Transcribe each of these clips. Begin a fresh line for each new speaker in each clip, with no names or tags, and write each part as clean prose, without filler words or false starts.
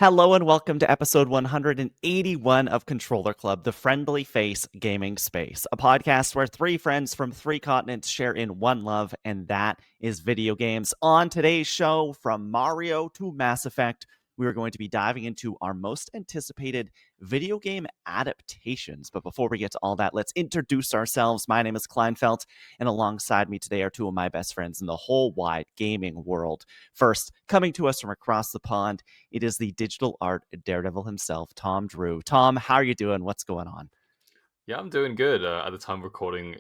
Hello and welcome to episode 181 of Controller Club, the friendly face gaming space, a podcast where three friends from three continents share in one love, and that is video games. On today's show, from Mario to Mass Effect, we are going to be diving into our most anticipated video game adaptations. But before we get to all that, let's introduce ourselves. My name is Kleinfeld, and alongside me today are two of my best friends in the whole wide gaming world. First, coming to us from across the pond, it is the digital art daredevil himself, Tom Drew. Tom, how are you doing? What's going on?
Yeah, I'm doing good. At the time of recording,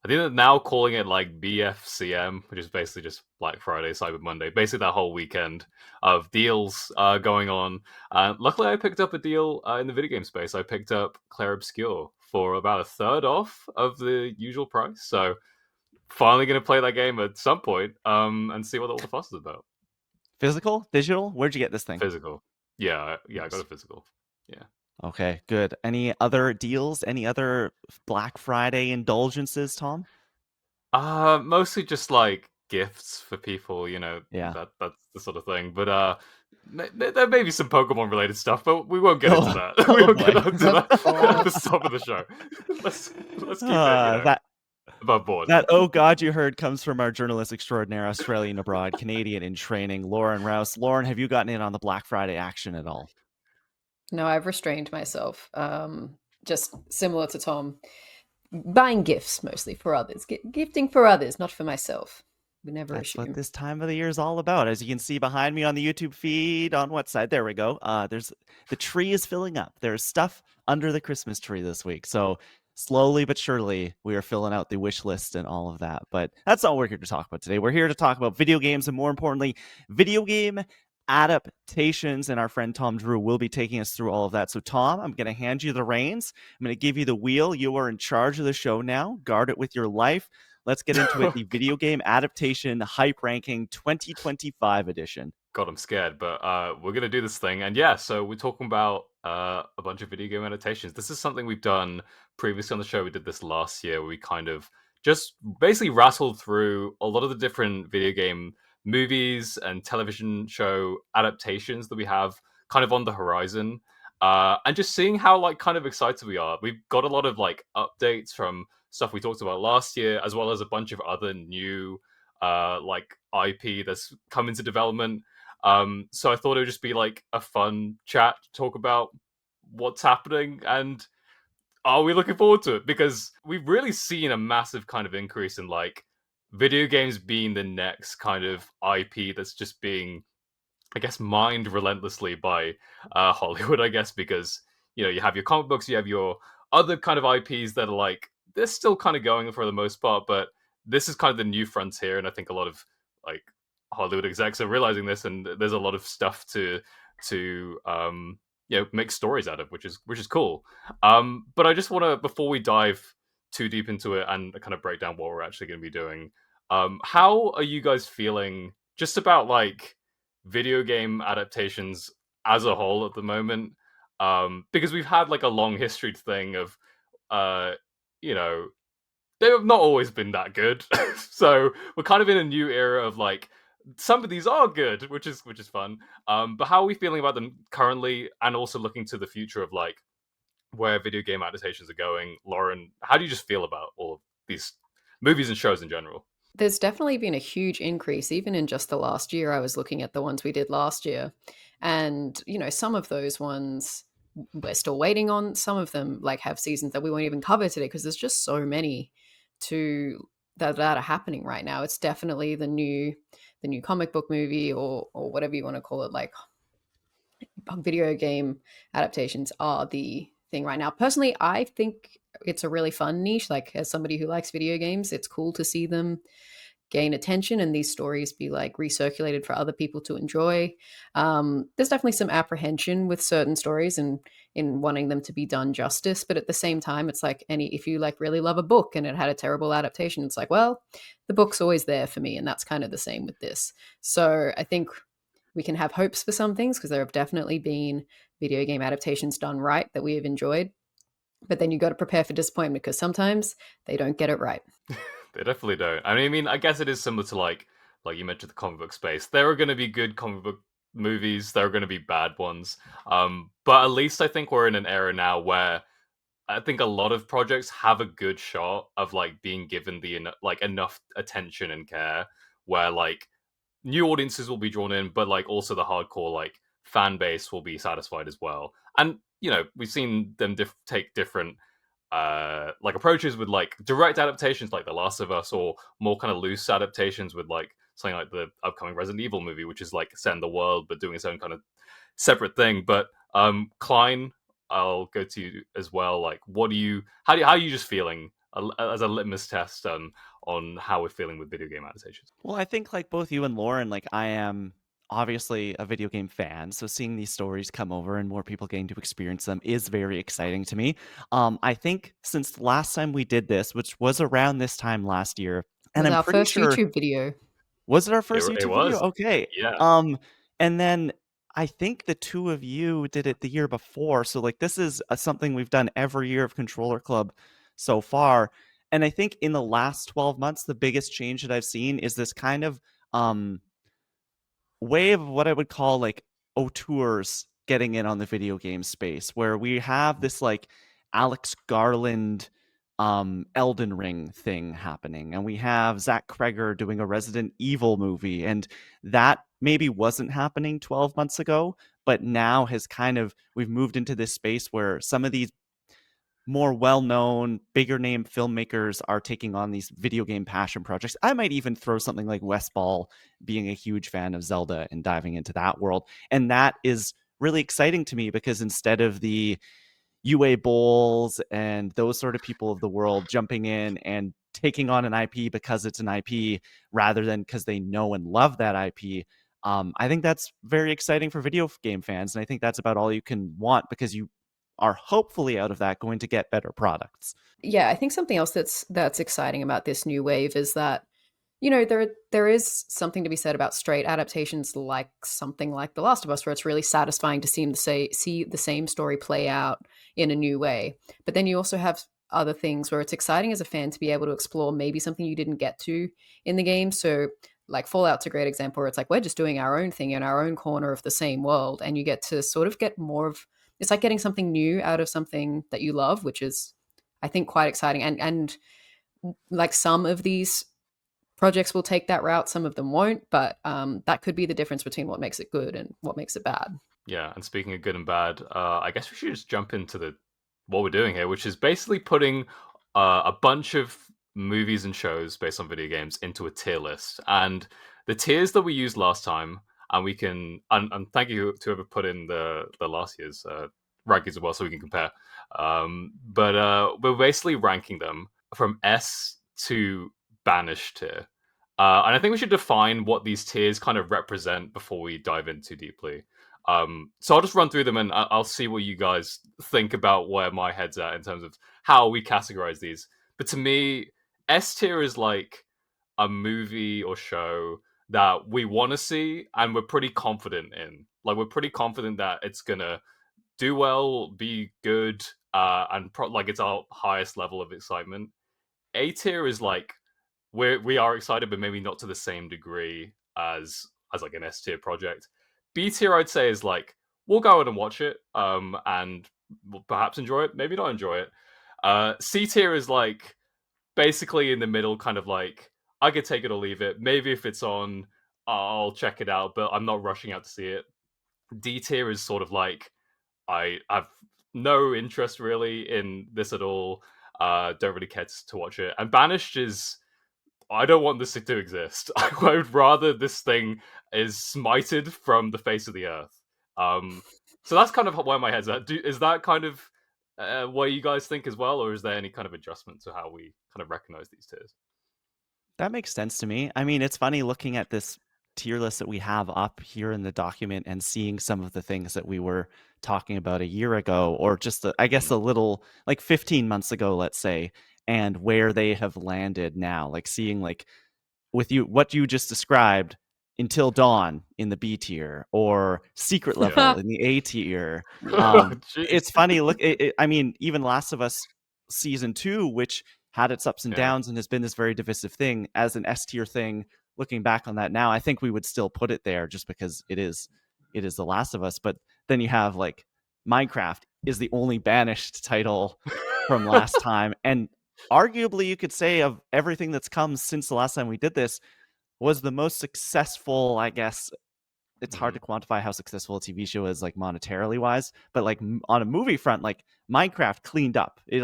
I think they're now calling it like BFCM, which is basically just Black Friday, Cyber Monday. Basically, that whole weekend of deals going on. Luckily, I picked up a deal in the video game space. I picked up Clair Obscur for about a third off of the usual price. So, finally going to play that game at some point and see what all the fuss is about.
Physical? Digital? Where'd you get this thing?
Physical. Yeah, I got
Nice.
a physical. Yeah.
Okay, good. Any other deals? Any other Black Friday indulgences, Tom?
Mostly just like gifts for people,
Yeah.
that's the sort of thing. But there may be some Pokemon related stuff, but we won't get into
Oh,
that. We
oh
won't get
boy.
into
Of
that at the
course.
top of the show. Let's keep it,
That
above board.
that oh god you heard comes from our journalist extraordinaire, Australian abroad, Canadian in training, Lauren Rouse. Lauren, have you gotten in on the Black Friday action at all?
No, I've restrained myself. Just similar to Tom, buying gifts mostly for others, gifting for others, not for myself. We never
That's what
assume.
this time of the year is all about. As you can see behind me on the YouTube feed, on what side? There we go. There's the tree is filling up. There's stuff under the Christmas tree this week. So slowly but surely, we are filling out the wish list and all of that. But that's not what we're here to talk about today. We're here to talk about video games and, more importantly, video game adaptations. And our friend Tom Drew will be taking us through all of that. So, Tom, I'm going to hand you the reins. I'm going to give you the wheel. You are in charge of the show now. Guard it with your life. Let's get into it. The video game adaptation hype ranking 2025 edition.
God, I'm scared, but we're gonna do this thing, and yeah, so we're talking about a bunch of video game adaptations. This is something we've done previously on the show. We did this last year, where we kind of just basically rattled through a lot of the different video game movies and television show adaptations that we have kind of on the horizon, and just seeing how like kind of excited we are. We've got a lot of like updates from stuff we talked about last year, as well as a bunch of other new like IP that's come into development. So I thought it would just be like a fun chat to talk about what's happening and are we looking forward to it? Because we've really seen a massive kind of increase in like video games being the next kind of IP that's just being, I guess, mined relentlessly by Hollywood, I guess, because you have your comic books, you have your other kind of IPs that are like they're still kind of going for the most part, but this is kind of the new frontier, and I think a lot of like Hollywood execs are realizing this, and there's a lot of stuff to make stories out of, which is cool. But I just want to, before we dive too deep into it and kind of break down what we're actually going to be doing, how are you guys feeling just about like video game adaptations as a whole at the moment? Because we've had like a long history thing of uh, you know they've not always been that good. So we're kind of in a new era of like some of these are good, which is fun. But how are we feeling about them currently, and also looking to the future of like where video game adaptations are going? Lauren, how do you just feel about all of these movies and shows in general?
There's definitely been a huge increase, even in just the last year. I was looking at the ones we did last year, and some of those ones we're still waiting on. Some of them like have seasons that we won't even cover today because there's just so many to that are happening right now. It's definitely the new comic book movie or whatever you want to call it, like video game adaptations are the thing right now. Personally, I think it's a really fun niche. Like, as somebody who likes video games, it's cool to see them gain attention and these stories be like recirculated for other people to enjoy. There's definitely some apprehension with certain stories and in wanting them to be done justice, but at the same time, it's like if you like really love a book and it had a terrible adaptation, it's like, well, the book's always there for me, and that's kind of the same with this. So I think we can have hopes for some things because there have definitely been video game adaptations done right that we have enjoyed. But then you got to prepare for disappointment because sometimes they don't get it right.
They definitely don't. I mean, I guess it is similar to like you mentioned the comic book space. There are going to be good comic book movies. There are going to be bad ones. But at least I think we're in an era now where I think a lot of projects have a good shot of like being given the like enough attention and care where like new audiences will be drawn in, but like also the hardcore like fan base will be satisfied as well. And you know, we've seen them take different like approaches with like direct adaptations like The Last of Us, or more kind of loose adaptations with like something like the upcoming Resident Evil movie, which is like set in the world but doing its own kind of separate thing. But Klein, I'll go to you as well. Like, how are you just feeling as a litmus test on how we're feeling with video game adaptations?
Well, I think like both you and Lauren, like I am obviously a video game fan, so seeing these stories come over and more people getting to experience them is very exciting to me. I think since the last time we did this, which was around this time last year, and
Was
I'm
our
pretty
first
sure
YouTube video.
was it our first
It
YouTube video?
was.
Okay.
Yeah.
And then I think the two of you did it the year before, so like this is something we've done every year of Controller Club so far. And I think in the last 12 months, the biggest change that I've seen is this kind of wave of what I would call like auteurs getting in on the video game space, where we have this like Alex Garland Elden Ring thing happening, and we have Zach Kreger doing a Resident Evil movie, and that maybe wasn't happening 12 months ago, but now has kind of, we've moved into this space where some of these more well-known, bigger name filmmakers are taking on these video game passion projects. I might even throw something like Wes Ball, being a huge fan of Zelda and diving into that world. And that is really exciting to me because instead of the UA Bowls and those sort of people of the world jumping in and taking on an IP because it's an IP rather than because they know and love that IP, I think that's very exciting for video game fans. And I think that's about all you can want, because you are hopefully out of that going to get better products.
Yeah, I think something else that's exciting about this new wave is that, you know, there is something to be said about straight adaptations, like something like The Last of Us, where it's really satisfying to see the same story play out in a new way. But then you also have other things where it's exciting as a fan to be able to explore maybe something you didn't get to in the game. So like Fallout's a great example where it's like we're just doing our own thing in our own corner of the same world, and you get to sort of get more of, it's like getting something new out of something that you love, which is, I think, quite exciting. And like some of these projects will take that route, some of them won't, but that could be the difference between what makes it good and what makes it bad.
Yeah, and speaking of good and bad, I guess we should just jump into what we're doing here, which is basically putting a bunch of movies and shows based on video games into a tier list. And the tiers that we used last time, and we can, and thank you to whoever put in the last year's rankings as well, so we can compare. But we're basically ranking them from S to banished tier. And I think we should define what these tiers kind of represent before we dive in too deeply. So I'll just run through them, and I'll see what you guys think about where my head's at in terms of how we categorize these. But to me, S tier is like a movie or show that we want to see and we're pretty confident in. Like, we're pretty confident that it's gonna do well, be good, and like it's our highest level of excitement. A tier is like we are excited, but maybe not to the same degree as like an S tier project. B tier, I'd say, is like we'll go out and watch it, and we'll perhaps enjoy it, maybe not enjoy it. C tier is like basically in the middle, kind of like I could take it or leave it. Maybe if it's on, I'll check it out, but I'm not rushing out to see it. D tier is sort of like I have no interest really in this at all. Don't really care to watch it. And Banished is, I don't want this to exist. I would rather this thing is smited from the face of the earth. So that's kind of where my head's at. Is that kind of what you guys think as well, or is there any kind of adjustment to how we kind of recognize these tiers?
That makes sense to me. I mean, it's funny looking at this tier list that we have up here in the document and seeing some of the things that we were talking about a year ago, or just, I guess, a little like 15 months ago, let's say, and where they have landed now. Like seeing like with you what you just described, Until Dawn in the B tier, or Secret Level in the A tier. It's funny. Look, I mean, even Last of Us season 2, which had its ups and downs and has been this very divisive thing, as an S tier thing. Looking back on that now, I think we would still put it there just because it is it is The Last of Us. But then you have like Minecraft is the only banished title from last time, and arguably you could say of everything that's come since the last time we did this was the most successful, I guess. It's hard to quantify how successful a TV show is, like monetarily wise, but like on a movie front, like Minecraft cleaned up. It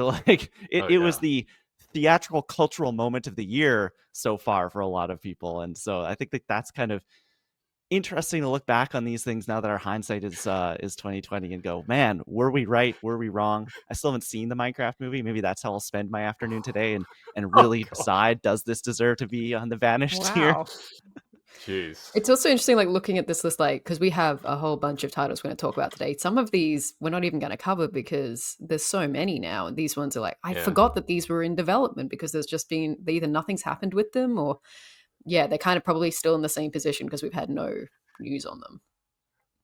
was the theatrical cultural moment of the year so far for a lot of people, and so I think that that's kind of interesting to look back on these things now that our hindsight is 2020 and go, man, were we right? Were we wrong? I still haven't seen the Minecraft movie. Maybe that's how I'll spend my afternoon today and
Oh,
really
God.
decide, does this deserve to be on the vanished here?
Wow.
Jeez.
It's also interesting, like looking at this list, like because we have a whole bunch of titles we're going to talk about today. Some of these we're not even going to cover because there's so many now. And these ones are like, I forgot that these were in development because there's just been either nothing's happened with them or, yeah, they're kind of probably still in the same position because we've had no news on them.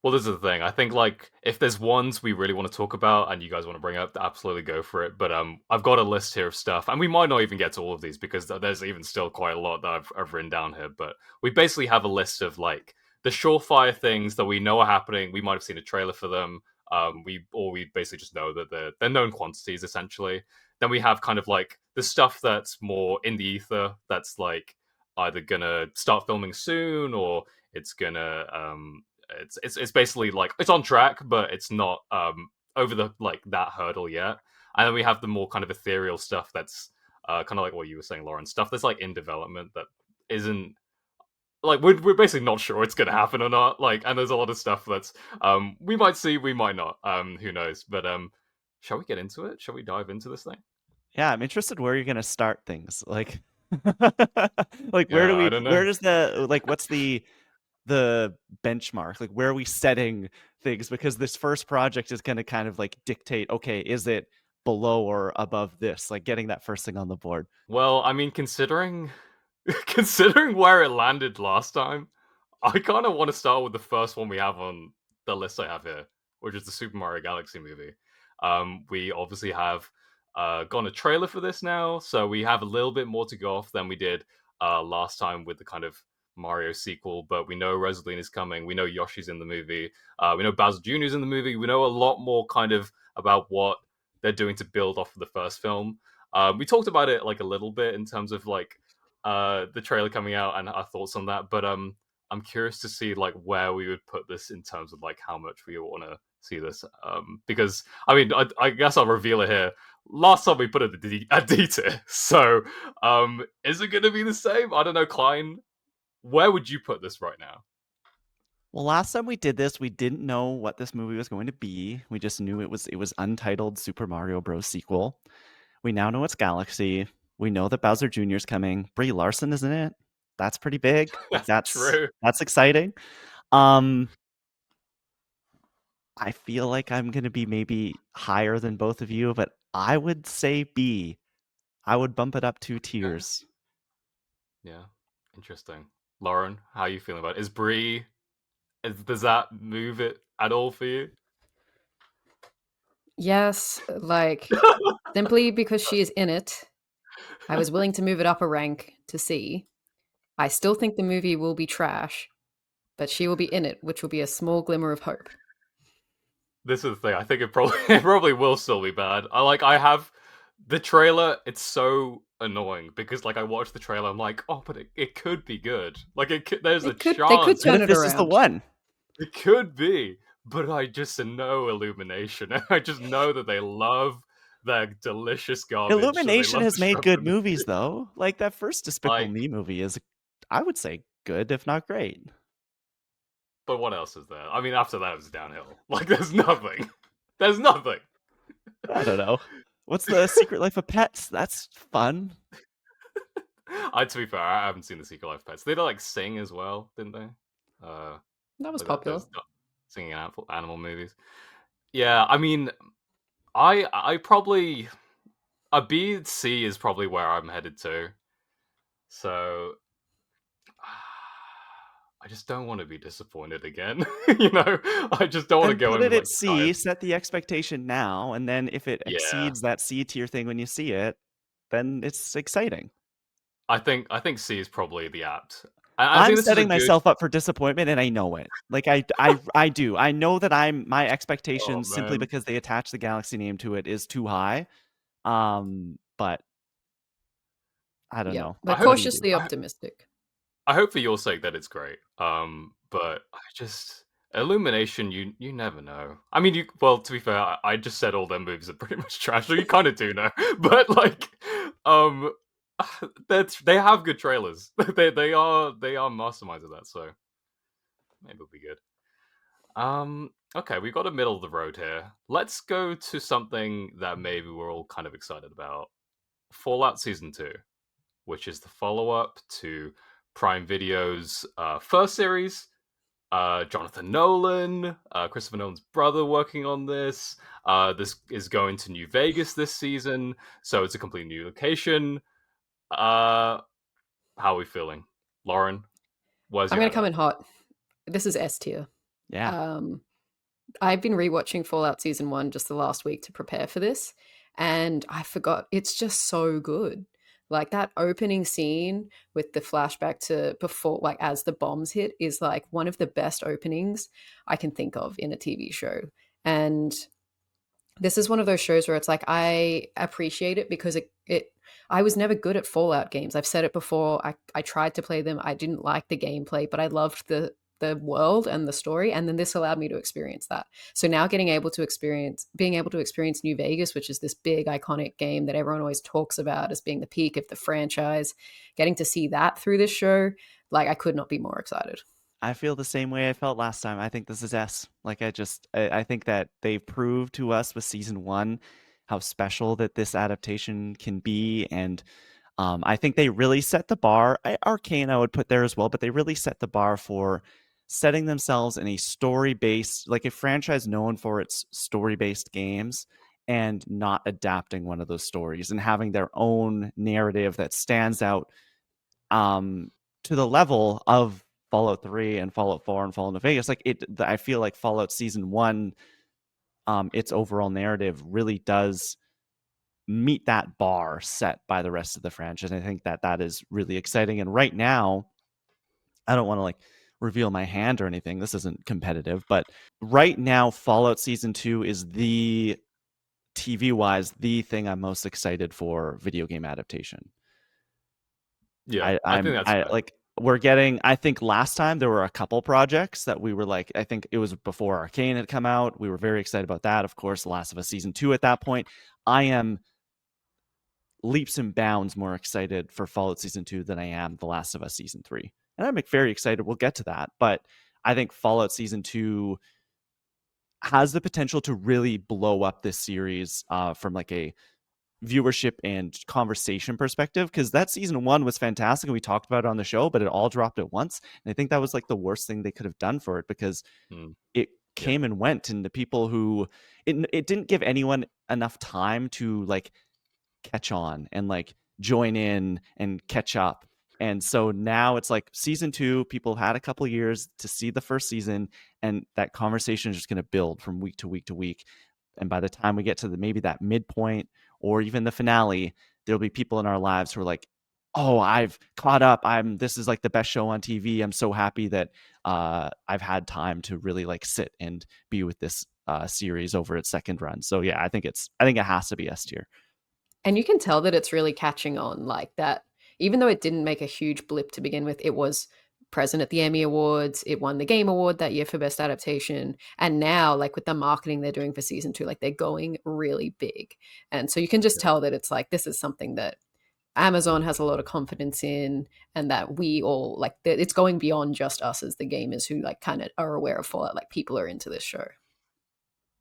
Well, this is the thing. I think like if there's ones we really want to talk about and you guys want to bring up, absolutely go for it. But I've got a list here of stuff, and we might not even get to all of these because there's even still quite a lot that I've written down here. But we basically have a list of like the surefire things that we know are happening. We might have seen a trailer for them. We basically just know that they're known quantities essentially. Then we have kind of like the stuff that's more in the ether. That's like either gonna start filming soon or it's gonna it's basically like it's on track, but it's not over the like that hurdle yet. And then we have the more kind of ethereal stuff that's kind of like what you were saying, Lauren. Stuff that's like in development that isn't like we're basically not sure it's gonna happen or not. Like, and there's a lot of stuff that's we might see, we might not. Who knows? But shall we get into it? Shall we dive into this thing?
Yeah, I'm interested where you're gonna start things. Like, like
Yeah, I don't know.
where does the like what's the benchmark? Like, where are we setting things? Because this first project is gonna kind of like dictate, okay, is it below or above this? Like getting that first thing on the board.
Well, I mean, considering considering where it landed last time, I kind of want to start with the first one we have on the list I have here, which is the Super Mario Galaxy movie. We obviously have gotten a trailer for this now, so we have a little bit more to go off than we did last time with the kind of Mario sequel. But we know Rosalina's coming. We know Yoshi's in the movie. We know Bowser Jr.'s in the movie. We know a lot more kind of about what they're doing to build off of the first film. We talked about it like a little bit in terms of like the trailer coming out and our thoughts on that, but I'm curious to see like where we would put this in terms of like how much we want to see this. Because I mean, I guess I'll reveal it here. Last time we put it at D tier, so is it going to be the same? I don't know, Klein. Where would you put this right now?
Well, last time we did this, we didn't know what this movie was going to be. We just knew it was untitled Super Mario Bros. Sequel. We now know it's Galaxy. We know that Bowser Jr. is coming. Brie Larson is in it. That's pretty big. Like that's
true.
That's exciting. I feel like I'm gonna be maybe higher than both of you, but I would say B. I would bump it up 2 tiers.
Yeah, interesting. Lauren, how are you feeling about it? Is Brie? Does that move it at all for you?
Yes, like simply because she is in it, I was willing to move it up a rank to C. I still think the movie will be trash, but she will be in it, which will be a small glimmer of hope.
This is the thing. I think it probably it probably will still be bad. I have the trailer. It's so annoying because like I watched the trailer. I'm like, oh, but it could be good. Like there's a chance.
They could turn it
this
around.
is the one.
It could be, but I just know Illumination. I just know that they love their delicious garbage.
Illumination has made good movies,
though.
though. Like that first Despicable Me movie is, I would say, good if not great.
But what else is there? I mean, after that, it was downhill. Like, there's nothing. There's nothing.
I don't know. What's the Secret Life of Pets? That's fun.
To be fair, I haven't seen the Secret Life of Pets. They did like sing as well, didn't they?
That was popular.
Singing animal movies. Yeah, I mean, I probably a B C is probably where I'm headed to. So I just don't want to be disappointed again. I just don't want to go
put
in
it
like
at C, set the expectation now, and then if it exceeds that C tier thing when you see it, then it's exciting.
I think C is probably the apt I
I'm
think this is a
setting
good.
myself up for disappointment, and I know it. Like I do. I know that my
Oh
expectations simply
man.
because they attach the Galaxy name to it is too high. But I don't
Yeah,
know.
we're
I hope.
What do you do?
cautiously optimistic.
I hope for your sake that it's great. But I just Illumination, you never know. I mean, you well to be fair, I just said all their movies are pretty much trash, so you kind of do know. But like, um, they have good trailers. They are masterminds at that, so maybe it'll be good. Okay, we got a middle of the road here. Let's go to something that maybe we're all kind of excited about. Fallout Season 2, which is the follow-up to Prime Video's first series. Jonathan Nolan, Christopher Nolan's brother, working on this. This is going to New Vegas this season, so it's a completely new location. How are we feeling, Lauren? Where's
I'm
your
going to
head
come
at?
in hot. This is S tier.
Yeah.
Um, I've been rewatching Fallout Season 1 just the last week to prepare for this, and I forgot it's just so good. Like that opening scene with the flashback to before, like as the bombs hit, is like one of the best openings I can think of in a TV show. And this is one of those shows where it's like I appreciate it because it I was never good at Fallout games. I've said it before. I tried to play them. I didn't like the gameplay, but I loved the world and the story, and then this allowed me to experience that. So now being able to experience New Vegas, which is this big iconic game that everyone always talks about as being the peak of the franchise, getting to see that through this show, like I could not be more excited.
I feel the same way I felt last time. I think this is S. Like I think that they've proved to us with season one how special that this adaptation can be, and I think they really set the bar. Arcane I would put there as well, but they really set the bar for setting themselves in a story-based, like a franchise known for its story-based games, and not adapting one of those stories and having their own narrative that stands out um, to the level of Fallout 3 and Fallout 4 and Fallout New Vegas. Like I feel like Fallout Season 1, its overall narrative really does meet that bar set by the rest of the franchise. I think that that is really exciting. And right now, I don't want to like reveal my hand or anything. This isn't competitive, but right now, Fallout Season 2 is the TV wise, the thing I'm most excited for video game adaptation.
Yeah, I think that's
I
fair.
like we're getting I think last time there were a couple projects that we were like I think it was before Arcane had come out. We were very excited about that. Of course, The Last of Us season 2 at that point. I am leaps and bounds more excited for Fallout season 2 than I am The Last of Us season 3. And I'm very excited we'll get to that, but I think Fallout season 2 has the potential to really blow up this series from like a viewership and conversation perspective, because that season one was fantastic and we talked about it on the show, but it all dropped at once. And I think that was like the worst thing they could have done for it, because
Mm,
it
yeah,
came and went, and the people who it didn't give anyone enough time to like catch on and like join in and catch up. And so now it's like season 2, people had a couple years to see the first season, and that conversation is just going to build from week to week to week. And by the time we get to the maybe that midpoint or even the finale, there'll be people in our lives who are like, "Oh, I've caught up. This is like the best show on TV. I'm so happy that I've had time to really like sit and be with this series over its second run." So yeah, I think it has to be S tier.
And you can tell that it's really catching on, like that. Even though it didn't make a huge blip to begin with, it was present at the Emmy Awards. It won the Game Award that year for Best Adaptation. And now, like with the marketing they're doing for season 2, like they're going really big. And so you can just
yeah,
tell that it's like this is something that Amazon has a lot of confidence in, and that we all like that it's going beyond just us as the gamers who like kind of are aware of Fallout. Like people are into this show.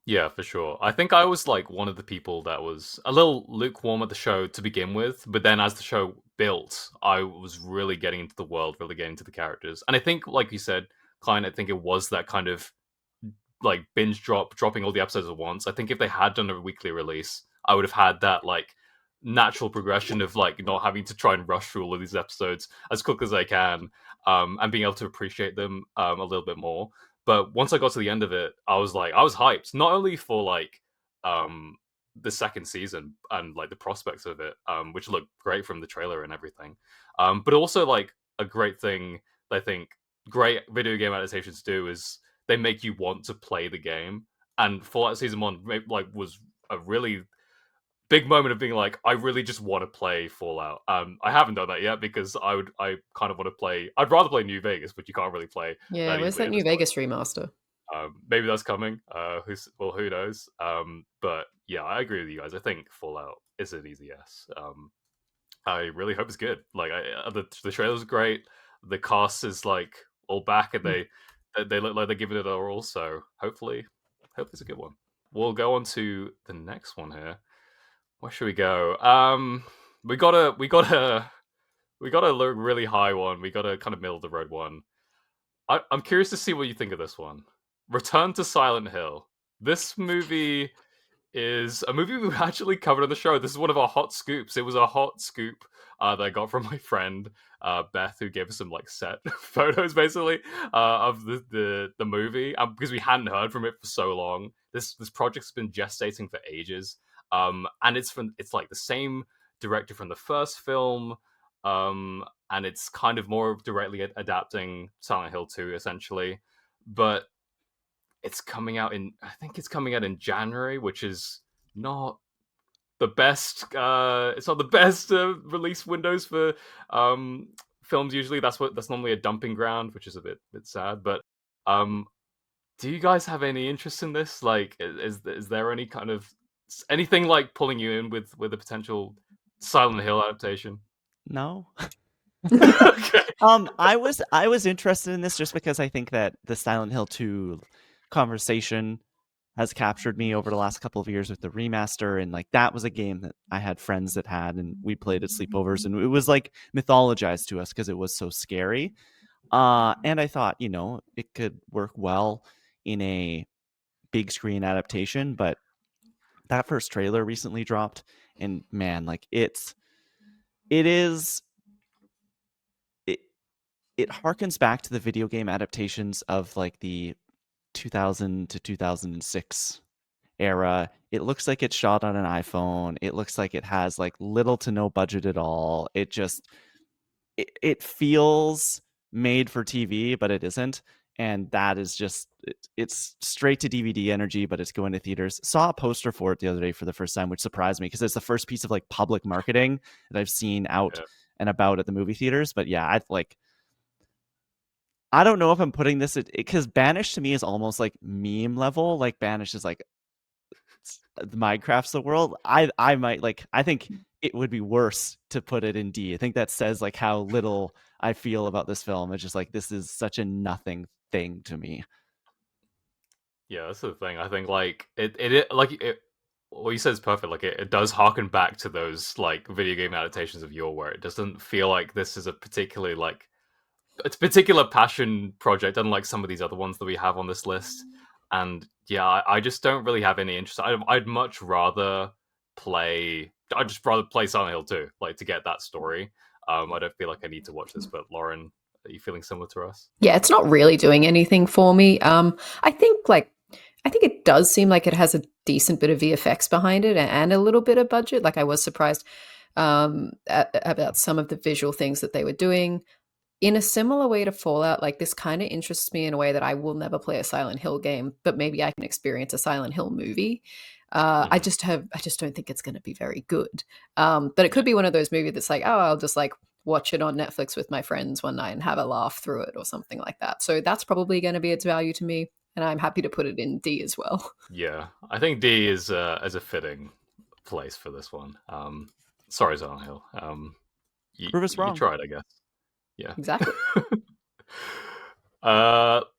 yeah, for sure. I think I was like one of the people that was a little lukewarm at the show to begin with, but then as the show built, I was really getting into the world, really getting into the characters, and I think, like you said, Klein, I think it was that kind of like dropping all the episodes at once. I think if they had done a weekly release, I would have had that like natural progression of like not having to try and rush through all of these episodes as quick as I can, and being able to appreciate them a little bit more. But once I got to the end of it, I was hyped, not only for like um the second season and like the prospects of it, which looked great from the trailer and everything, but also like a great thing I think great video game adaptations do is they make you want to play the game. And Fallout Season 1 was a really big moment of being like, I really just want to play Fallout. I haven't done that yet because I kind of want to play. I'd rather play New Vegas, but you can't really play
Yeah,
that
where's
easily
that
at
New
this point.
Vegas remaster?
Maybe that's coming. Who knows? But yeah, I agree with you guys. I think Fallout is an easy yes. I really hope it's good. Like, the trailer's great. The cast is like all back, and they look like they're giving it all. So hopefully it's a good one. We'll go on to the next one here. Where should we go? We got a really high one. We got a kind of middle of the road one. I'm curious to see what you think of this one. Return to Silent Hill. This movie is a movie we've actually covered on the show. This is one of our hot scoops. It was a hot scoop that I got from my friend Beth, who gave us some like set photos, basically, of the movie because we hadn't heard from it for so long. This project's been gestating for ages, and it's like the same director from the first film, and it's kind of more directly adapting Silent Hill 2, essentially, but it's coming out I think it's coming out in January, which is not the best. It's not the best release windows for films. Usually, that's normally a dumping ground, which is a bit sad. But do you guys have any interest in this? Like, is there any kind of anything like pulling you in with a potential Silent Hill adaptation?
No.
Okay.
I was interested in this just because I think that the Silent Hill 2 conversation has captured me over the last couple of years with the remaster, and like that was a game that I had friends that had, and we played at sleepovers, and it was like mythologized to us because it was so scary. And I thought, it could work well in a big screen adaptation, but that first trailer recently dropped, and man, like it harkens back to the video game adaptations of like the 2000 to 2006 era. It looks like it's shot on an iPhone. It looks like it has like little to no budget at all. It feels made for TV, but it isn't. And that is just it's straight to DVD energy, but it's going to theaters. Saw a poster for it the other day for the first time, which surprised me because it's the first piece of like public marketing that I've seen out and about at the movie theaters. But yeah, I don't know if I'm putting this because Banish to me is almost like meme level. Like Banish is like Minecraft's the world. I might I think it would be worse to put it in D. I think that says like how little I feel about this film. It's just like this is such a nothing thing to me.
Yeah, that's the thing. I think like what you said is perfect. Like it does harken back to those like video game adaptations of yore, where it doesn't feel like this is a particularly like it's a particular passion project, unlike some of these other ones that we have on this list. And yeah, I just don't really have any interest. I'd much rather play. I'd just rather play Silent Hill 2, like to get that story. I don't feel like I need to watch this. But Lauren, are you feeling similar to us?
Yeah, it's not really doing anything for me. I think it does seem like it has a decent bit of VFX behind it and a little bit of budget. Like I was surprised about some of the visual things that they were doing. In a similar way to Fallout, like this kind of interests me in a way that I will never play a Silent Hill game, but maybe I can experience a Silent Hill movie. I just don't think it's going to be very good. But it could be one of those movies that's like, oh, I'll just like watch it on Netflix with my friends one night and have a laugh through it or something like that. So that's probably going to be its value to me, and I'm happy to put it in D as well.
Yeah, I think D is as a fitting place for this one. Sorry, Silent Hill.
Prove us
You
wrong.
tried, I guess. Yeah,
Exactly.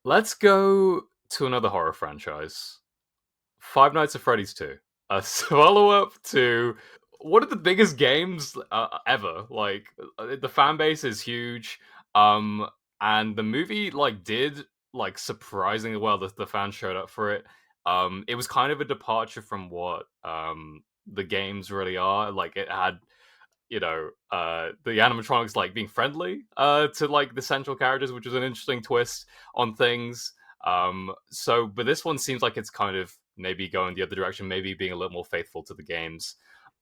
Let's go to another horror franchise. Five Nights at Freddy's 2, a follow-up to one of the biggest games ever. Like the fan base is huge, and the movie like did like surprisingly well. The fans showed up for it. It was kind of a departure from what the games really are. Like it had the animatronics like being friendly to like the central characters, which is an interesting twist on things. But this one seems like it's kind of maybe going the other direction, maybe being a little more faithful to the games.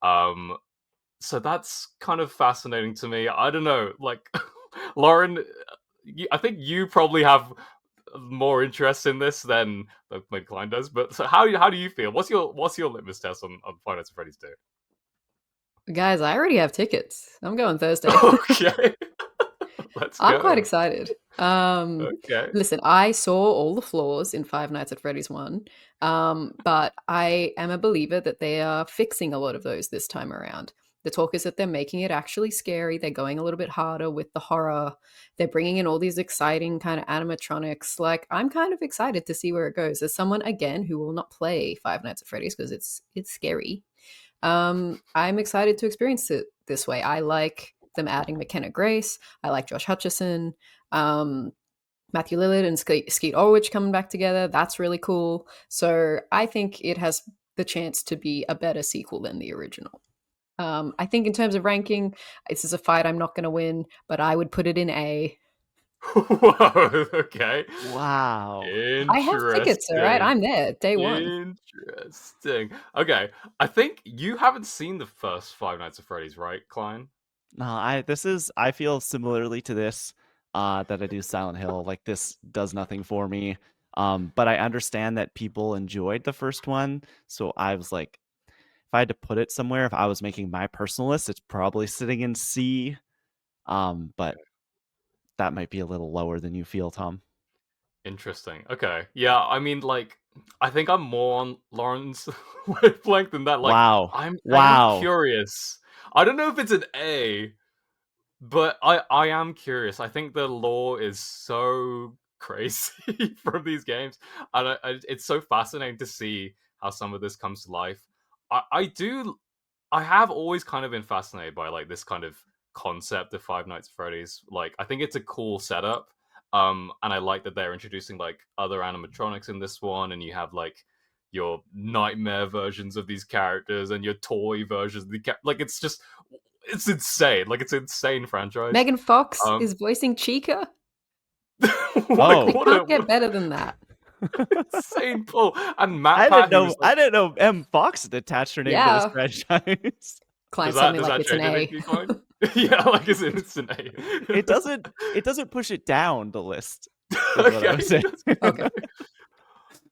So that's kind of fascinating to me. I don't know, like Lauren, I think you probably have more interest in this than maybe Klein does. But so how do you feel? What's your litmus test on Five Nights at Freddy's 2?
Guys, I already have tickets. I'm going Thursday.
Okay, let's
I'm quite
go.
excited.
Okay,
Listen, I saw all the flaws in Five Nights at Freddy's 1, but I am a believer that they are fixing a lot of those this time around. The talk is that they're making it actually scary. They're going a little bit harder with the horror. They're bringing in all these exciting kind of animatronics. Like, I'm kind of excited to see where it goes. As someone, again, who will not play Five Nights at Freddy's because it's scary, I'm excited to experience it this way. I like them adding McKenna Grace. I like Josh Hutcherson. Matthew Lillard and Skeet Ulrich coming back together. That's really cool. So I think it has the chance to be a better sequel than the original. I think in terms of ranking, this is a fight I'm not going to win, but I would put it in A.
Whoa, okay.
Wow.
I have tickets, all right? I'm there, day one.
Interesting. Okay, I think you haven't seen the first Five Nights at Freddy's, right, Klein?
No, I feel similarly to this, that I do Silent Hill. Like, this does nothing for me. But I understand that people enjoyed the first one, so I was like, if I had to put it somewhere, if I was making my personal list, it's probably sitting in C. But that might be a little lower than you feel, Tom.
Interesting. Okay. Yeah, I mean, like, I think I'm more on Lauren's wavelength than that. Like,
Wow.
I am
Wow.
curious. I don't know if it's an A, but I am curious. I think the lore is so crazy from these games, and it's so fascinating to see how some of this comes to life. I have always kind of been fascinated by like this kind of concept of Five Nights at Freddy's. Like, I think it's a cool setup. And I like that they're introducing like other animatronics in this one, and you have like your nightmare versions of these characters and your toy versions of like it's insane. Like, it's an insane franchise.
Megan Fox is voicing Chica.
Oh.
It can't get better than that.
Insane pull. And Matt
I
Pat,
didn't know M. Fox had attached her name to this franchise.
Klein told me like it's an A.
Yeah, like it's an A.
It doesn't push it down the list.
Okay.
Okay.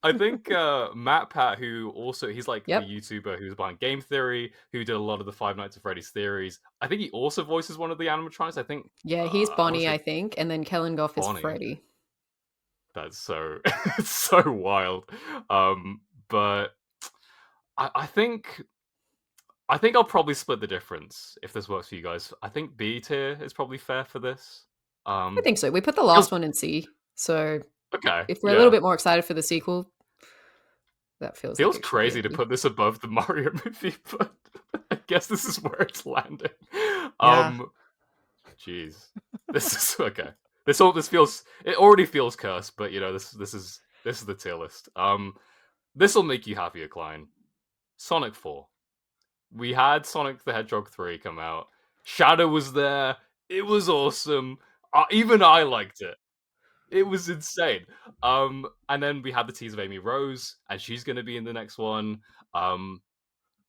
I think Matt Pat, who also he's like
Yep.
the YouTuber who's behind Game Theory, who did a lot of the Five Nights at Freddy's theories. I think he also voices one of the animatronics. I think.
Yeah, he's Bonnie, I think, and then Kellen Goff is Freddy.
That's so it's so wild. But I think I'll probably split the difference if this works for you guys. I think B tier is probably fair for this.
I think so. We put the last one in C, so
okay.
If we're a little bit more excited for the sequel, that feels like
crazy to put this above the Mario movie, but I guess this is where it's landing.
Yeah.
Jeez, this is okay. This already feels cursed, but you know this is the tier list. This will make you happier, Klein. Sonic 4. We had Sonic the Hedgehog 3 come out. Shadow was there. It was awesome. Even I liked it. It was insane. And then we had the tease of Amy Rose, and she's going to be in the next one.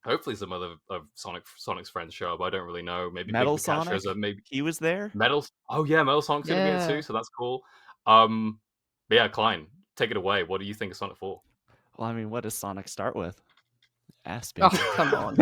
Hopefully some other of Sonic's friends show up. I don't really know. Maybe
Metal
Big Cat
Sonic
shows up. Maybe
he was there.
Oh yeah, Metal Sonic's going to be in it too, so that's cool. But yeah, Klein, take it away. What do you think of Sonic 4?
Well, I mean, what does Sonic start with?
Oh, come on.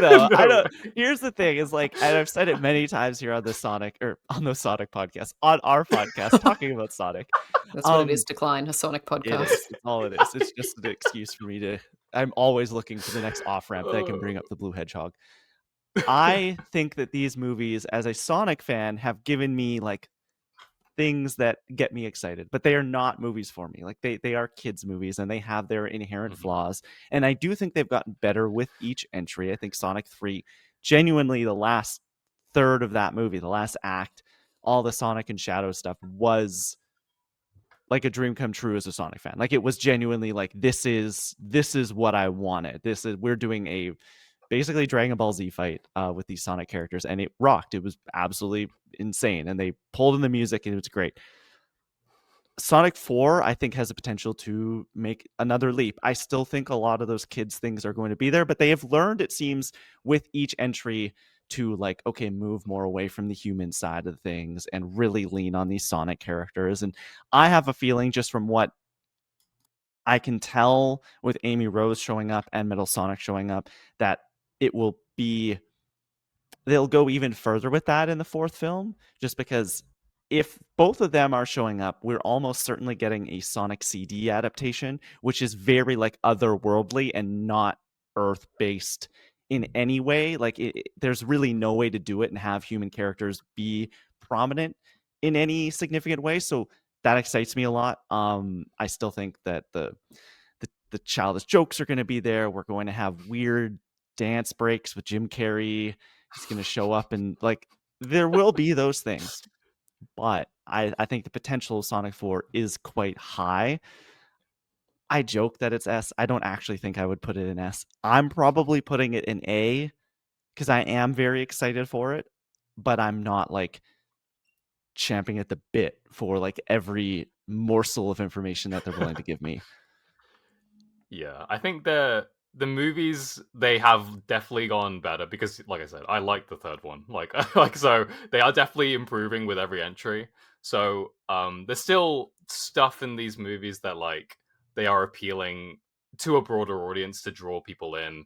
No, I don't. Here's the thing: is like, and I've said it many times here on the Sonic podcast, on our podcast, talking about Sonic.
That's what it is to Klein, a Sonic podcast.
It's all it is. It's just an excuse for me to. I'm always looking for the next off ramp that I can bring up the Blue Hedgehog. I think that these movies, as a Sonic fan, have given me like things that get me excited, but they are not movies for me. Like they are kids movies, and they have their inherent flaws, and I do think they've gotten better with each entry. I think Sonic 3, genuinely the last third of that movie, the last act, all the Sonic and Shadow stuff was like a dream come true as a Sonic fan. Like, it was genuinely like, this is what I wanted. We're doing a basically Dragon Ball Z fight with these Sonic characters, and it rocked. It was absolutely insane, and they pulled in the music, and it was great. Sonic 4, I think, has the potential to make another leap. I still think a lot of those kids things are going to be there, but they have learned, it seems, with each entry to like, okay, move more away from the human side of things and really lean on these Sonic characters. And I have a feeling, just from what I can tell with Amy Rose showing up and Metal Sonic showing up, that it will be, they'll go even further with that in the fourth film, just because if both of them are showing up, we're almost certainly getting a Sonic CD adaptation, which is very like otherworldly and not Earth based in any way. Like there's really no way to do it and have human characters be prominent in any significant way. So that excites me a lot. I still think that the childish jokes are going to be there. We're going to have weird dance breaks with Jim Carrey. He's going to show up, and like there will be those things. But I think the potential of Sonic 4 is quite high. I joke that it's S. I don't actually think I would put it in S. I'm probably putting it in A because I am very excited for it, but I'm not like champing at the bit for like every morsel of information that they're willing to give me.
Yeah, I think the movies, they have definitely gone better because, like I said, I like the third one. Like, like so they are definitely improving with every entry. So, there's still stuff in these movies that like they are appealing to a broader audience to draw people in.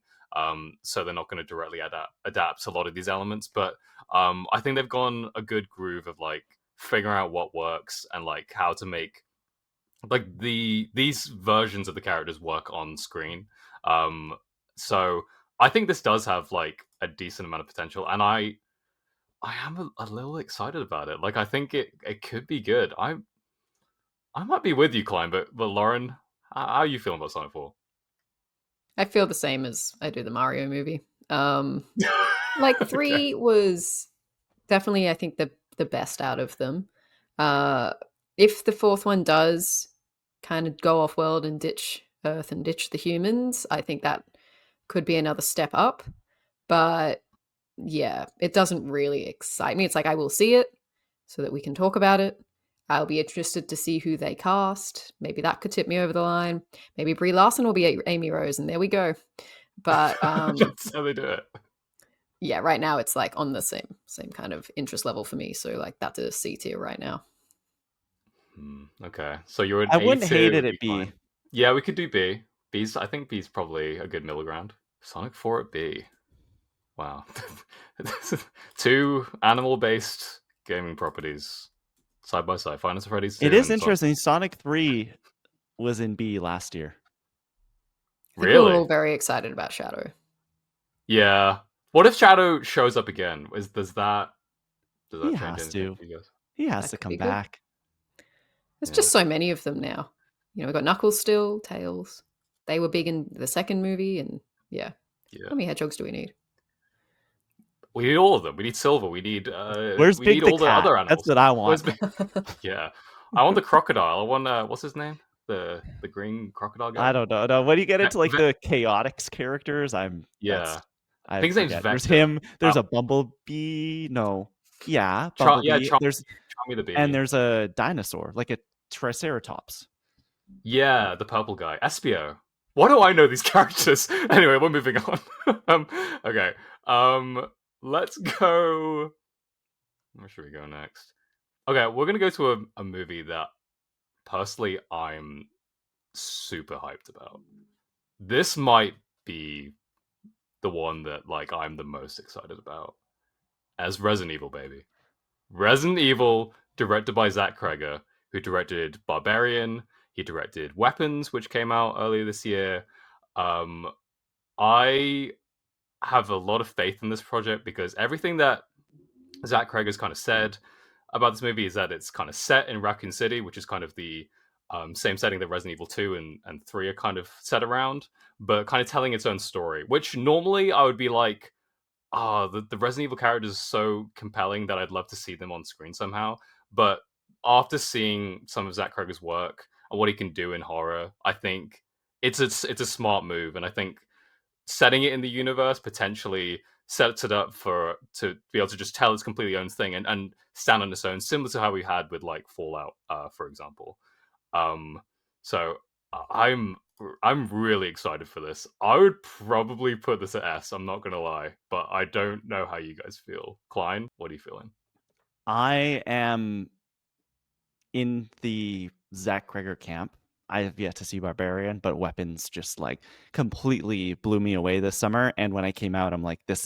So they're not going to directly adapt a lot of these elements, but I think they've gone a good groove of like figuring out what works and like how to make like these versions of the characters work on screen. So I think this does have like a decent amount of potential, and I am a little excited about it. Like I think it could be good. I might be with you, Klein, but Lauren, how are you feeling about Sonic 4?
I feel the same as I do the Mario movie. Like
Okay.
3 was definitely, I think, the best out of them. Uh, if the fourth one does kind of go off world and ditch Earth and ditch the humans, I think that could be another step up. But yeah, it doesn't really excite me. It's like I will see it so that we can talk about it. I'll be interested to see who they cast. Maybe that could tip me over the line. Maybe Brie Larson will be Amy Rose, and there we go. But
That's how they do it.
yeah, right now it's like on the same kind of interest level for me. So like that's a C tier right now.
Okay, so you're an
I
A
wouldn't hate
tier
it
with
at
you,
B.
Klein. Yeah, we could do B. B's. I think B's probably a good middle ground. Sonic 4 at B. Wow. Two animal based gaming properties side by side. Final Freddy's
It
2
is
and Sonic.
interesting. Sonic 3 was in B last year.
I think we were
Really?
all very excited about Shadow.
Yeah. What if Shadow shows up again? Does
He
that change
has
anything
to.
for you guys?
He has
That
to
could
come
be good.
back.
There's
Yeah.
just so many of them now. You know, we've got Knuckles still, Tails. They were big in the second movie, and yeah.
Yeah.
How many hedgehogs do we need?
We need all of them. We need Silver. We need
Where's Big the
all the
cat?
other
That's
animals.
what I
Where's
want.
Big? Yeah. I want the crocodile. I want what's his name? The green crocodile guy?
I don't know. No, when you get
Ve-
into like
Ve-
the chaotix characters,
yeah. I
I
think his name's
forget. There's
Vector.
him. There's a bumblebee. No, yeah,
Yeah,
bumblebee.
Charmy the
And
bee.
there's a dinosaur, like a triceratops.
Yeah, the purple guy. Espio. Why do I know these characters? Anyway, we're moving on. Okay. Let's go. Where should we go next? Okay, we're gonna go to a movie that personally I'm super hyped about. This might be the one that like I'm the most excited about. As Resident Evil, baby. Resident Evil, directed by Zach Kreger, who directed Barbarian. He directed Weapons, which came out earlier this year. Um, I have a lot of faith in this project because everything that Zach Kreger's kind of said about this movie is that it's kind of set in Raccoon City, which is kind of the same setting that Resident Evil 2 and 3 are kind of set around, but kind of telling its own story, which normally I would be like, the Resident Evil characters are so compelling that I'd love to see them on screen somehow. But after seeing some of Zach Kreger's work and what he can do in horror, I think it's a smart move, and I think setting it in the universe potentially sets it up for to be able to just tell its completely own thing and stand on its own, similar to how we had with like Fallout, for example. Um, so I'm I'm really excited for this. I would probably put this at S. I'm not gonna lie, but I don't know how you guys feel. Klein, what are you feeling?
I am in the Zach Kreger camp. I have yet to see Barbarian, but Weapons just like completely blew me away this summer. And when I came out, I'm like, this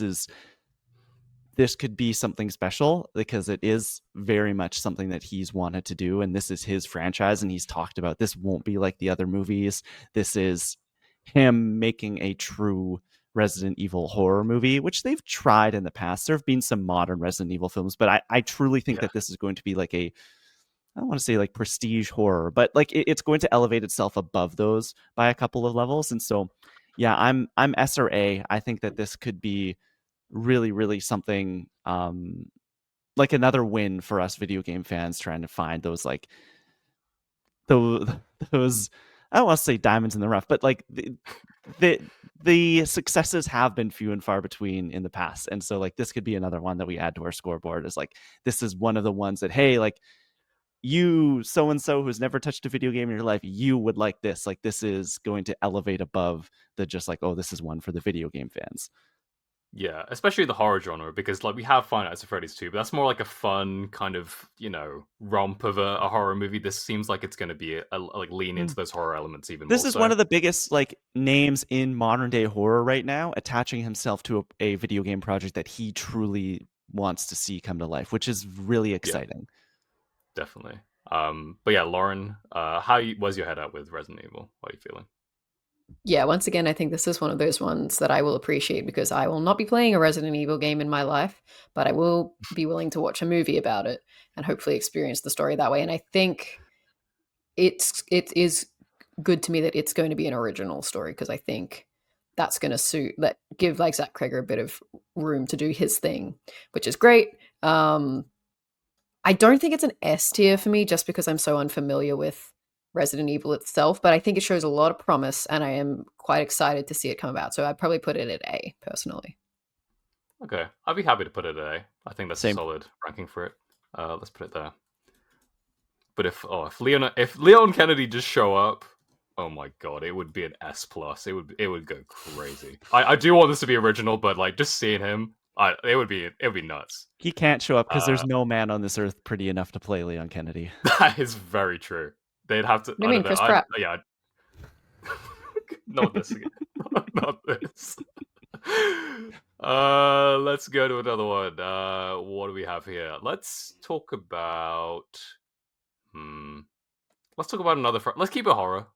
could be something special because it is very much something that he's wanted to do. And this is his franchise. And he's talked about this won't be like the other movies. This is him making a true Resident Evil horror movie, which they've tried in the past. There have been some modern Resident Evil films, but I truly think that this is going to be like I don't want to say like prestige horror, but like it's going to elevate itself above those by a couple of levels. And so, yeah, I'm S or A. I think that this could be really, really something like another win for us video game fans trying to find those like those those I don't want to say diamonds in the rough, but like the successes have been few and far between in the past. And so like this could be another one that we add to our scoreboard is like this is one of the ones that, hey, like you so and so who's never touched a video game in your life, you would like this. Like this is going to elevate above the just like, oh, this is one for the video game fans.
Yeah, especially the horror genre, because like we have Five Nights at Freddy's 2, but that's more like a fun kind of, romp of a horror movie. This seems like it's going to be like lean into those horror elements even
This
more
is
so.
one of the biggest like names in modern day horror right now, attaching himself to a video game project that he truly wants to see come to life, which is really exciting.
Yeah, definitely. But yeah, Lauren, was your head at with Resident Evil? What are you feeling?
Yeah, once again, I think this is one of those ones that I will appreciate because I will not be playing a Resident Evil game in my life, but I will be willing to watch a movie about it and hopefully experience the story that way. And I think it is good to me that it's going to be an original story because I think that's going to give like Zach Kreger a bit of room to do his thing, which is great. I don't think it's an S tier for me just because I'm so unfamiliar with Resident Evil itself, but I think it shows a lot of promise and I am quite excited to see it come about. So I'd probably put it at A personally.
Okay, I'd be happy to put it at A. I think that's
Same.
a solid ranking for it. Let's put it there. But if Leon Kennedy just show up, oh my god, it would be an S plus. It would go crazy. I do want this to be original, but like just seeing him, it would be nuts.
He can't show up because there's no man on this earth pretty enough to play Leon Kennedy.
That is very true. They'd have to.
I mean, Chris Pratt.
Yeah. Not this again. Not this. Let's go to another one. What do we have here? Let's talk about. Let's talk about another. Let's keep it horror.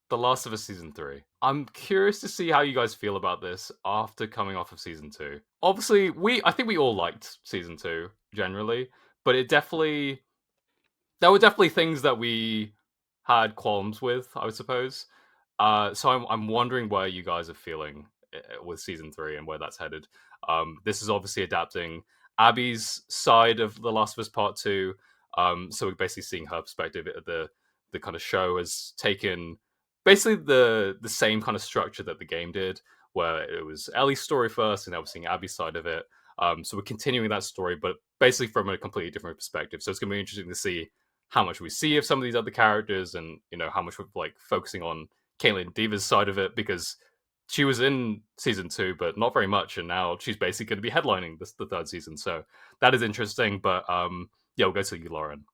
The Last of Us Season 3. I'm curious to see how you guys feel about this after coming off of Season 2. Obviously, I think we all liked Season 2 generally, but there were definitely things that we had qualms with, I would suppose. So I'm wondering where you guys are feeling with Season 3 and where that's headed. This is obviously adapting Abby's side of The Last of Us Part 2. So we're basically seeing her perspective. The kind of show has taken basically the same kind of structure that the game did, where it was Ellie's story first, and now we're seeing Abby's side of it. So we're continuing that story, but basically from a completely different perspective. So it's going to be interesting to see how much we see of some of these other characters, and how much we're like focusing on Caitlin Deaver's side of it, because she was in Season 2, but not very much, and now she's basically going to be headlining the third season. So that is interesting. But yeah, we'll go to you, Lauren.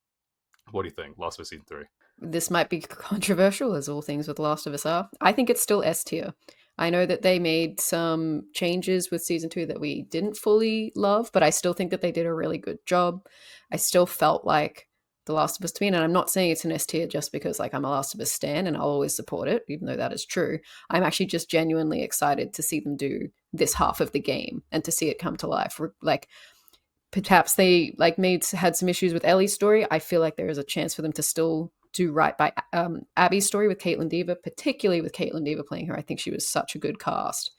What do you think? Last of Us Season 3.
This might be controversial, as all things with Last of Us are. I think it's still S tier. I know that they made some changes with Season 2 that we didn't fully love, but I still think that they did a really good job. I still felt like The Last of Us to me, and I'm not saying it's an S tier just because like I'm a Last of Us stan and I'll always support it, even though that is true. I'm actually just genuinely excited to see them do this half of the game and to see it come to life. Like, perhaps they had some issues with Ellie's story. I feel like there is a chance for them to still do right by Abby's story with Caitlin Deaver, particularly with Caitlin Deaver playing her. I think she was such a good cast,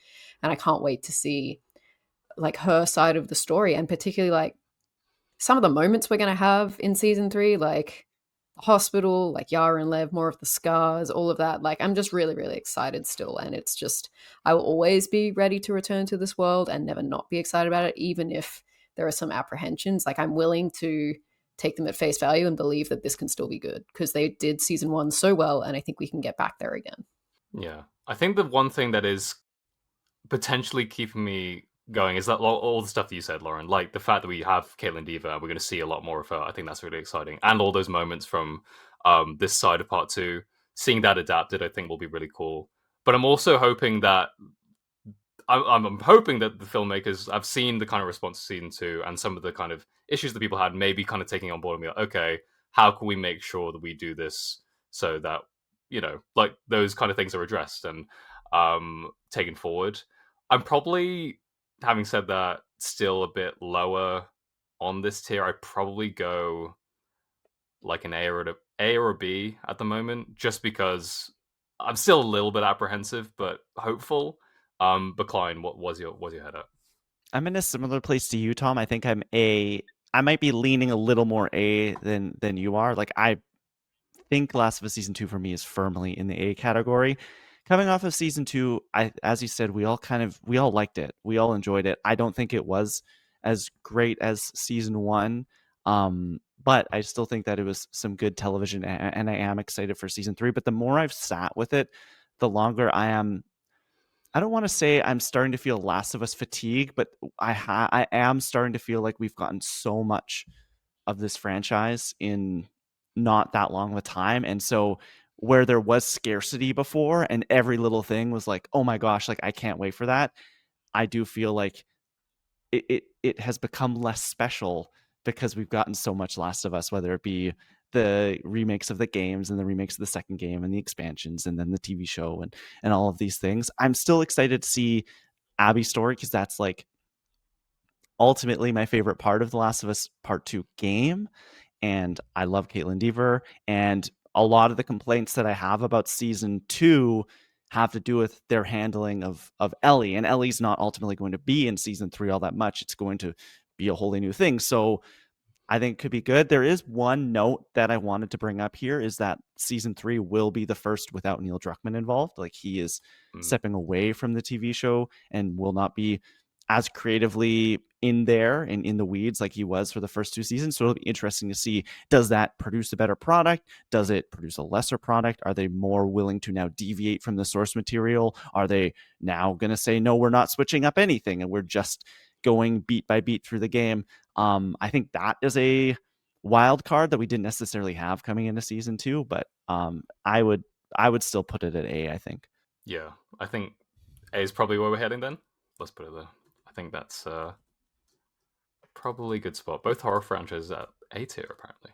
and I can't wait to see like her side of the story, and particularly like some of the moments we're going to have in Season 3, like the hospital, like Yara and Lev, more of the scars, all of that. Like I'm just really, really excited still, and it's just I will always be ready to return to this world and never not be excited about it, even if there are some apprehensions. Like I'm willing to take them at face value and believe that this can still be good because they did Season 1 so well, and I think we can get back there again.
Yeah. I think the one thing that is potentially keeping me going is that all the stuff that you said, Lauren, like the fact that we have Caitlin Diva and we're going to see a lot more of her. I think that's really exciting, and all those moments from this side of part two, seeing that adapted, I think will be really cool. But I'm also hoping that I'm hoping that the filmmakers I've seen the kind of response to season two and some of the kind of issues that people had, maybe kind of taking on board and be like, okay, how can we make sure that we do this so that like those kind of things are addressed and taken forward. I'm probably, having said that, still a bit lower on this tier. I'd probably go like an A or a B at the moment, just because I'm still a little bit apprehensive but hopeful. But Klein, what was your head at?
I'm in a similar place to you, Tom. I think I'm A. I might be leaning a little more A than you are. Like, I think Last of Us Season 2 for me is firmly in the A category. Coming off of Season 2, as you said, we all liked it. We all enjoyed it. I don't think it was as great as Season 1. But I still think that it was some good television, and I am excited for Season 3. But the more I've sat with it, the longer I don't want to say I'm starting to feel Last of Us fatigue, but I am starting to feel like we've gotten so much of this franchise in not that long of a time. And so where there was scarcity before and every little thing was like, oh my gosh, like I can't wait for that. I do feel like it has become less special because we've gotten so much Last of Us, whether it be the remakes of the games and the remakes of the second game and the expansions and then the TV show and all of these things. I'm still excited to see Abby's story because that's like ultimately my favorite part of the Last of Us Part 2 game. And I love Caitlin Dever. And a lot of the complaints that I have about season 2 have to do with their handling of Ellie. And Ellie's not ultimately going to be in season 3 all that much. It's going to be a wholly new thing. So I think it could be good. There is one note that I wanted to bring up here is that season 3 will be the first without Neil Druckmann involved. Like, he is
Mm.
stepping away from the TV show and will not be as creatively in there and in the weeds like he was for the first 2 seasons. So it'll be interesting to see, does that produce a better product? Does it produce a lesser product? Are they more willing to now deviate from the source material? Are they now going to say, no, we're not switching up anything and we're just going beat by beat through the game? I think that is a wild card that we didn't necessarily have coming into season 2, but I would still put it at A, I think.
Yeah, I think A is probably where we're heading then. Let's put it there. I think that's probably a good spot. Both horror franchises at A tier, apparently.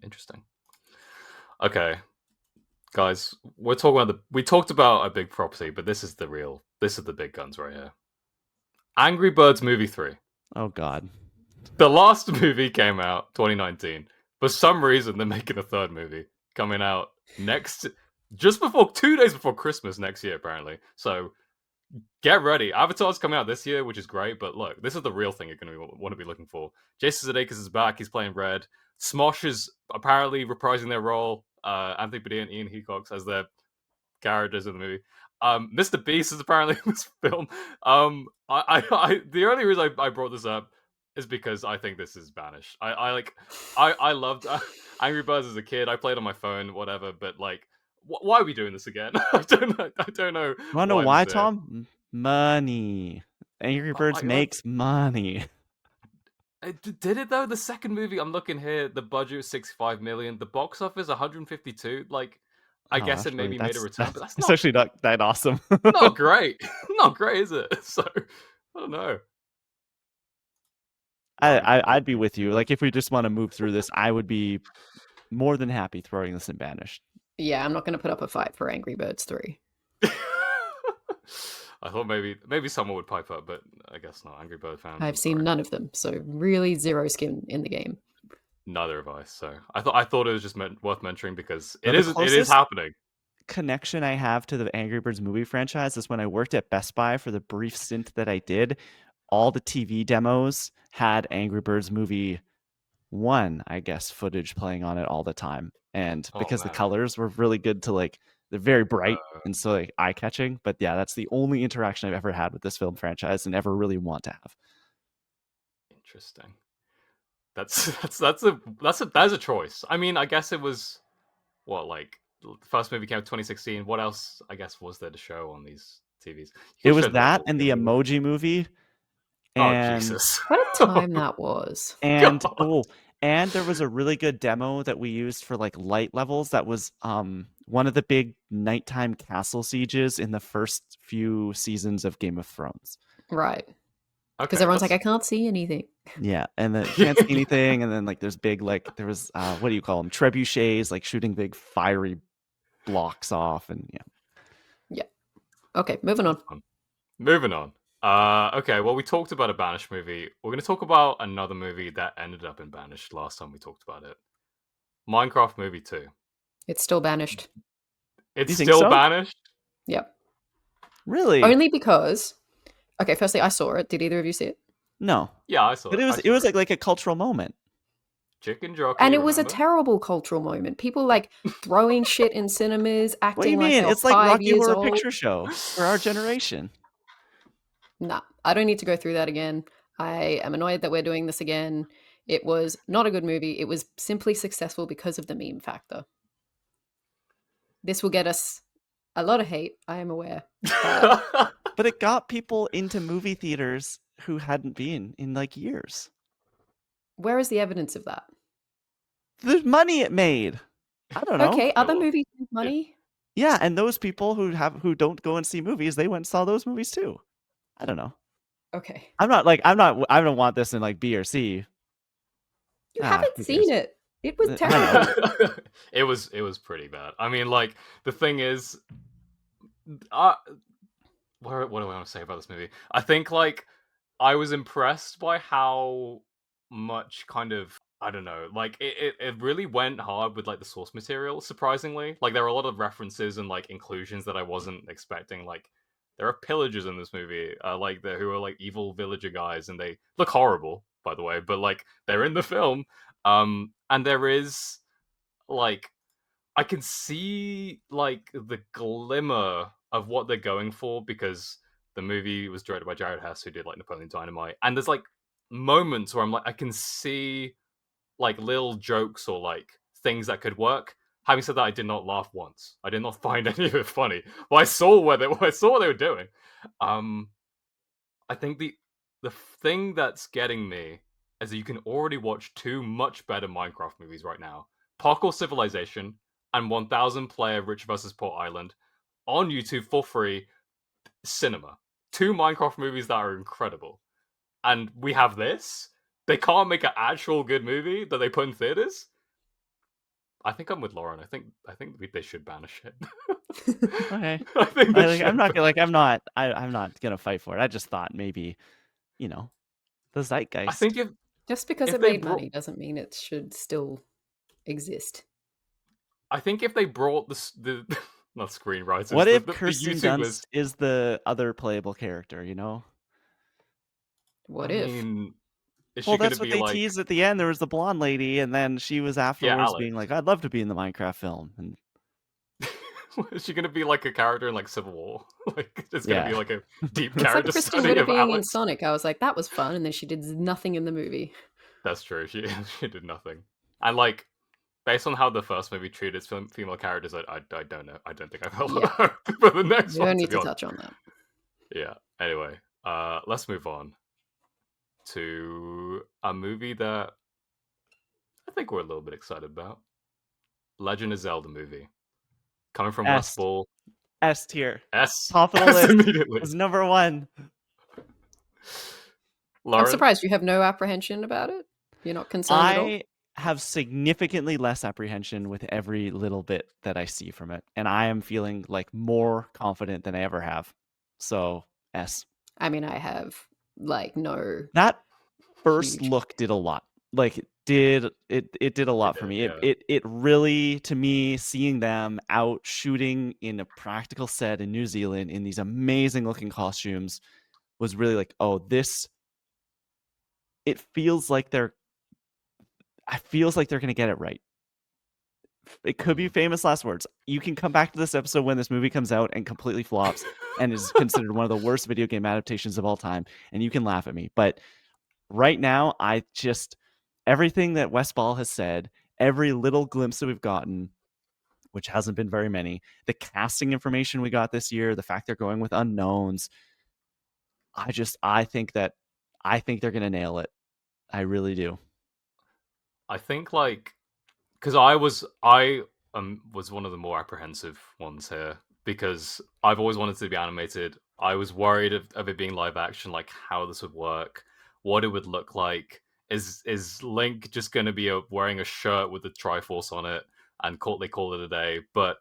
Interesting. Okay, guys, we talked about a big property, but this is the big guns right here. Angry Birds Movie 3.
Oh God.
The last movie came out 2019. For some reason, they're making a third movie coming out just before 2 days before Christmas next year, apparently. So get ready. Avatar's coming out this year, which is great, but look, this is the real thing you're going to want to be looking for. Jason Sudeikis is back. He's playing Red. Smosh is apparently reprising their role. Anthony Padilla and Ian Hecox as their characters in the movie. Mr. Beast is apparently in this film. The only reason I brought this up is because I think this is banished. I loved Angry Birds as a kid. I played on my phone, whatever. But like, why are we doing this again? I don't know
You want to know
why this
why,
is there.
Tom? Money. Angry Birds makes money.
Did it though? The second movie, I'm looking here. The budget was 65 million. The box office 152. Like, I
Oh,
guess it
actually,
maybe made a return, but that's
that's
not
actually not that awesome.
not great. Not great, is it? So I don't know. Why we keep
I'd be
talking.
with you. Like, if we just want to move through this, I would be more than happy throwing this in banished.
Yeah, I'm not going to put up a fight for Angry Birds 3.
I thought maybe someone would pipe up, but I guess not. Angry Bird fans,
I've
I'm
seen
sorry.
none of them, so really zero skin in the game.
Neither have I. So I thought it was just worth mentioning because
Now,
it
the
is
closest
happening.
connection I have to the Angry Birds movie franchise is when I worked at Best Buy for the brief stint that I did. All the TV demos had Angry Birds movie 1, I guess, footage playing on it all the time. And
Oh
because the
man.
colors were really good to like, they're very bright
Uh,
and so like eye catching. But yeah, that's the only interaction I've ever had with this film franchise and ever really want to have.
Interesting. That's a choice. I mean, I guess it was what, like the first movie came out 2016. What else, I guess, was there to show on these TVs?
It
You can
was
show the
that
little
and the
movie.
Emoji Movie,
Oh,
and
Jesus.
What a time that was.
and
God.
and there was a really good demo that we used for like light levels. That was one of the big nighttime castle sieges in the first few seasons of Game of Thrones.
Right. Because
Okay,
everyone's like, I can't see anything.
Yeah, and then can't see anything, and then like there's big like there was what do you call them, trebuchets, like shooting big fiery blocks off, and yeah.
Okay, moving on.
Moving on. Okay, well, we talked about a Banished movie. We're going to talk about another movie that ended up in Banished last time we talked about it. Minecraft Movie 2.
It's still banished.
It's
You think
still
so?
banished?
Yep.
Really?
Only because, okay, firstly, I saw it. Did either of you see it?
No.
Yeah, I saw
But
it.
it was like a cultural moment.
Chicken jockey,
And it was a
remember?
terrible cultural moment. People like throwing shit in cinemas, acting
What do you
like
mean?
they were
It's like
5
Rocky
years
Horror
old.
Picture Show for our generation.
Nah, I don't need to go through that again. I am annoyed that we're doing this again. It was not a good movie. It was simply successful because of the meme factor. This will get us a lot of hate, I am aware.
But it got people into movie theaters who hadn't been in like years.
Where is the evidence of that?
The money it made. I don't know.
Okay, other
Well,
movies make money.
Yeah, and those people who don't go and see movies, they went and saw those movies too. I don't know.
Okay.
I don't want this in like B or C.
You haven't
who
seen
cares?
it. It was
I know.
terrible.
it was pretty bad. I mean, like, the thing is, what do I want to say about this movie? I think, like, I was impressed by how much kind of, I don't know, like, it really went hard with, like, the source material, surprisingly. Like, there were a lot of references and, like, inclusions that I wasn't expecting. Like, there are pillagers in this movie, who are, like, evil villager guys, and they look horrible, by the way, but, like, they're in the film. And there is, like, I can see, like, the glimmer of what they're going for, because the movie was directed by Jared Hess, who did, like, Napoleon Dynamite, and there's, like, moments where I'm like, I can see, like, little jokes or, like, things that could work. Having said that, I did not laugh once. I did not find any of it funny. But I saw what they were doing. I think the thing that's getting me is that you can already watch two much better Minecraft movies right now: Parkour Civilization and 1,000 Player Rich vs. Poor Island on YouTube for free. Cinema. Two Minecraft movies that are incredible. And we have this. They can't make an actual good movie that they put in theaters. I think I'm with Lauren. I think they should banish it.
Okay.
I think they should.
I'm not gonna fight for it. I just thought maybe, the zeitgeist.
I think
Just because
if
it
they
made
brought-
money doesn't mean it should still exist.
I think if they brought the not screenwriters.
What if
the
Kirsten
YouTubers?
Dunst is the other playable character?
What
I
if?
mean, is
Well,
she going
that's
to
what
be
they
like?
teased at the end. There was the blonde lady, and then she was afterwards
Alex.
being like, "I'd love to be in the Minecraft film." And
Is she going to be like a character in like Civil War? Like, it's going to
Yeah.
be like a deep
It's like
character
Kristen
study
Ritter
of
being in
Alex.
Sonic. I was like, that was fun, and then she did nothing in the movie.
That's true. She did nothing. And like, based on how the first movie treated its female characters, I don't know. I don't think I've held hope for the next
We
one.
don't need
be
to
honest.
touch on that.
Yeah. Anyway, let's move on to a movie that I think we're a little bit excited about. Legend of Zelda movie. Coming from
S.
West Ball.
S tier,
S.
top of the
S
list.
immediately.
Was number one.
Lauren?
I'm surprised you have no apprehension about it. You're not concerned at all.
I have significantly less apprehension with every little bit that I see from it, and I am feeling like more confident than I ever have. So S.
I mean, I have like no.
That first
Huge.
look did a lot. Like it did a lot for me.
Yeah.
It really, to me, seeing them out shooting in a practical set in New Zealand in these amazing looking costumes was really like, oh, this. It feels like they're gonna get it right. It could be famous last words. You can come back to this episode when this movie comes out and completely flops and is considered one of the worst video game adaptations of all time, and you can laugh at me. But right now, everything that West Ball has said, every little glimpse that we've gotten, which hasn't been very many. The casting information we got this year, the fact they're going with unknowns, I think they're gonna nail it. I really do.
I think like because I was one of the more apprehensive ones here because I've always wanted to be animated. I was worried of it being live action, like how this would work, what it would look like. Is Link just going to be wearing a shirt with the Triforce on it and they call it a day? But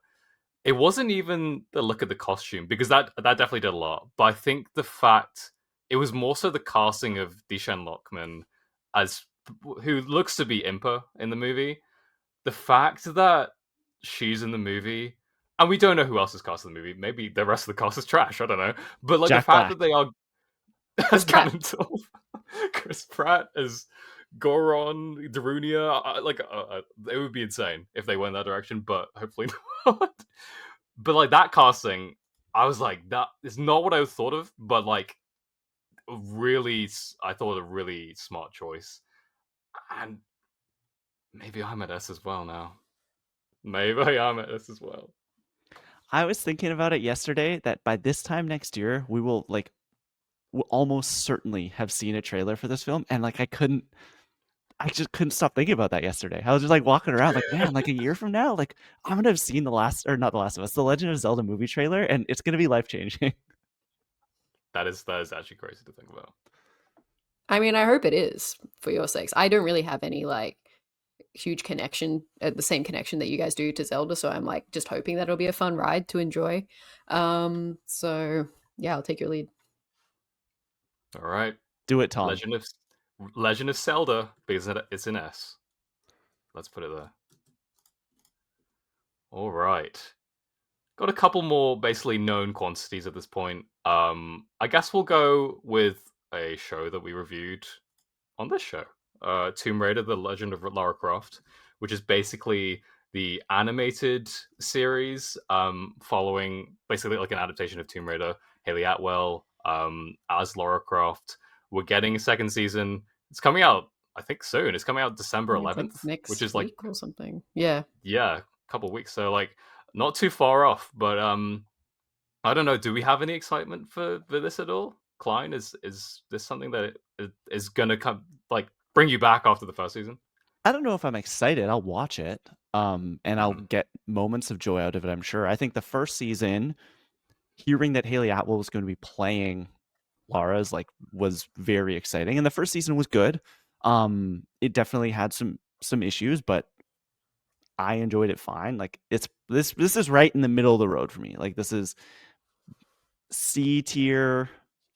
it wasn't even the look of the costume because that definitely did a lot. But I think the fact it was more so the casting of Dishan Lockman as who looks to be Impa in the movie. The fact that she's in the movie, and we don't know who else is cast in the movie. Maybe the rest of the cast is trash. I don't know. But like
Jack
the fact
Black.
that they are as Ganondorf, Chris Pratt as Goron, Darunia, it would be insane if they went that direction. But hopefully not. But like that casting, I was like, that is not what I thought of. But like, really, I thought a really smart choice. And maybe I'm at S as well now. Maybe I'm at S as well.
I was thinking about it yesterday that by this time next year, we'll almost certainly have seen a trailer for this film. And like, I just couldn't stop thinking about that yesterday. I was just like walking around like, man, like a year from now, like I'm going to have seen not The Last of Us, the Legend of Zelda movie trailer. And it's going to be life-changing.
That is actually crazy to think about.
I mean, I hope it is for your sakes. I don't really have any like huge connection, the same connection that you guys do to Zelda, so I'm like just hoping that it'll be a fun ride to enjoy. So yeah, I'll take your lead.
All right,
Do it, Tom.
Legend of Zelda because it's in S. Let's put it there. All right, got a couple more basically known quantities at this point. I guess we'll go with a show that we reviewed on this show, Tomb Raider: The Legend of Lara Croft, which is basically the animated series following basically like an adaptation of Tomb Raider. Haley Atwell as Lara Croft. We're getting a second season. It's coming out, I think, soon. It's coming out December
It's
11th,
like next
which is
week
like
or something. Yeah.
a couple weeks. So like not too far off. But I don't know. Do we have any excitement for this at all? Klein, is this something that is gonna come like bring you back after the first season?
I don't know if I'm excited. I'll watch it. And I'll get moments of joy out of it, I'm sure. I think the first season, hearing that Haley Atwell was going to be playing Lara's was very exciting. And the first season was good. It definitely had some issues, but I enjoyed it fine. Like this is right in the middle of the road for me. Like this is C tier,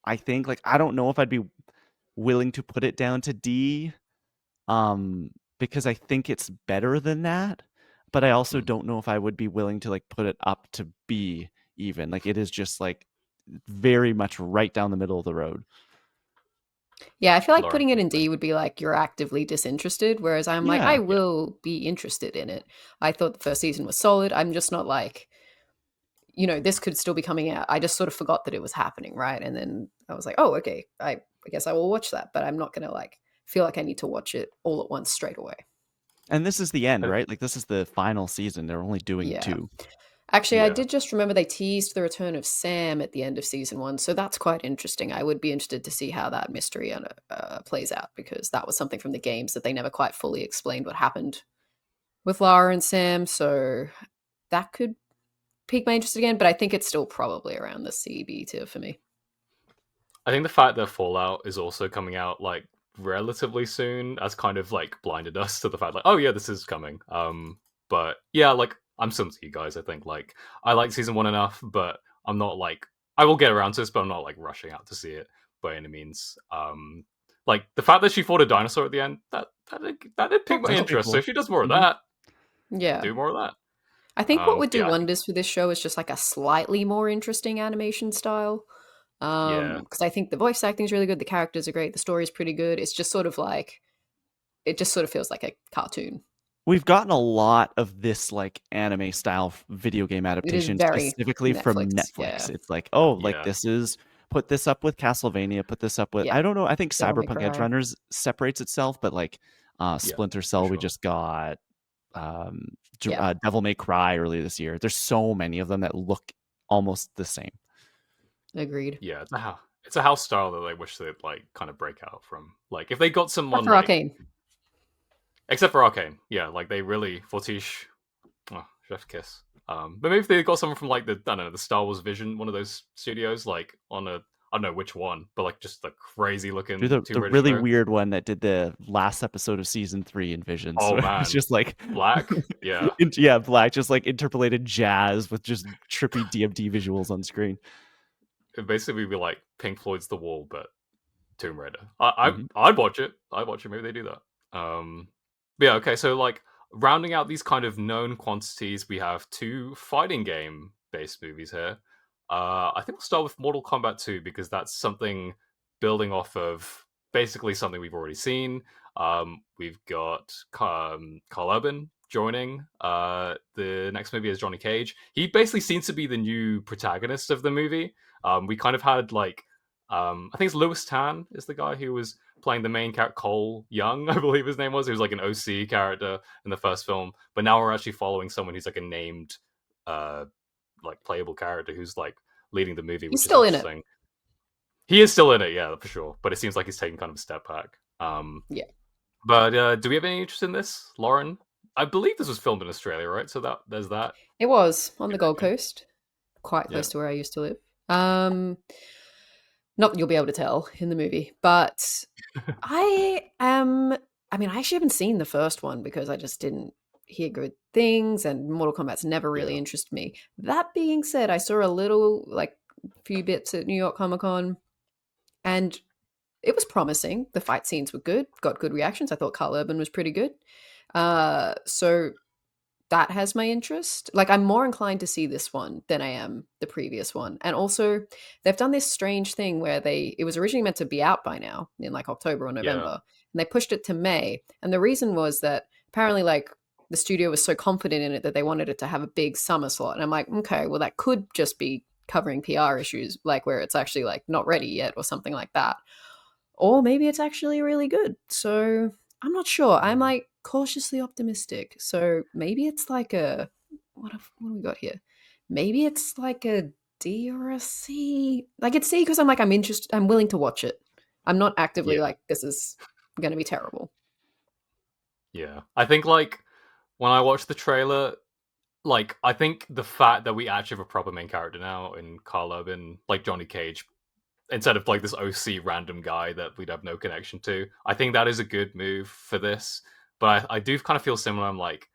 I think. Like I don't know if I'd be willing to put it down to D. Because I think it's better than that, but I also don't know if I would be willing to like put it up to B even. Like it is just like very much right down the middle of the road.
Yeah, I feel like
Lauren,
putting it in D would be like you're actively disinterested, whereas I'm like, I will be interested in it. I thought the first season was solid. I'm just not like, this could still be coming out. I just sort of forgot that it was happening, right? And then I was like, oh, okay, I guess I will watch that, but I'm not going to like feel like I need to watch it all at once straight away.
And this is the end, right? Like this is the final season. They're only doing 2.
Actually, I did just remember they teased the return of Sam at the end of season 1, so that's quite interesting. I would be interested to see how that mystery plays out, because that was something from the games that they never quite fully explained what happened with Lara and Sam, so that could pique my interest again, but I think it's still probably around the CB tier for me.
I think the fact that Fallout is also coming out like relatively soon has kind of like blinded us to the fact like, oh yeah, this is coming. But yeah, like I'm similar to you guys. I think like I like season 1 enough, but I'm not like I will get around to this, but I'm not like rushing out to see it by any means. Like the fact that she fought a dinosaur at the end, that did pique my interest. Cool. So if she does more of that, do more of that.
I think what would do wonders for this show is just like a slightly more interesting animation style. Because I think the voice acting is really good, the characters are great, the story is pretty good. It's just sort of like, it just sort of feels like a cartoon.
We've gotten a lot of this like anime style video game adaptation specifically from Netflix. It's like, like this is put this up with Castlevania, put this up with I don't know. I think Cyberpunk Edgerunners separates itself, but like Splinter Cell, we just got Devil May Cry earlier this year. There's so many of them that look almost the same.
Agreed.
Yeah, it's a house style that I wish they'd like kind of break out from. Like if they got
Except
someone
for
like,
Arcane.
except for Arcane, yeah, like they really Fortiche, oh, chef kiss. But maybe if they got someone from like the I don't know the Star Wars Vision, one of those studios, like on a I don't know which one, but like just the crazy
They're
looking Tomb
the
Raider
really
show.
weird one that did the last episode of season 3 in Vision. So
Oh
it's
man,
just like
Black, yeah.
yeah, Black, just like interpolated jazz with just trippy DMD visuals on screen.
It basically be like Pink Floyd's The Wall, but Tomb Raider.
Mhm.
I'd watch it. I'd watch it. Maybe they do that. But yeah, okay. So like rounding out these kind of known quantities, we have 2 fighting game based movies here. I think we'll start with Mortal Kombat 2 because that's something building off of basically something we've already seen. We've got Carl Urban joining. The next movie is Johnny Cage. He basically seems to be the new protagonist of the movie. We kind of had like I think it's Lewis Tan is the guy who was playing the main character, Cole Young, I believe his name was. He was like an OC character in the first film, but now we're actually following someone who's like a named, like playable character who's like leading the movie,
He's
which is
still in it.
interesting. He is still in it, yeah, for sure. But it seems like he's taking kind of a step back.
Yeah.
But do we have any interest in this, Lauren? I believe this was filmed in Australia, right? So that there's that.
It was on the Gold
Okay.
Coast, quite
Yeah.
close to where I used to live. Not that you'll be able to tell in the movie, but I actually haven't seen the first one because I just didn't hear good things, and Mortal Kombat's never really
Yeah.
interested me. That being said, I saw a little, like, few bits at New York Comic Con, and it was promising. The fight scenes were good, got good reactions. I thought Carl Urban was pretty good. So that has my interest. Like, I'm more inclined to see this one than I am the previous one. And also, they've done this strange thing where it was originally meant to be out by now in like October or November,
Yeah.
and they pushed it to May. And the reason was that apparently, like, the studio was so confident in it that they wanted it to have a big summer slot. And I'm like, okay, well, that could just be covering PR issues, like where it's actually like not ready yet or something like that. Or maybe it's actually really good. So I'm not sure. I'm like cautiously optimistic. So maybe it's like what do we got here? Maybe it's like a D or a C. Like it's C because I'm interested. I'm willing to watch it. I'm not actively
Yeah.
like this is going to be terrible.
Yeah. I think like when I watched the trailer, like I think the fact that we actually have a proper main character now in Carl Urban, like Johnny Cage, instead of like this OC random guy that we'd have no connection to, I think that is a good move for this. But I do kind of feel similar. I'm like,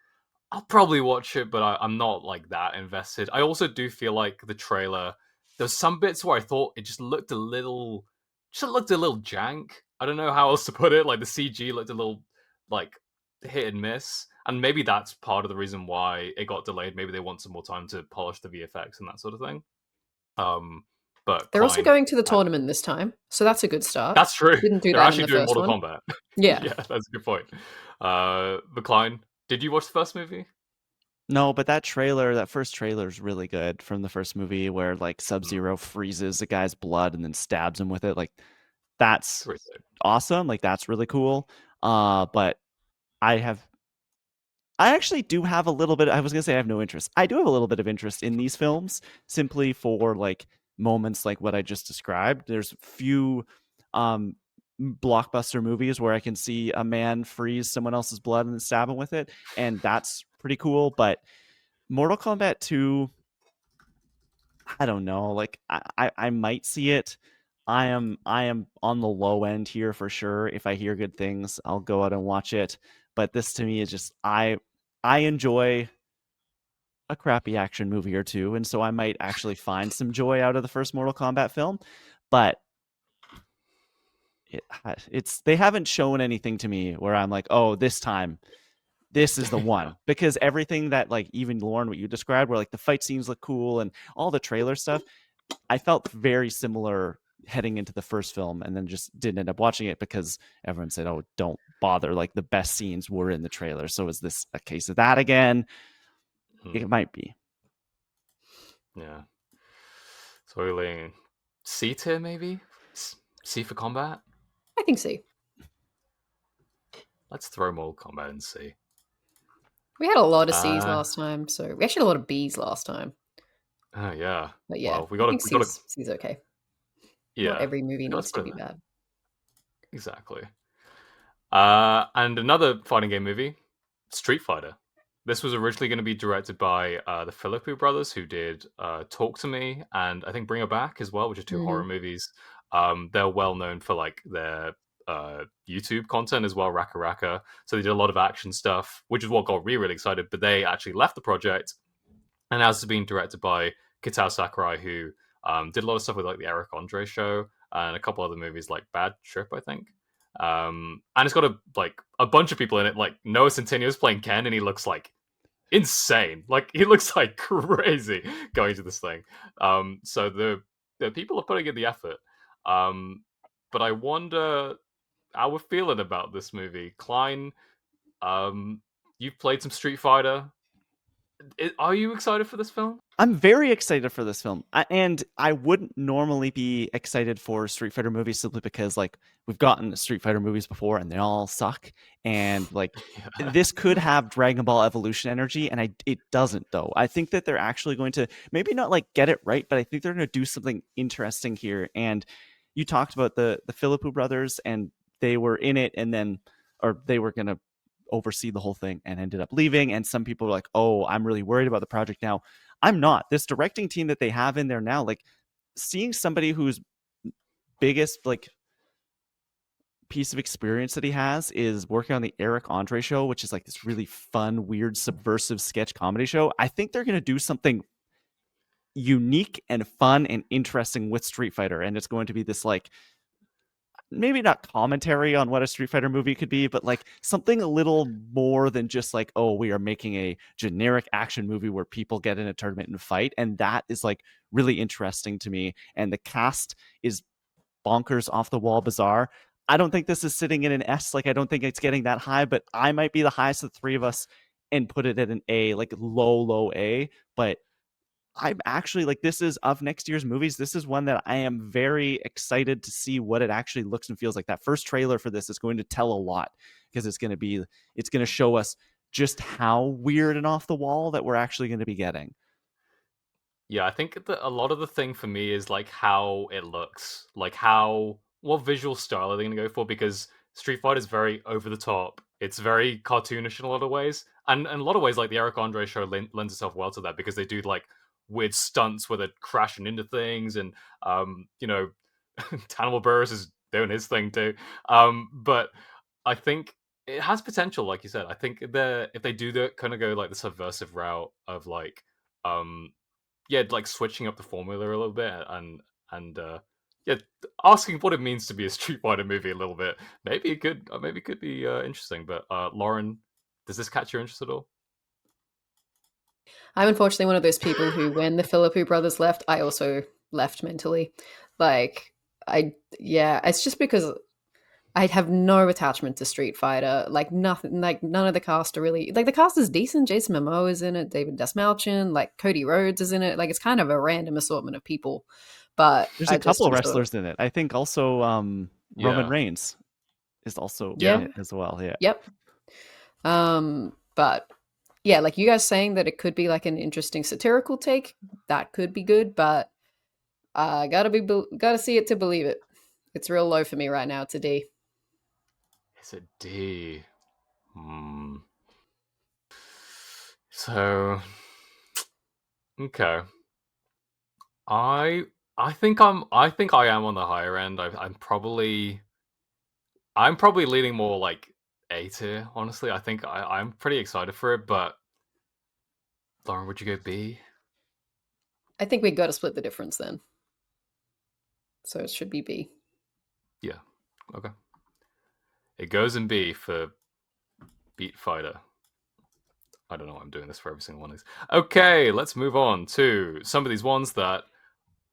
I'll probably watch it, but I'm not like that invested. I also do feel like the trailer, there's some bits where I thought it just looked a little jank. I don't know how else to put it. Like the CG looked a little like hit and miss, and maybe that's part of the reason why it got delayed. Maybe they want some more time to polish the VFX and that sort of thing. But
They're also
Klein,
going to the tournament this time, so that's a good start.
that's true.
Didn't do
They're
that in
actually
the
doing
first
Mortal
one.
Kombat.
Yeah.
Yeah, that's a good point. But Klein, did you watch the first movie?
No, but that first trailer is really good from the first movie where like Sub-Zero freezes a guy's blood and then stabs him with it. Like that's awesome. Like that's really cool. But I actually do have a little bit. I was gonna say I have no interest. I do have a little bit of interest in these films simply for like moments like what I just described. There's few blockbuster movies where I can see a man freeze someone else's blood and then stab him with it, and that's pretty cool. But Mortal Kombat 2, I don't know. Like I might see it. I am on the low end here for sure. If I hear good things, I'll go out and watch it. But this to me is just I enjoy a crappy action movie or two, and so I might actually find some joy out of the first Mortal Kombat film. But it's they haven't shown anything to me where I'm like, oh, this time this is the one. Because everything that like even Lauren, what you described, where like the fight scenes look cool and all the trailer stuff, I felt very similar heading into the first film, and then just didn't end up watching it because everyone said, oh, don't bother, like the best scenes were in the trailer. So is this a case of that again? It might be.
Yeah. So we're laying C tier maybe? C for combat?
I think C.
Let's throw Mortal Kombat in C.
We had a lot of C's
Uh,
last time, so we actually had a lot of B's last time.
oh yeah.
But yeah,
Well, we
I
gotta
think
we gotta
C's okay. Not
yeah
every movie
we gotta
needs to
spread
be
that.
bad.
Exactly. And another fighting game movie, Street Fighter. This was originally going to be directed by the Philippou brothers, who did Talk to Me and I think Bring Her Back as well, which are two horror
Hmm.
movies. They're well known for like their YouTube content as well, Raka Raka. So they did a lot of action stuff, which is what got me really excited. But they actually left the project, and now it's being directed by Kitao Sakurai, who did a lot of stuff with like the Eric Andre show and a couple other movies like Bad Trip, I think. And it's got a bunch of people in it. Like Noah Centineo playing Ken, and he looks like insane. Like he looks like crazy going to this thing. So the people are putting in the effort. But I wonder how we're feeling about this movie. Klein, you've played some Street Fighter. Are you excited for this film?
I'm very excited for this film, and I wouldn't normally be excited for Street Fighter movies simply because, like, we've gotten Street Fighter movies before and they all suck. And like,
Yeah.
this could have Dragon Ball Evolution energy, and it doesn't though. I think that they're actually going to maybe not like get it right, but I think they're going to do something interesting here. And you talked about the Philippou brothers, and they were in it, and then or they were going to oversee the whole thing and ended up leaving. And some people were like, "Oh, I'm really worried about the project now." I'm not. This directing team that they have in there now, like seeing somebody whose biggest like piece of experience that he has is working on the Eric Andre show, which is like this really fun, weird, subversive sketch comedy show. I think they're going to do something unique and fun and interesting with Street Fighter, and it's going to be this like maybe not commentary on what a Street Fighter movie could be, but like something a little more than just like, oh, we are making a generic action movie where people get in a tournament and fight. And that is like really interesting to me. And the cast is bonkers, off the wall, bizarre. I don't think this is sitting in an S. Like, I don't think it's getting that high, but I might be the highest of the three of us and put it at an A, like low A. But I'm actually like, this is of next year's movies. This is one that I am very excited to see what it actually looks and feels like. That first trailer for this is going to tell a lot because it's going to show us just how weird and off the wall that we're actually going to be getting.
Yeah, I think that a lot of the thing for me is like how it looks, like what visual style are they going to go for? Because Street Fighter is very over the top. It's very cartoonish in a lot of ways, and in a lot of ways, like the Eric Andre show lends itself well to that because they do like weird stunts where they're crashing into things, and Hannibal Buress is doing his thing too. But I think it has potential, like you said. I think if they do the kind of go like the subversive route of like um yeah, like switching up the formula a little bit and yeah, asking what it means to be a Street Fighter movie a little bit. Maybe it could be interesting. But Lauren, does this catch your interest at all?
I'm unfortunately one of those people who, when the Philippou brothers left, I also left mentally. Like, yeah, it's just because I have no attachment to Street Fighter. Like, nothing, like, none of the cast are really, like, the cast is decent. Jason Momoa is in it, David Desmalchin, like, Cody Rhodes is in it. Like, it's kind of a random assortment of people. But
There's a
I just
couple of
am sort of,
wrestlers in it. I think also Roman
Yeah,
Reigns is also in
yeah,
yeah,
it as well. Yeah.
yep. But yeah, like you guys saying that it could be like an interesting satirical take, that could be good, but gotta see it to believe it. It's real low for me right now. It's a D.
it's a D. Hmm. So okay, I I think I am on the higher end. I'm probably leaning more like A tier. Honestly, I think I'm pretty excited for it. But Lauren, would you go B?
I think we got to split the difference then, so it should be B.
Yeah. Okay. It goes in B for Beat Fighter. I don't know why I'm doing this for every single one of these. Okay, let's move on to some of these ones that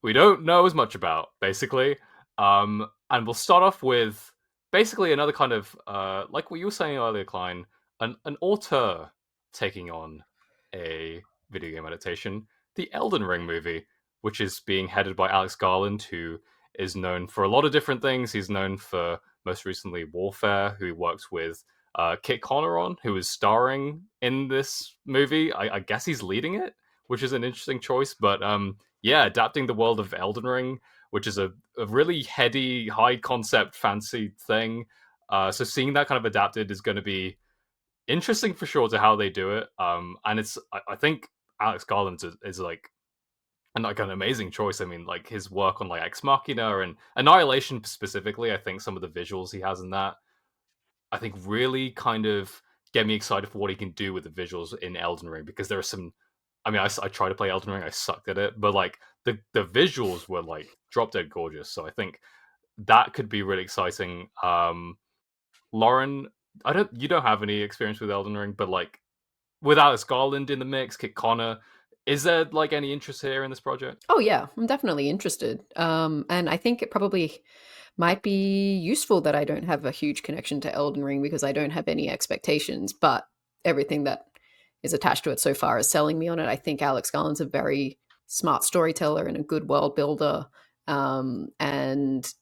we don't know as much about, basically. And we'll start off with basically another kind of like what you were saying earlier, Klein, an auteur taking on a video game adaptation, the Elden Ring movie, which is being headed by Alex Garland, who is known for a lot of different things. He's known for most recently Warfare, who he works with Kit Connor on, who is starring in this movie. I guess he's leading it, which is an interesting choice. But yeah, adapting the world of Elden Ring, which is a really heady, high concept, fancy thing. So seeing that kind of adapted is going to be interesting for sure to how they do it. And I think Alex Garland is like an amazing choice. I mean, like his work on like Ex Machina and Annihilation specifically. I think some of the visuals he has in that, I think, really kind of get me excited for what he can do with the visuals in Elden Ring, because there are some. I mean, I tried to play Elden Ring, I sucked at it, but like the visuals were like drop dead gorgeous. So I think that could be really exciting. Lauren, you don't have any experience with Elden Ring, but like with Alex Garland in the mix, Kit Connor, is there like any interest here in this project?
Oh yeah, I'm definitely interested. And I think it probably might be useful that I don't have a huge connection to Elden Ring because I don't have any expectations, but everything that is attached to it so far is selling me on it. I think Alex Garland's a very smart storyteller and a good world builder. And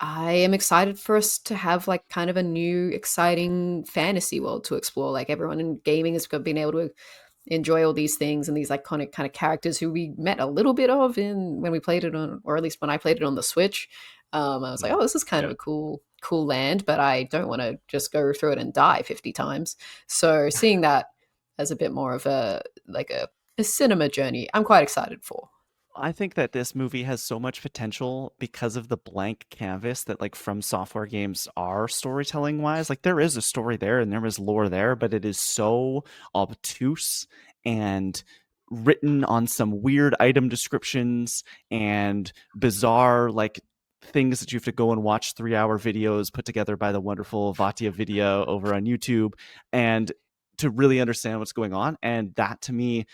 I am excited for us to have like kind of a new, exciting fantasy world to explore. Like everyone in gaming has been able to enjoy all these things and these iconic kind of characters who we met a little bit of in when we played it on, or at least when I played it on the Switch. I was like, oh, this is kind of a cool land, but I don't want to just go through it and die 50 times. So seeing that as a bit more of a like a cinema journey, I'm quite excited for.
I think that this movie has so much potential because of the blank canvas that like From Software games are storytelling wise. Like there is a story there and there is lore there, but it is so obtuse and written on some weird item descriptions and bizarre like things that you have to go and watch 3-hour videos put together by the wonderful Vatia Video over on YouTube and to really understand what's going on. And that to me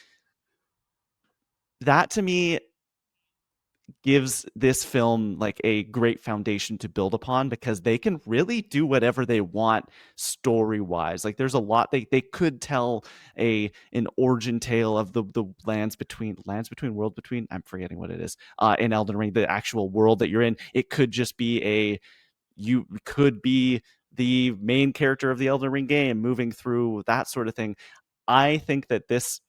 gives this film like a great foundation to build upon because they can really do whatever they want story wise. Like there's a lot they could tell an origin tale of the world between, I'm forgetting what it is, in Elden Ring, the actual world that you're in. It could just be you could be the main character of the Elden Ring game moving through that sort of thing. I think that this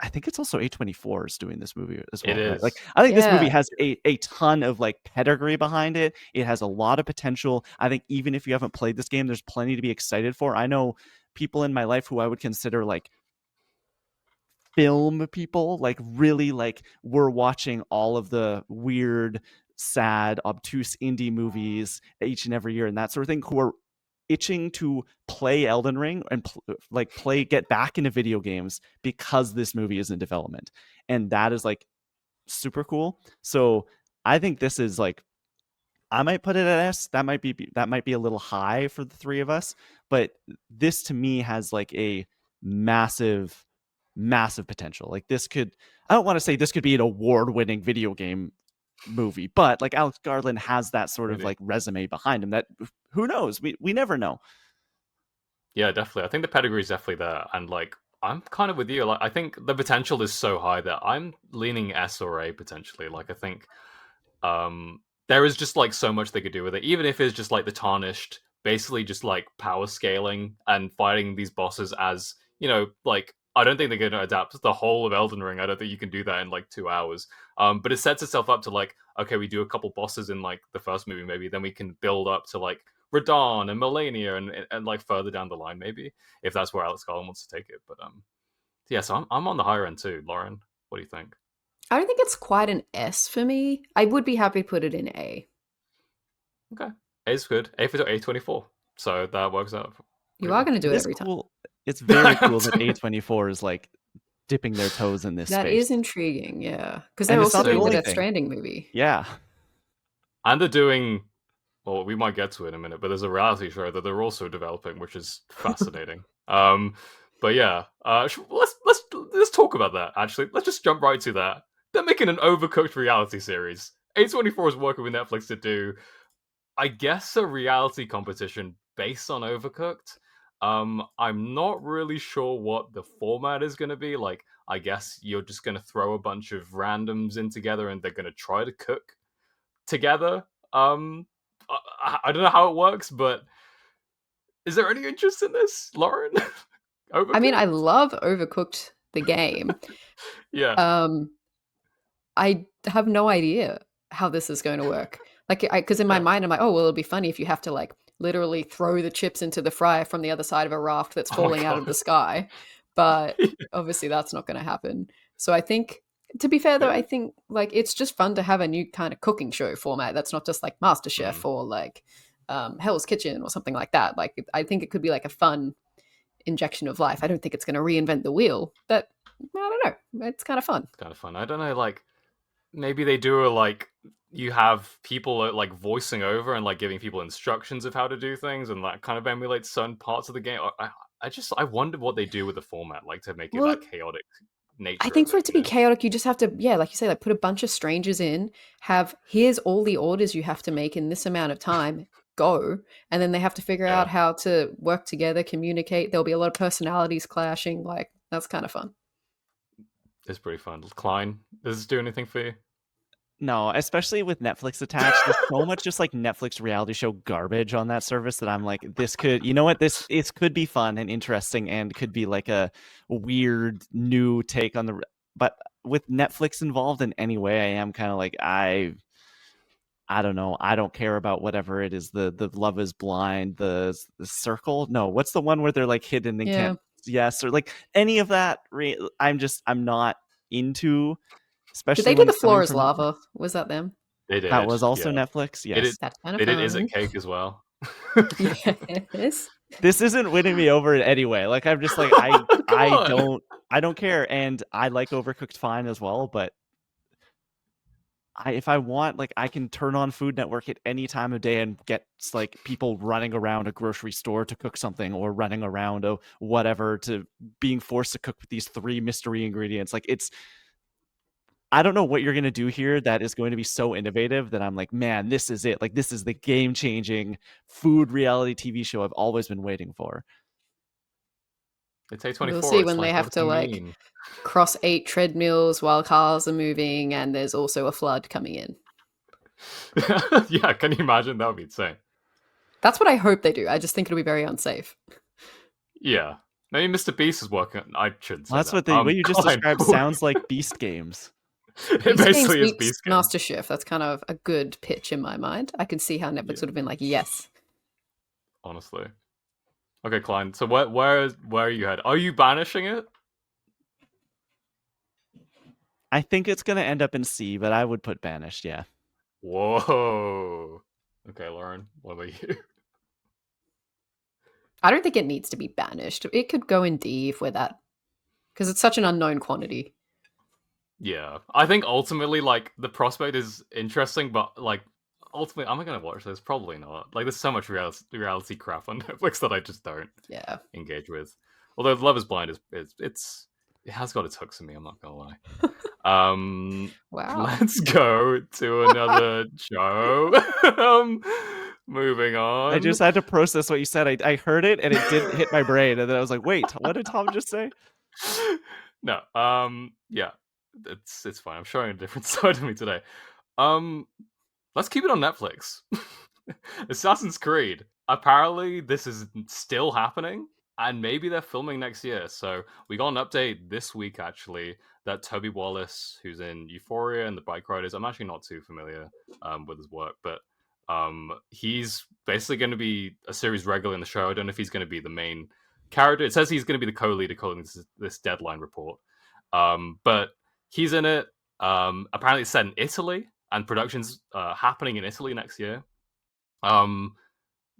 I think it's also A24 is doing this movie as
It
well, right? Like,
is.
I think this movie
Yeah.
has a ton of like pedigree behind it. It has a lot of potential. I think even if you haven't played this game, there's plenty to be excited for. I know people in my life who I would consider like film people, like really like we're watching all of the weird, sad, obtuse indie movies each and every year and that sort of thing, who are itching to play Elden Ring and get back into video games because this movie is in development. And that is like super cool. So I think this is like, I might put it at S. That might be a little high for the three of us, but this to me has like a massive, massive potential. Like this could, I don't want to say this could be an award-winning video game movie, but like Alex Garland has that sort of
Maybe.
like resume behind him that who knows? We never know.
Yeah, definitely. I think the pedigree is definitely there, and like I'm kind of with you. Like I think the potential is so high that I'm leaning S or A potentially. Like I think there is just like so much they could do with it, even if it's just like the tarnished, basically just like power scaling and fighting these bosses as like I don't think they're going to adapt the whole of Elden Ring. I don't think you can do that in like 2 hours. But it sets itself up to like, okay, we do a couple bosses in like the first movie, maybe then we can build up to like Radon and Melania and like further down the line, maybe if that's where Alex Garland wants to take it. But yeah, so I'm on the higher end too. Lauren, what do you think?
I don't think it's quite an S for me. I would be happy to put it in A.
Okay, A's good. A for A24, so that works out
You
pretty
are
well.
going to do
It
it
is
every time.
cool. It's very cool that A24 is like dipping their toes in this
That
space.
is intriguing, yeah. Because
And
they're
it's
also
not the
doing the
only
Death
thing.
Stranding movie.
Yeah.
And they're doing, well, we might get to it in a minute, but there's a reality show that they're also developing, which is fascinating. But yeah, let's talk about that. Actually, let's just jump right to that. They're making an Overcooked reality series. A24 is working with Netflix to do, I guess, a reality competition based on Overcooked. I'm not really sure what the format is going to be. Like, I guess you're just going to throw a bunch of randoms in together and they're going to try to cook together. I don't know how it works, but Is there any interest in this, Lauren?
I mean, I
Overcooked?
love Overcooked the game.
Yeah.
I have no idea how this is going to work. Like, because in my
Yeah.
mind, I'm like, oh, well, it'll be funny if you have to like literally throw the chips into the fryer from the other side of a raft that's
Oh my
falling out of the
god.
sky. But obviously, that's not going to happen. So I think, to be fair though, I
Yeah.
think like it's just fun to have a new kind of cooking show format that's not just like
Mm.
MasterChef or like Hell's Kitchen or something like that. Like, I think it could be like a fun injection of life. I don't think it's going to reinvent the wheel, but I don't know. It's kind of fun.
It's kind of fun. I don't know, like maybe they do a like you have people like voicing over and like giving people instructions of how to do things, and that kind of emulates certain parts of the game. I wonder what they do with the format, like to make it
Well,
that chaotic
I
nature
think
of
for
it.
it to be chaotic, you just have to, yeah, like you say, like put a bunch of strangers in, have here's all the orders you have to make in this amount of time, go. And then they have to figure out
Yeah,
how to work together, communicate. There'll be a lot of personalities clashing. Like, that's kind of fun.
it's pretty fun. Klein, does this do anything for you?
No, especially with Netflix attached, there's so much just like Netflix reality show garbage on that service that I'm like, this could, you know what, this it could be fun and interesting and could be like a weird new take on the. But with Netflix involved in any way, I am kind of like I don't know. I don't care about whatever it is. The Love Is Blind, the Circle. No, what's the one where they're like hidden and
Yeah.
can't? Yes, or like any of that. I'm not into.
Did they
Especially
do
when
the
it's coming
floor is
from
lava? Was that them?
They
that
did,
was
yeah.
also Netflix.
They did.
Yes,
That's kind of
They did Is
fun.
It Cake as well.
Yes.
this isn't winning me over in any way. Like I'm just like
Come on.
I don't care, and I like Overcooked fine as well. But if I want, like, I can turn on Food Network at any time of day and get like people running around a grocery store to cook something, or running around a whatever to being forced to cook with these 3 mystery ingredients. Like it's I don't know what you're gonna do here that is going to be so innovative that I'm like, man, this is it. Like this is the game-changing food reality TV show I've always been waiting for.
It's
We'll
A24.
see
It's
when they
like, what
have
does
to
it
like
mean?
cross 8 treadmills while cars are moving and there's also a flood coming in.
Yeah, can you imagine? That would be insane.
That's what I hope they do. I just think it'll be very unsafe.
Yeah. Maybe Mr. Beast is working. I shouldn't say
Well, that's
that.
what you just
Klein.
described sounds like Beast Games.
It
Beast Games
basically is
meets
Beast Game.
MasterChef. That's kind of a good pitch in my mind. I can see how Netflix
Yeah.
would have been like, yes.
Honestly. Okay, Klein. So where are you headed? Are you banishing it?
I think it's gonna end up in C, but I would put banished, yeah.
Whoa. Okay, Lauren, what about you?
I don't think it needs to be banished. It could go in D if we're that, because it's such an unknown quantity.
Yeah. I think ultimately, like, the prospect is interesting, but, like, ultimately, am I going to watch this? Probably not. Like, there's so much reality crap on Netflix that I just don't engage with. Although Love Is Blind it has got its hooks in me, I'm not going to lie.
Wow.
Let's go to another show. Moving on.
I just had to process what you said. I heard it and it didn't hit my brain, and then I was like, wait, what did Tom just say?
No, yeah, it's fine. I'm showing a different side of me today. Let's keep it on Netflix. Assassin's Creed. Apparently, this is still happening, and maybe they're filming next year. So we got an update this week, actually, that Toby Wallace, who's in Euphoria and The Bike Riders, I'm actually not too familiar with his work, but he's basically going to be a series regular in the show. I don't know if he's going to be the main character. It says he's going to be the co-lead according to this Deadline report. But he's in it. Apparently, it's set in Italy, and production's happening in Italy next year.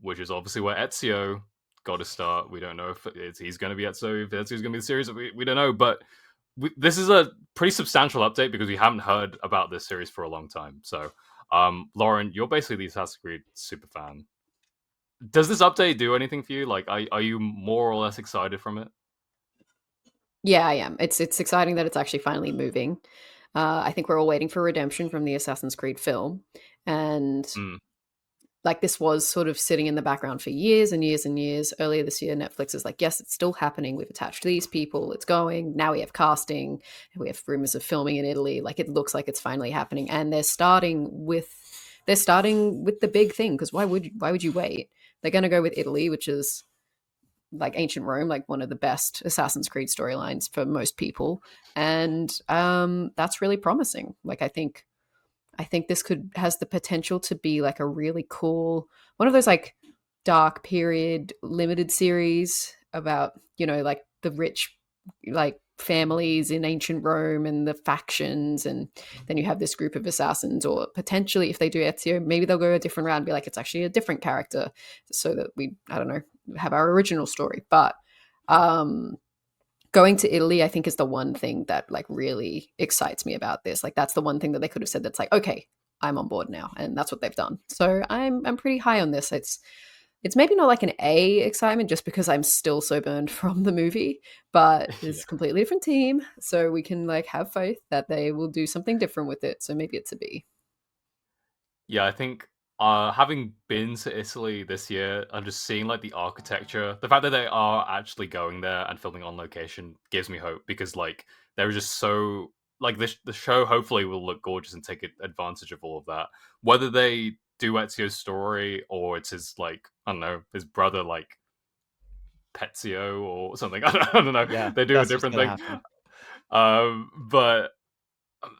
Which is obviously where Ezio got to start. We don't know if he's going to be Ezio, if Ezio's going to be the series. We don't know, but this is a pretty substantial update because we haven't heard about this series for a long time. So, Lauren, you're basically the Assassin's Creed super fan. Does this update do anything for you? Like, are you more or less excited from it?
Yeah, I am. It's exciting that it's actually finally moving. I think we're all waiting for redemption from the Assassin's Creed film, and like this was sort of sitting in the background for years and years and years. Earlier this year, Netflix is like, yes, it's still happening. We've attached these people. It's going. Now we have casting. We have rumors of filming in Italy. Like it looks like it's finally happening, and they're starting with the big thing because why would you wait? They're going to go with Italy, which is like ancient Rome, like one of the best Assassin's Creed storylines for most people, and that's really promising. Like I think this could has the potential to be like a really cool one of those like dark period limited series about, you know, like the rich like families in ancient Rome and the factions, and then you have this group of assassins, or potentially if they do Ezio, maybe they'll go a different route and be like it's actually a different character so that we, I don't know, have our original story. But um going to Italy, I think, is the one thing that like really excites me about this. Like that's the one thing that they could have said that's like, okay, I'm on board now, and that's what they've done. So I'm pretty high on this. It's maybe not like an A excitement just because I'm still so burned from the movie, but
Yeah.
it's a completely different team, so we can like have faith that they will do something different with it. So maybe it's a B.
Yeah, I think having been to Italy this year and just seeing like the architecture, the fact that they are actually going there and filming on location gives me hope, because like they're just so like the show hopefully will look gorgeous and take advantage of all of that. Whether they do Ezio's story or it's his like, I don't know, his brother like Pezio or something. I don't know.
Yeah,
They do a
that's what's
different
gonna
thing.
happen.
But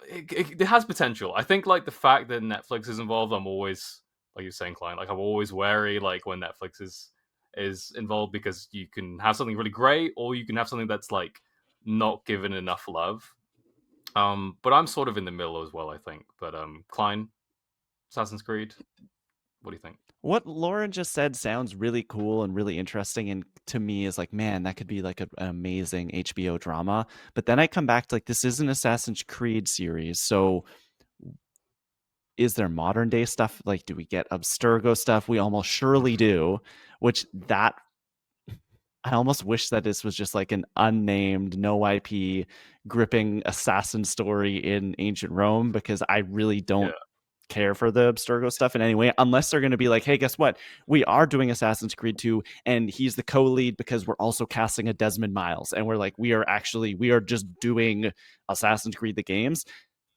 it has potential. I think like the fact that Netflix is involved, I'm always, like you're saying, Klein, like I'm always wary like when Netflix is involved, because you can have something really great or you can have something that's like not given enough love. But I'm sort of in the middle as well, I think. But Klein, Assassin's Creed, what do you think?
What Lauren just said sounds really cool and really interesting, and to me is like, man, that could be like an amazing HBO drama. But then I come back to like, this is an Assassin's Creed series, so is there modern day stuff? Like, do we get Abstergo stuff? We almost surely do, which that I almost wish that this was just like an unnamed, no IP, gripping assassin story in ancient Rome, because I really
Yeah.
don't care for the Abstergo stuff in any way, unless they're going to be like, hey, guess what? We are doing Assassin's Creed 2, and he's the co-lead because we're also casting a Desmond Miles, and we're like, we are just doing Assassin's Creed the games.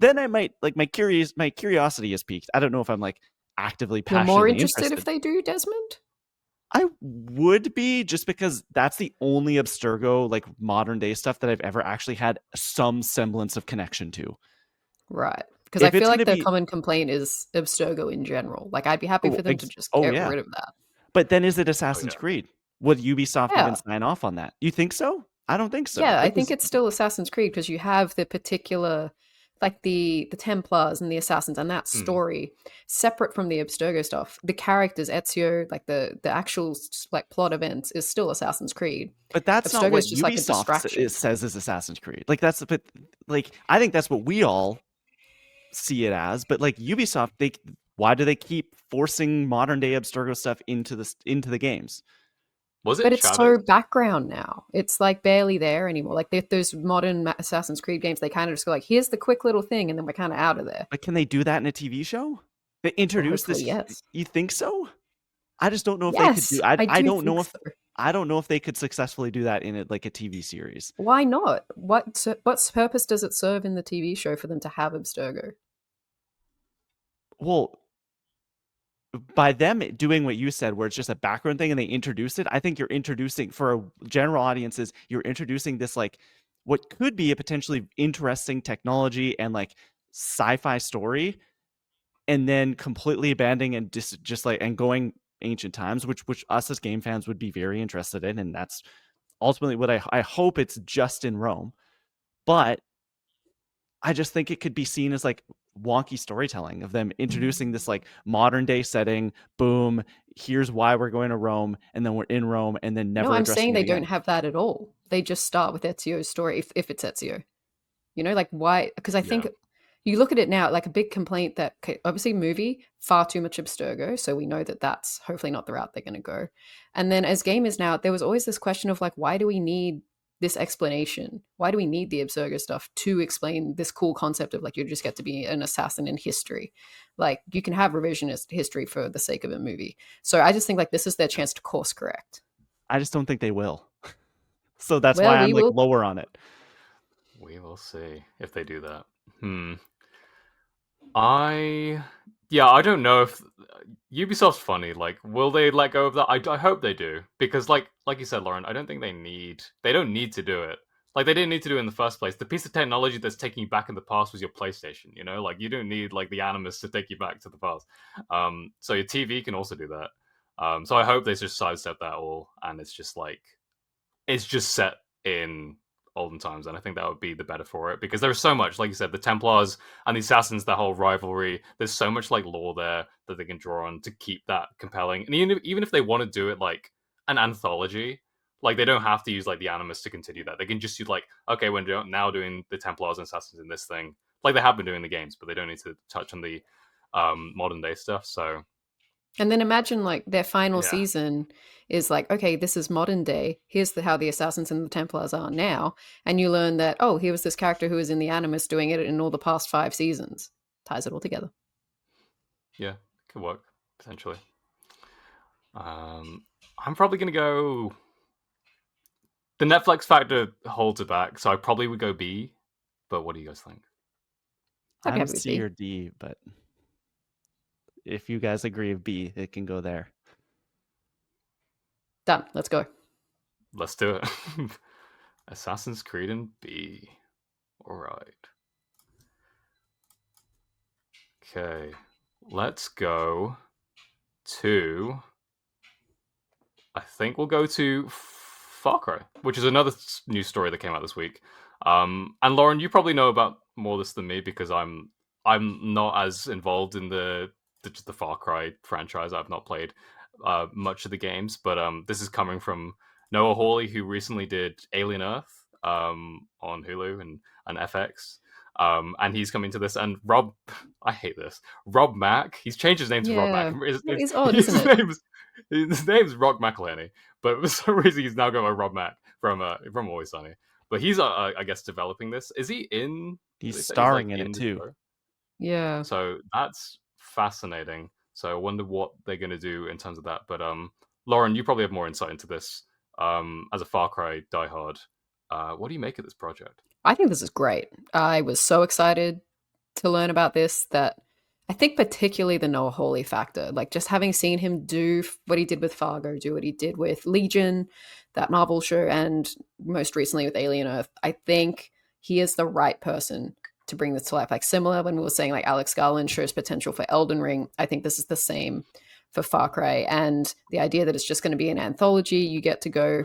Then I might like my curiosity is piqued. I don't know if I'm like actively
You're more
passionately
interested if
interested.
they do Desmond?
I would be, just because that's the only Abstergo like modern day stuff that I've ever actually had some semblance of connection to.
Right. Because I
If it's
feel
going
like
to
the
be
common complaint is Abstergo in general. Like I'd be happy for them to just
oh
get
yeah,
rid of that.
but then is it
Oh
Assassin's
yeah.
Creed? Would Ubisoft even
Yeah.
sign off on that? You think so? I don't think so.
Yeah, I
Like,
think it's still Assassin's Creed because you have the particular like the Templars and the Assassins and that
Mm.
story separate from the Abstergo stuff. The characters, Ezio, like the actual like plot events is still Assassin's Creed.
but that's not
Abstergo is
what
just like a
Ubisoft
distraction.
says is Assassin's Creed. Like that's but like I think that's what we all see it as. But like Ubisoft, they why do they keep forcing modern day Abstergo stuff into the games?
Was
But
it
it's
Shadow?
so background now. It's like barely there anymore. Like those modern Assassin's Creed games, they kind of just go like, "Here's the quick little thing," and then we're kind of out of there.
But can they do that in a TV show? They
Well,
introduce
hopefully,
this.
yes,
You think so? I just don't know if they could do.
yes, I
I
do
don't know
think
if
so.
I don't know if they could successfully do that in like a TV series.
Why not? What purpose does it serve in the TV show for them to have Abstergo?
Well, by them doing what you said, where it's just a background thing and they introduce it, I think you're introducing for general audiences, you're introducing this like what could be a potentially interesting technology and like sci-fi story, and then completely abandoning and just like and going ancient times, which us as game fans would be very interested in, and that's ultimately what I hope it's just in Rome. But I just think it could be seen as like wonky storytelling of them introducing this like modern day setting. Boom, here's why we're going to Rome, and then we're in Rome, and then
No,
never
I'm saying
addressing it
they don't
again.
have that at all. They just start with Ezio's story if it's Ezio. You know, like why? Because I
Yeah.
think you look at it now, like a big complaint that obviously movie far too much Abstergo, so we know that that's hopefully not the route they're going to go. And then as gamers now, there was always this question of like, why do we need this explanation? Why do we need the Abstergo stuff to explain this cool concept of like you just get to be an assassin in history? Like you can have revisionist history for the sake of a movie. So I just think like this is their chance to course correct.
I just don't think they will. So that's
Well,
why I'm
we
like
will.
lower on it.
We will see if they do that. I Yeah, I don't know if Ubisoft's funny. Like, will they let go of that? I hope they do, because like you said, Lauren, I don't think they don't need to do it. Like, they didn't need to do it in the first place. The piece of technology that's taking you back in the past was your PlayStation. You know, like, you don't need like the Animus to take you back to the past. So your TV can also do that. So I hope they just sidestep that all, and it's just like it's just set in olden times, and I think that would be the better for it, because there's so much, like you said, the Templars and the Assassins, the whole rivalry. There's so much like lore there that they can draw on to keep that compelling. And even if they want to do it like an anthology, like they don't have to use like the Animus to continue that. They can just use like, okay, we're now doing the Templars and Assassins in this thing, like they have been doing the games, but they don't need to touch on the modern day stuff. So
And then imagine like their final
yeah.
season is like, okay, this is modern day. Here's how the Assassins and the Templars are now. And you learn that, oh, here was this character who was in the Animus doing it in all the past 5 seasons. Ties it all together.
Yeah, could work potentially. I'm probably gonna go. The Netflix factor holds it back, so I probably would go B. But what do you guys think?
I'd be
I'm
happy with
C
B.
or D, but if you guys agree of B, it can go there.
Done. Let's go.
Let's do it. Assassin's Creed and B. All right. Okay, let's go to. I think we'll go to Far Cry, which is another news story that came out this week. And Lauren, you probably know about more of this than me, because I'm not as involved in the Far Cry franchise. I've not played much of the games, but this is coming from Noah Hawley, who recently did Alien Earth on Hulu and FX. And he's coming to this, and I hate this. Rob Mack, he's changed his name to Rob Mack.
Yeah. It's odd, isn't it?
His name's Rock McElhenney, but for some reason he's now going by Rob Mack from Always Sunny. But he's I guess developing this. Is he in?
He's starring
like,
in it
the
too.
show?
Yeah.
So that's fascinating. So I wonder what they're going to do in terms of that. But Lauren, you probably have more insight into this as a Far Cry diehard. What do you make of this project?
I think this is great. I was so excited to learn about this that I think particularly the Noah Hawley factor, like just having seen him do what he did with Fargo, do what he did with Legion, that Marvel show, and most recently with Alien Earth, I think he is the right person to bring this to life. Like similar when we were saying like Alex Garland shows potential for Elden Ring, I think this is the same for Far Cry. And the idea that it's just going to be an anthology, you get to go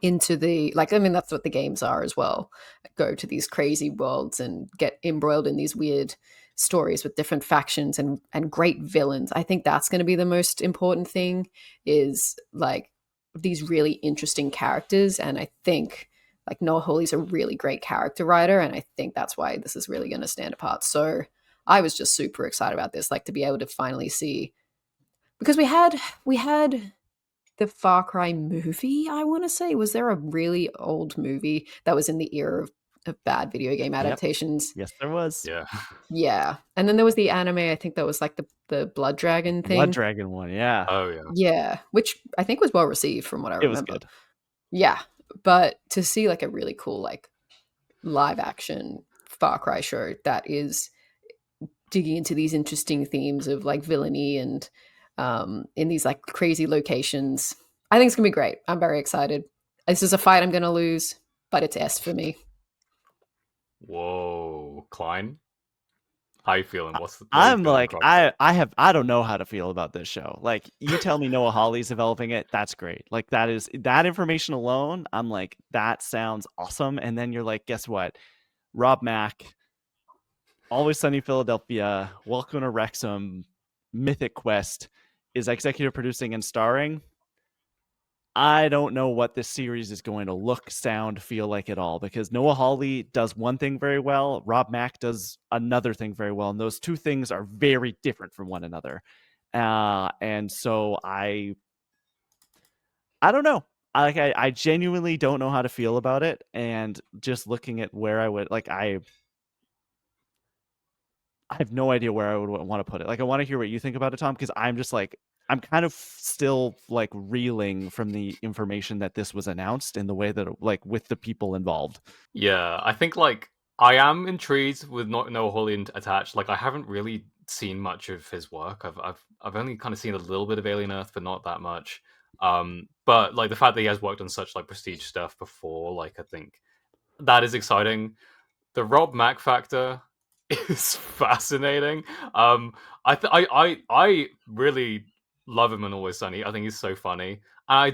into the like, I mean, that's what the games are as well. Go to these crazy worlds and get embroiled in these weird stories with different factions and great villains. I think that's going to be the most important thing, is like these really interesting characters. And I think like Noah Hawley's a really great character writer, and I think that's why this is really going to stand apart. So I was just super excited about this, like to be able to finally see, because we had the Far Cry movie, I want to say. Was there a really old movie that was in the era of bad video game adaptations?
Yes, there was.
Yeah.
Yeah. And then there was the anime, I think that was like the Blood Dragon thing.
Blood Dragon one, yeah.
Oh yeah.
Yeah, which I think was well received from what I
It was
remember.
good.
Yeah. But to see like a really cool like live action Far Cry show that is digging into these interesting themes of like villainy and in these like crazy locations, I think it's gonna be great. I'm very excited. This is a fight I'm gonna lose, but it's S for me.
Whoa, Klein. How you feeling?
I'm like, I don't know how to feel about this show. Like, you tell me Noah Hawley's developing it, that's great. Like, that information alone, I'm like, that sounds awesome. And then you're like, guess what? Rob Mack, Always Sunny Philadelphia, Welcome to Wrexham, Mythic Quest is executive producing and starring. I don't know what this series is going to look, sound, feel like at all, because Noah Hawley does one thing very well, Rob Mack does another thing very well, and those two things are very different from one another. And so I don't know. I genuinely don't know how to feel about it, and just looking at where I would like, I have no idea where I would want to put it. Like, I want to hear what you think about it, Tom, because I'm just like, I'm kind of still like reeling from the information that this was announced and the way that like with the people involved.
Yeah, I think like I am intrigued with Noah Hawley attached. Like, I haven't really seen much of his work. I've only kind of seen a little bit of Alien Earth, but not that much. But like the fact that he has worked on such like prestige stuff before, like I think that is exciting. The Rob Mack factor is fascinating. I really love him in Always Sunny. I think he's so funny. And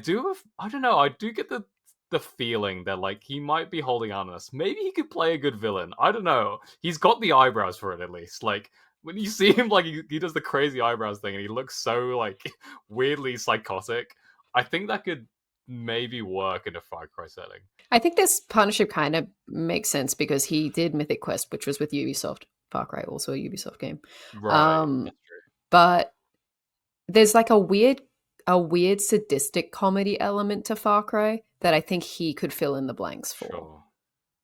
I don't know, I do get the feeling that like he might be holding on us. Maybe he could play a good villain. I don't know. He's got the eyebrows for it at least. Like when you see him, like he does the crazy eyebrows thing, and he looks so like weirdly psychotic. I think that could maybe work in a Far Cry setting.
I think this partnership kind of makes sense because he did Mythic Quest, which was with Ubisoft. Far Cry, also a Ubisoft game.
Right. That's true.
But there's like a weird sadistic comedy element to Far Cry that I think he could fill in the blanks for.
Sure.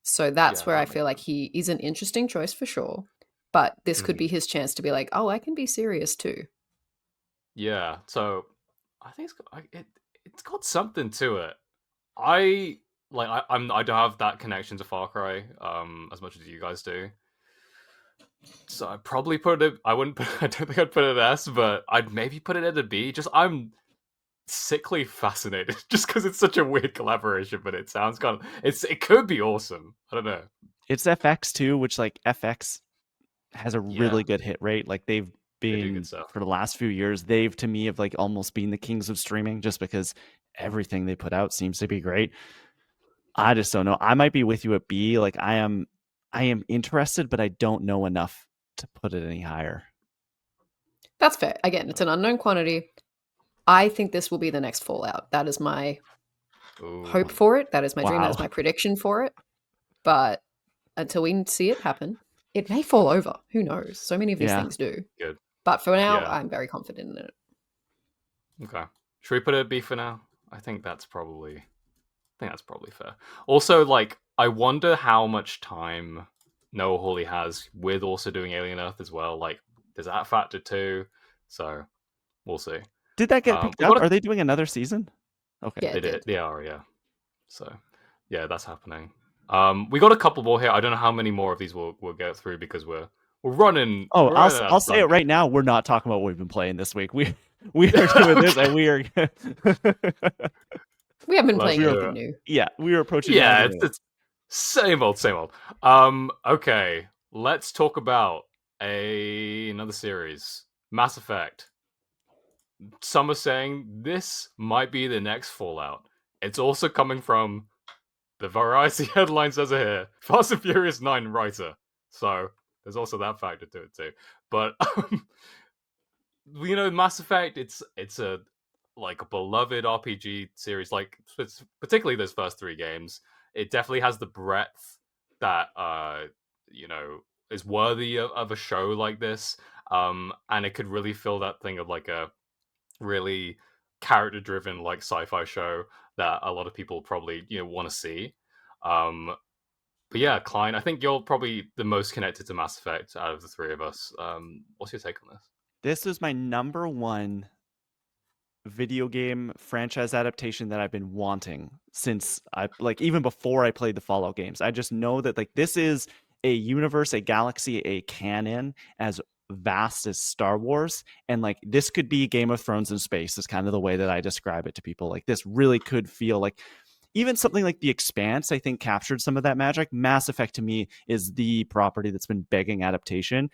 So that's
Yeah,
where
that
I
makes
feel like
sense.
he is an interesting choice for sure. But this could be his chance to be like, oh, I can be serious too.
Yeah, so I think it's got something to it. I like I don't have that connection to Far Cry as much as you guys do. So I probably put it. I wouldn't. I don't think I'd put it at S, but I'd maybe put it at a B. Just I'm sickly fascinated, just because it's such a weird collaboration, but it sounds kind of. It could be awesome. I don't know.
It's FX too, which like FX has a really
Yeah,
good hit rate. Like they've
they do good
been
stuff.
for the last few years, they've to me have like almost been the kings of streaming just because everything they put out seems to be great. I just don't know. I might be with you at B. Like I am interested, but I don't know enough to put it any higher.
That's fair. Again, it's an unknown quantity. I think this will be the next Fallout. That is my hope
Ooh.
for it. That is my dream. That
Wow.
is my prediction for it. But until we see it happen, it may fall over. Who knows? So many of these
Yeah.
things do.
Good.
But for now,
Yeah.
I'm very confident in it.
Okay. Should we put it at B for now? I think that's probably fair. Also, like, I wonder how much time Noah Hawley has with also doing Alien Earth as well. Like, does that factor too? So we'll see.
Did that get picked up? Are they doing another season? Okay.
Yeah,
They
it did.
did. They are, yeah. So yeah, that's happening. We got a couple more here. I don't know how many more of these we'll get through because we're running.
Oh,
we're running out
I'll
of
say
time
it right
here.
now. We're not talking about what we've been playing this week. We are doing this, and we are.
We haven't been
Let's
playing
do
anything
it.
new.
Yeah, we are approaching.
Yeah, it's same old, same old. Okay, let's talk about another series, Mass Effect. Some are saying this might be the next Fallout. It's also coming from the Variety headline says it here: Fast and Furious 9 writer. So there's also that factor to it too. But you know, Mass Effect, it's a like a beloved RPG series. Like particularly those first three games, it definitely has the breadth that you know is worthy of a show like this. And it could really fill that thing of like a really character driven like sci-fi show that a lot of people probably want to see. But yeah, Klein, I think you're probably the most connected to Mass Effect out of the three of us. What's your take on this?
This is my number one video game franchise adaptation that I've been wanting since even before I played the Fallout games. I just know that like this is a universe, a galaxy, a canon as vast as Star Wars, and like this could be Game of Thrones in space is kind of the way that I describe it to people. Like this really could feel like even something like The Expanse, I think, captured some of that magic. Mass Effect to me is the property that's been begging adaptation.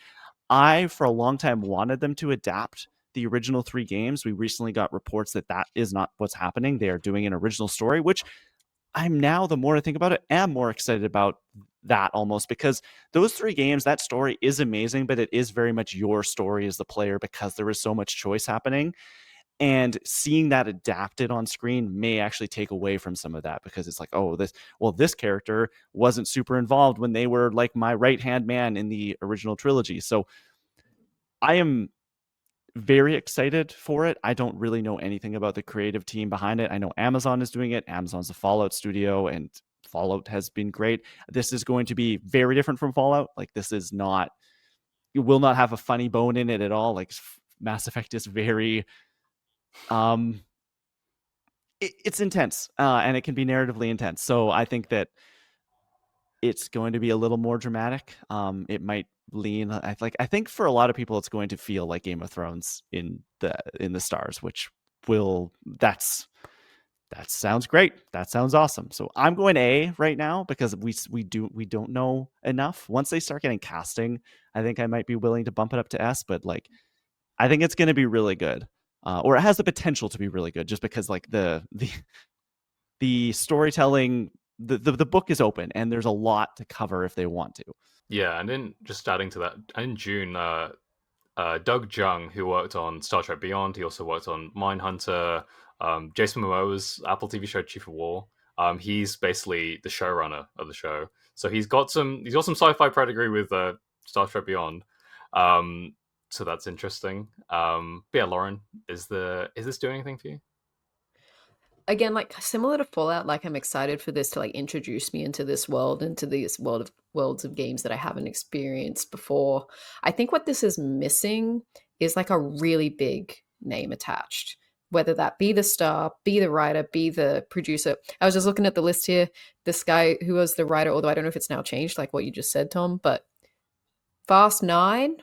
I, for a long time, wanted them to adapt the original three games. We recently got reports that is not what's happening. They are doing an original story, which I'm now, the more I think about it, am more excited about that almost because those three games, that story is amazing, but it is very much your story as the player because there is so much choice happening. And seeing that adapted on screen may actually take away from some of that because it's like, oh, this character wasn't super involved when they were like my right-hand man in the original trilogy. So I am very excited for it. I don't really know anything about the creative team behind it. I know Amazon is doing it. Amazon's a Fallout studio and Fallout has been great. This is going to be very different from Fallout. Like this is not, you will not have a funny bone in it at all. Like Mass Effect is very it's intense and it can be narratively intense. So I think that it's going to be a little more dramatic. It might lean. I think for a lot of people, it's going to feel like Game of Thrones in the stars, which will that sounds great. That sounds awesome. So I'm going A right now because we don't know enough. Once they start getting casting, I think I might be willing to bump it up to S. But like, I think it's going to be really good, or it has the potential to be really good, just because like the storytelling, the book is open and there's a lot to cover if they want to.
Yeah, and then just adding to that, in June, Doug Jung, who worked on Star Trek Beyond, he also worked on Mindhunter, Jason Momoa's Apple TV show Chief of War. He's basically the showrunner of the show, so he's got some sci-fi pedigree with Star Trek Beyond. So that's interesting. But yeah, Lauren, is this doing anything for you?
Again, like similar to Fallout, like I'm excited for this to like introduce me into this world, into this worlds of games that I haven't experienced before. I think what this is missing is like a really big name attached, whether that be the star, be the writer, be the producer. I was just looking at the list here. This guy who was the writer, although I don't know if it's now changed, like what you just said, Tom, but Fast 9,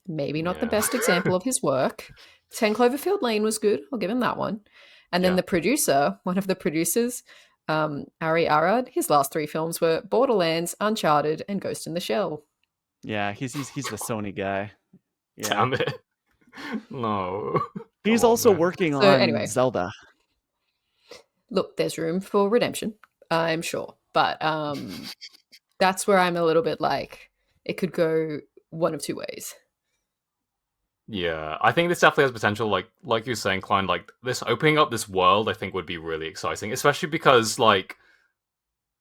maybe not the
Yeah.
best example of his work. 10 Cloverfield Lane was good. I'll give him that one. And then
Yeah.
the producer, one of the producers, Ari Arad, his last 3 films were Borderlands, Uncharted, and Ghost in the Shell.
Yeah, he's the Sony guy. Yeah.
Damn it. No.
He's
Come on,
also
man.
working
So
on
anyway.
Zelda.
Look, there's room for redemption, I'm sure. But that's where I'm a little bit like, it could go one of two ways.
Yeah, I think this definitely has potential. Like you were saying, Klein, like this opening up this world, I think would be really exciting, especially because like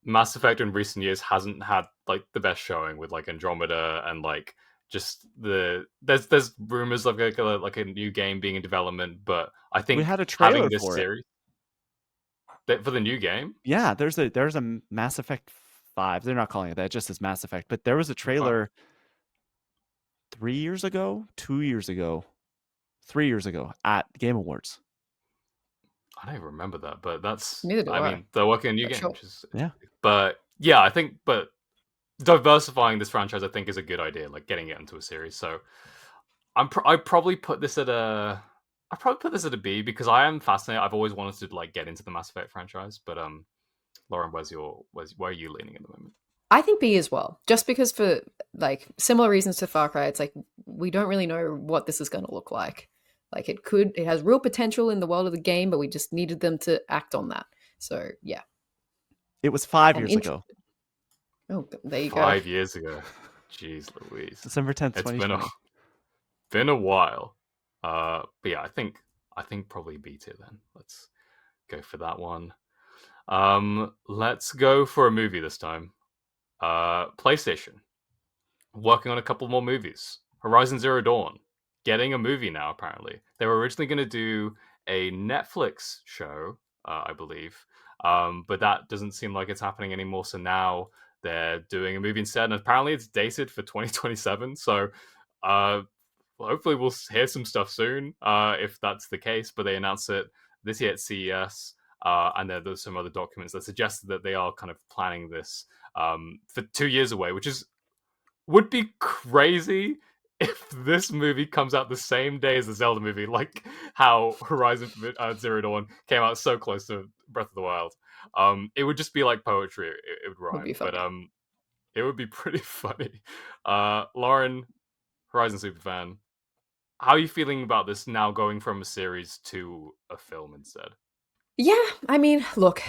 Mass Effect in recent years hasn't had like the best showing with like Andromeda and like just there's rumors of like a new game being in development, but I
We
think
had a
having
trailer
this
for it.
series for the new game.
Yeah, there's a Mass Effect 5. They're not calling it that, it just says Mass Effect. But there was a trailer 3 years ago, 2 years ago, 3 years ago at Game Awards.
I don't even remember that, but that's
Neither do I.
mean, they're working on a new
But
game,
sure.
which is
Yeah.
But yeah, I think diversifying this franchise, I think, is a good idea. Like getting it into a series. So I'd probably put this at a B because I am fascinated. I've always wanted to like get into the Mass Effect franchise, but Lauren, where are you leaning at the moment?
I think B as well, just because for like similar reasons to Far Cry, it's like we don't really know what this is going to look like. Like it has real potential in the world of the game, but we just needed them to act on that. So yeah.
It was 5
And
years ago.
Oh, there you go.
5 years ago. Jeez Louise.
December 10th,
It's
2020.
been a while. But yeah, I think probably B tier then. Let's go for that one. Let's go for a movie this time. PlayStation working on a couple more movies. Horizon Zero Dawn getting a movie now. Apparently, they were originally going to do a Netflix show, I believe, but that doesn't seem like it's happening anymore. So now they're doing a movie instead, and apparently it's dated for 2027. So, hopefully we'll hear some stuff soon, if that's the case. But they announced it this year at CES. And there's some other documents that suggest that they are kind of planning this for 2 years away, which would be crazy if this movie comes out the same day as the Zelda movie, like how Horizon Zero Dawn came out so close to Breath of the Wild. It would just be like poetry. It would rhyme,
Would be funny.
but it would be pretty funny. Lauren, Horizon superfan, how are you feeling about this now going from a series to a film instead?
Yeah, I mean, look,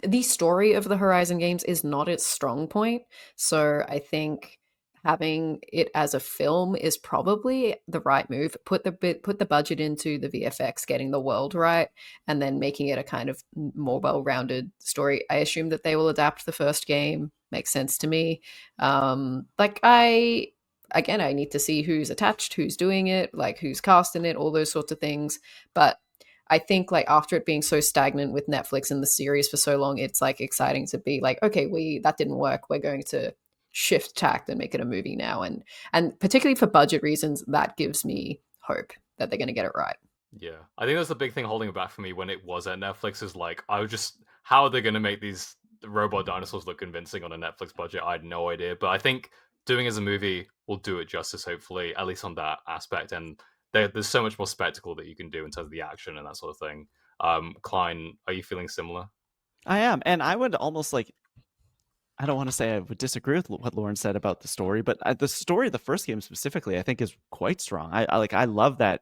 the story of the Horizon games is not its strong point. So I think having it as a film is probably the right move. Put the budget into the VFX, getting the world right, and then making it a kind of more well-rounded story. I assume that they will adapt the first game. Makes sense to me. I need to see who's attached, who's doing it, like who's casting it, all those sorts of things. But I think like after it being so stagnant with Netflix and the series for so long, it's like exciting to be like, okay, that didn't work. We're going to shift tact and make it a movie now. And particularly for budget reasons, that gives me hope that they're going to get it right.
Yeah, I think that's the big thing holding it back for me when it was at Netflix is like, how are they going to make these robot dinosaurs look convincing on a Netflix budget. I had no idea, but I think doing it as a movie will do it justice. Hopefully, at least on that aspect. And there's so much more spectacle that you can do in terms of the action and that sort of thing. Klein, are you feeling similar?
I am, and I would almost like. I don't want to say I would disagree with what Lauren said about the story, but the story of the first game specifically, I think, is quite strong. I love that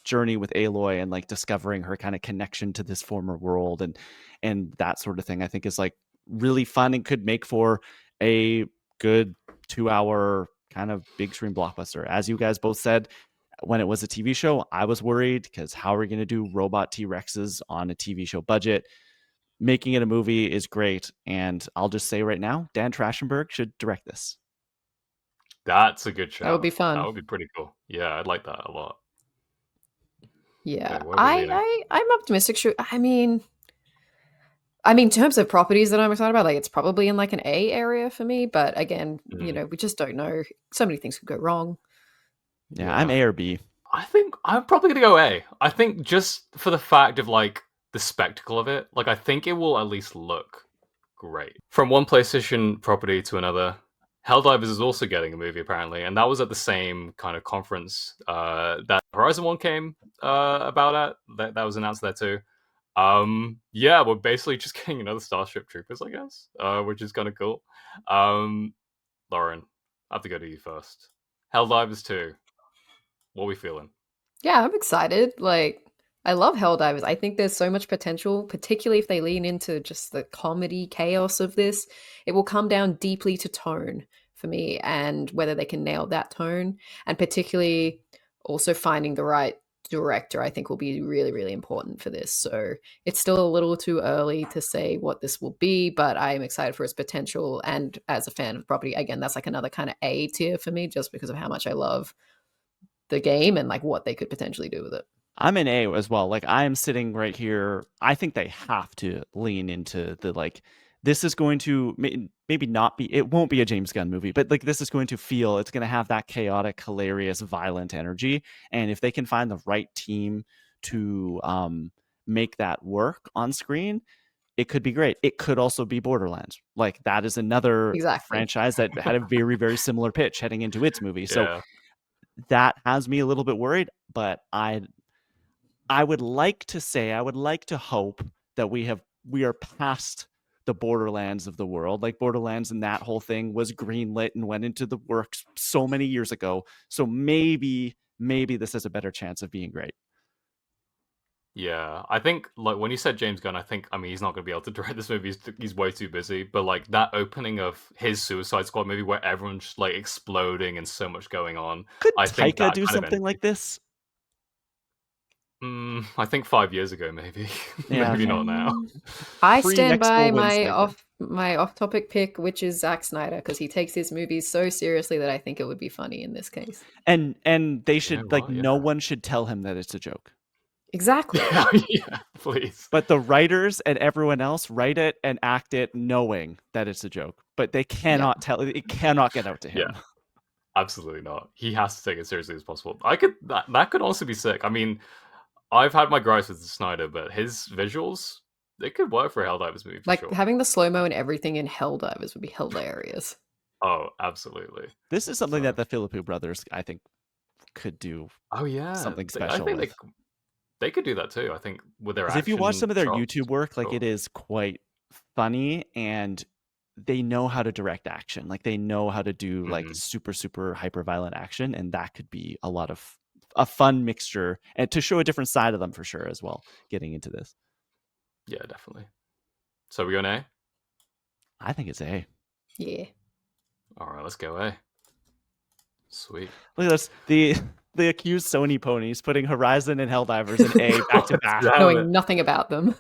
journey with Aloy and like discovering her kind of connection to this former world and that sort of thing. I think is like really fun and could make for a good 2-hour kind of big screen blockbuster. As you guys both said, when it was a TV show, I was worried because how are we going to do robot T-Rexes on a TV show budget? Making it a movie is great, and I'll just say right now, Dan Trachtenberg should direct this.
That's a good shout.
That would be fun.
That would be pretty cool. Yeah, I'd like that a lot.
Yeah,
Okay,
I'm optimistic. Sure, I mean, in terms of properties that I'm excited about, like it's probably in like an A area for me. But again, we just don't know. So many things could go wrong.
Yeah, I'm A or B.
I think I'm probably gonna go A. I think just for the fact of like the spectacle of it, like I think it will at least look great. From one PlayStation property to another, Helldivers is also getting a movie apparently, and that was at the same kind of conference that Horizon One came about at. That was announced there too. Yeah, we're basically just getting another Starship Troopers, I guess, which is kind of cool. Lauren, I have to go to you first. Helldivers 2. What are we feeling?
Yeah, I'm excited. Like, I love Helldivers. I think there's so much potential, particularly if they lean into just the comedy chaos of this. It will come down deeply to tone for me and whether they can nail that tone. And particularly also finding the right director, I think will be really, really important for this. So it's still a little too early to say what this will be, but I am excited for its potential. And as a fan of the property, again, that's like another kind of A tier for me just because of how much I love the game and like what they could potentially do with it.
I'm an A as well. Like I am sitting right here. I think they have to lean into the like. This is going to maybe not be. It won't be a James Gunn movie, but like this is going to feel. It's going to have that chaotic, hilarious, violent energy. And if they can find the right team to make that work on screen, it could be great. It could also be Borderlands. Like that is another franchise that had a very, very similar pitch heading into its movie. So that has me a little bit worried, but I would like to say, I would like to hope that we are past the Borderlands of the world. Like Borderlands and that whole thing was greenlit and went into the works so many years ago. So maybe this has a better chance of being great.
Yeah, I think like when you said James Gunn, I mean he's not going to be able to direct this movie. He's way too busy. But like that opening of his Suicide Squad movie where everyone's just like exploding and so much going on.
Could
I think
Taika do something like this?
I think 5 years ago, maybe.
Yeah.
Maybe not now.
I stand by my off-topic pick, which is Zack Snyder, because he takes his movies so seriously that I think it would be funny in this case.
And they should no one should tell him that it's a joke.
Exactly.
Yeah, please.
But the writers and everyone else write it and act it knowing that it's a joke. But they cannot tell it cannot get out to him.
Yeah. Absolutely not. He has to take it as seriously as possible. That could also be sick. I mean, I've had my gripes with Snyder, but his visuals, they could work for a Helldivers movie.
Like
sure.
having the slow-mo and everything in Helldivers would be hilarious.
Oh, absolutely.
This is something that the Philippou brothers, I think, could do.
Oh yeah,
something special.
I think they could do that too. I think with their
if you watch some of their YouTube work, like it is quite funny, and they know how to direct action. Like they know how to do like super, super hyper violent action, and that could be a fun mixture and to show a different side of them for sure as well. Getting into this,
yeah, definitely. So we go A.
I think it's A.
Yeah.
All right, let's go A. Sweet.
Look at this. The accused Sony ponies putting Horizon and Helldivers in A back to back,
knowing nothing about them.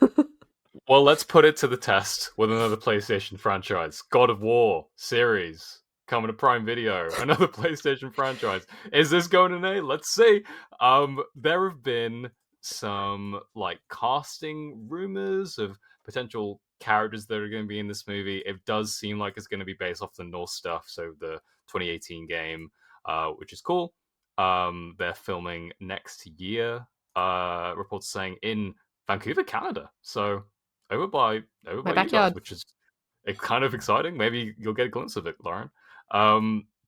Well, let's put it to the test with another PlayStation franchise. God of War series coming to Prime Video. Another PlayStation franchise. Is this going in A? Let's see. There have been some like casting rumors of potential characters that are going to be in this movie. It does seem like it's going to be based off the Norse stuff, so the 2018 game, which is cool. They're filming next year. Reports saying in Vancouver, Canada. So over by
backyard.
which is it's kind of exciting. Maybe you'll get a glimpse of it, Lauren.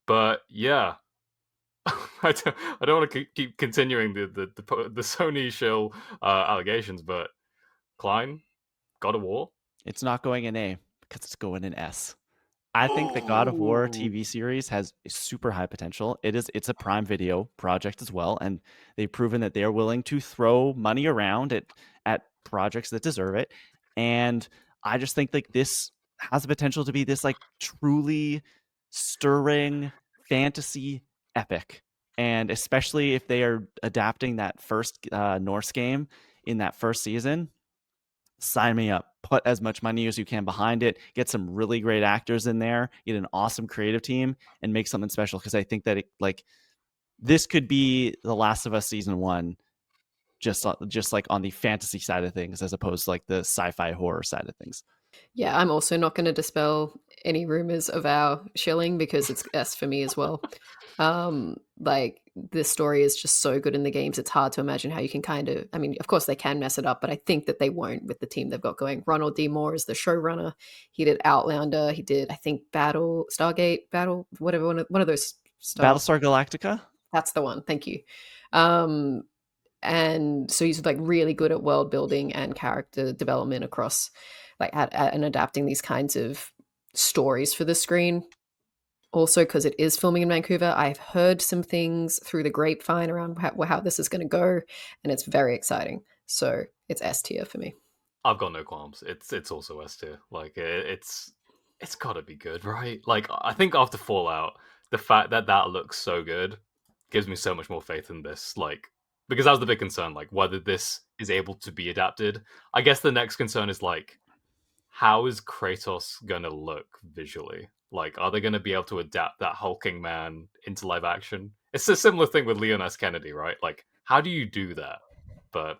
But yeah, I don't want to keep continuing the Sony shill allegations, but Klein, God of War.
It's not going in A because it's going in S. I think the God of War TV series has super high potential. It's a Prime Video project as well, and they've proven that they're willing to throw money around at projects that deserve it. And I just think like this has the potential to be this like truly stirring fantasy epic. And especially if they are adapting that first Norse game in that first season, sign me up. Put as much money as you can behind it. Get some really great actors in there. Get an awesome creative team and make something special. Because I think that this could be The Last of Us season 1, just like on the fantasy side of things, as opposed to like the sci-fi horror side of things.
Yeah, I'm also not going to dispel any rumors of our shilling because it's S for me as well. Like this story is just so good in the games. It's hard to imagine how you can kind of, I mean, of course they can mess it up, but I think that they won't with the team they've got going. Ronald D. Moore is the showrunner. He did Outlander. He did, I think, Stargate, whatever, one of those.
Battlestar Galactica?
That's the one. Thank you. And so he's like really good at world building and character development across like and adapting these kinds of stories for the screen. Also, because it is filming in Vancouver, I've heard some things through the grapevine around how this is going to go, and it's very exciting. So it's S tier for me.
I've got no qualms. It's also S tier. Like it's got to be good, right? Like I think after Fallout, the fact that that looks so good gives me so much more faith in this. Like because that was the big concern, like whether this is able to be adapted. I guess the next concern is like, how is Kratos gonna look visually? Like, are they gonna be able to adapt that hulking man into live action? It's a similar thing with Leon S. Kennedy, right? Like, how do you do that? But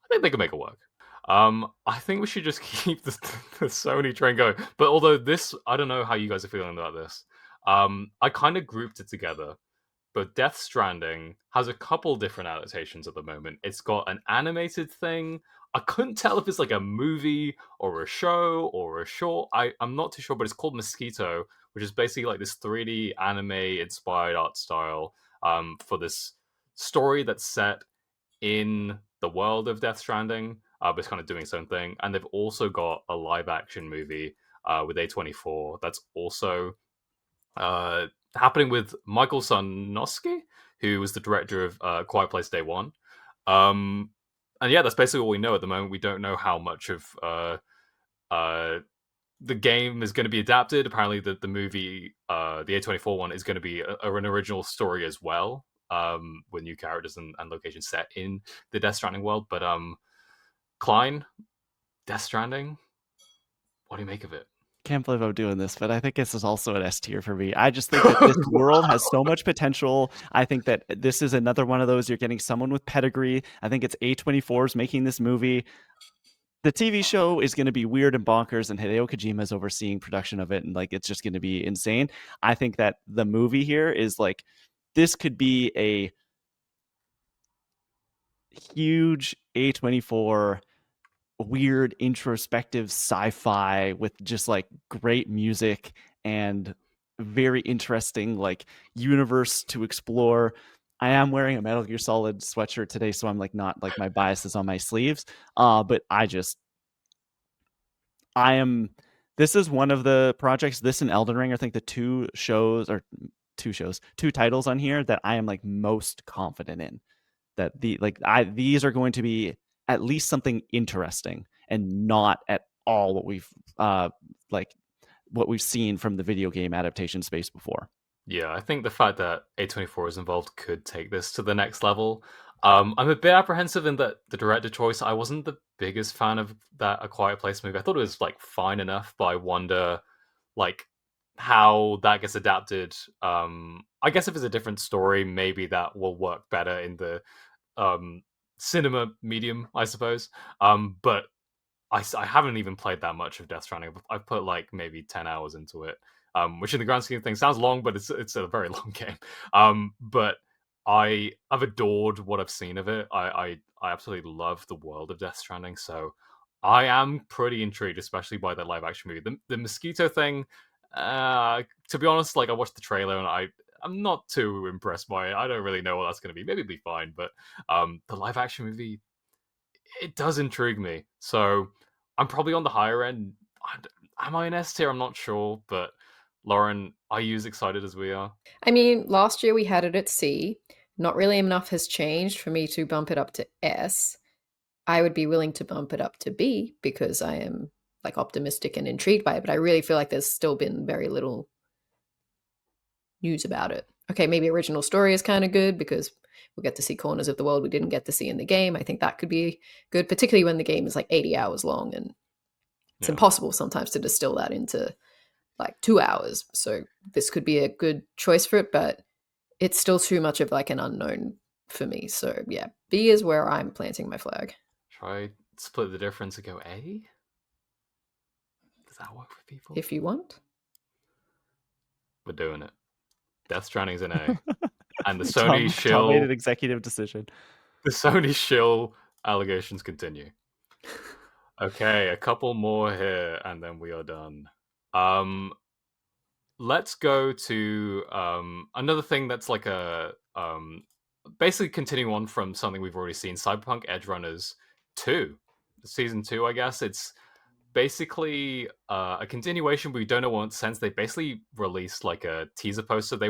I think they can make it work. I think we should just keep the Sony train going. But although this, I don't know how you guys are feeling about this. I kind of grouped it together. But Death Stranding has a couple different adaptations at the moment. It's got an animated thing. I couldn't tell if it's like a movie or a show or a short. I'm not too sure, but it's called Mosquito, which is basically like this 3D anime inspired art style for this story that's set in the world of Death Stranding, but it's kind of doing its own thing. And they've also got a live action movie with A24 that's also happening with Michael Sarnowski, who was the director of Quiet Place Day One. And yeah, that's basically all we know at the moment. We don't know how much of the game is going to be adapted. Apparently, the movie, the A24 one, is going to be an original story as well, with new characters and locations set in the Death Stranding world. But Klein, Death Stranding, what do you make of it?
Can't believe I'm doing this, but I think this is also an S tier for me. I just think that this world has so much potential. I think that this is another one of those, you're getting someone with pedigree. I think it's A24's making this movie. The TV show is going to be weird and bonkers, and Hideo Kojima is overseeing production of it, and like it's just going to be insane. I think that the movie here is like, this could be a huge A24 weird introspective sci-fi with just like great music and very interesting like universe to explore. I am wearing a Metal Gear Solid sweatshirt today, so I'm like not like my bias is on my sleeves. But this is one of the projects, this and Elden Ring, I think the two titles on here that I am like most confident in. That these are going to be at least something interesting and not at all what we've seen from the video game adaptation space before.
Yeah, I think the fact that A24 is involved could take this to the next level. I'm a bit apprehensive in that the director choice. I wasn't the biggest fan of that A Quiet Place movie. I thought it was like fine enough, but I wonder like how that gets adapted. I guess if it's a different story, maybe that will work better in the cinema medium, I suppose. But I haven't even played that much of Death Stranding. I've put like maybe 10 hours into it, which in the grand scheme of things sounds long, but it's a very long game. But I've adored what I've seen of it. I absolutely love the world of Death Stranding, so I am pretty intrigued, especially by the live action movie. The mosquito thing, to be honest, like I watched the trailer and I'm not too impressed by it. I don't really know what that's going to be. Maybe it'll be fine, but the live action movie, it does intrigue me. So I'm probably on the higher end. Am I an S tier? I'm not sure, but Lauren, are you as excited as we are?
I mean, last year we had it at C. Not really enough has changed for me to bump it up to S. I would be willing to bump it up to B because I am like optimistic and intrigued by it, but I really feel like there's still been very little news about it. Okay, maybe original story is kind of good because we'll get to see corners of the world we didn't get to see in the game. I think that could be good, particularly when the game is like 80 hours long and it's impossible sometimes to distill that into like 2 hours. So this could be a good choice for it, but it's still too much of like an unknown for me. So yeah, B is where I'm planting my flag.
Try split the difference and go A? Does that work for people?
If you want.
We're doing it. Death Stranding's an A. And the
Tom
Sony
made an executive decision.
The Sony shill allegations continue. Okay, a couple more here, and then we are done. Let's go to another thing that's like a basically continuing on from something we've already seen. Cyberpunk Edgerunners 2, season 2, I guess. It's basically a continuation, but we don't know what sense. They basically released like a teaser poster. They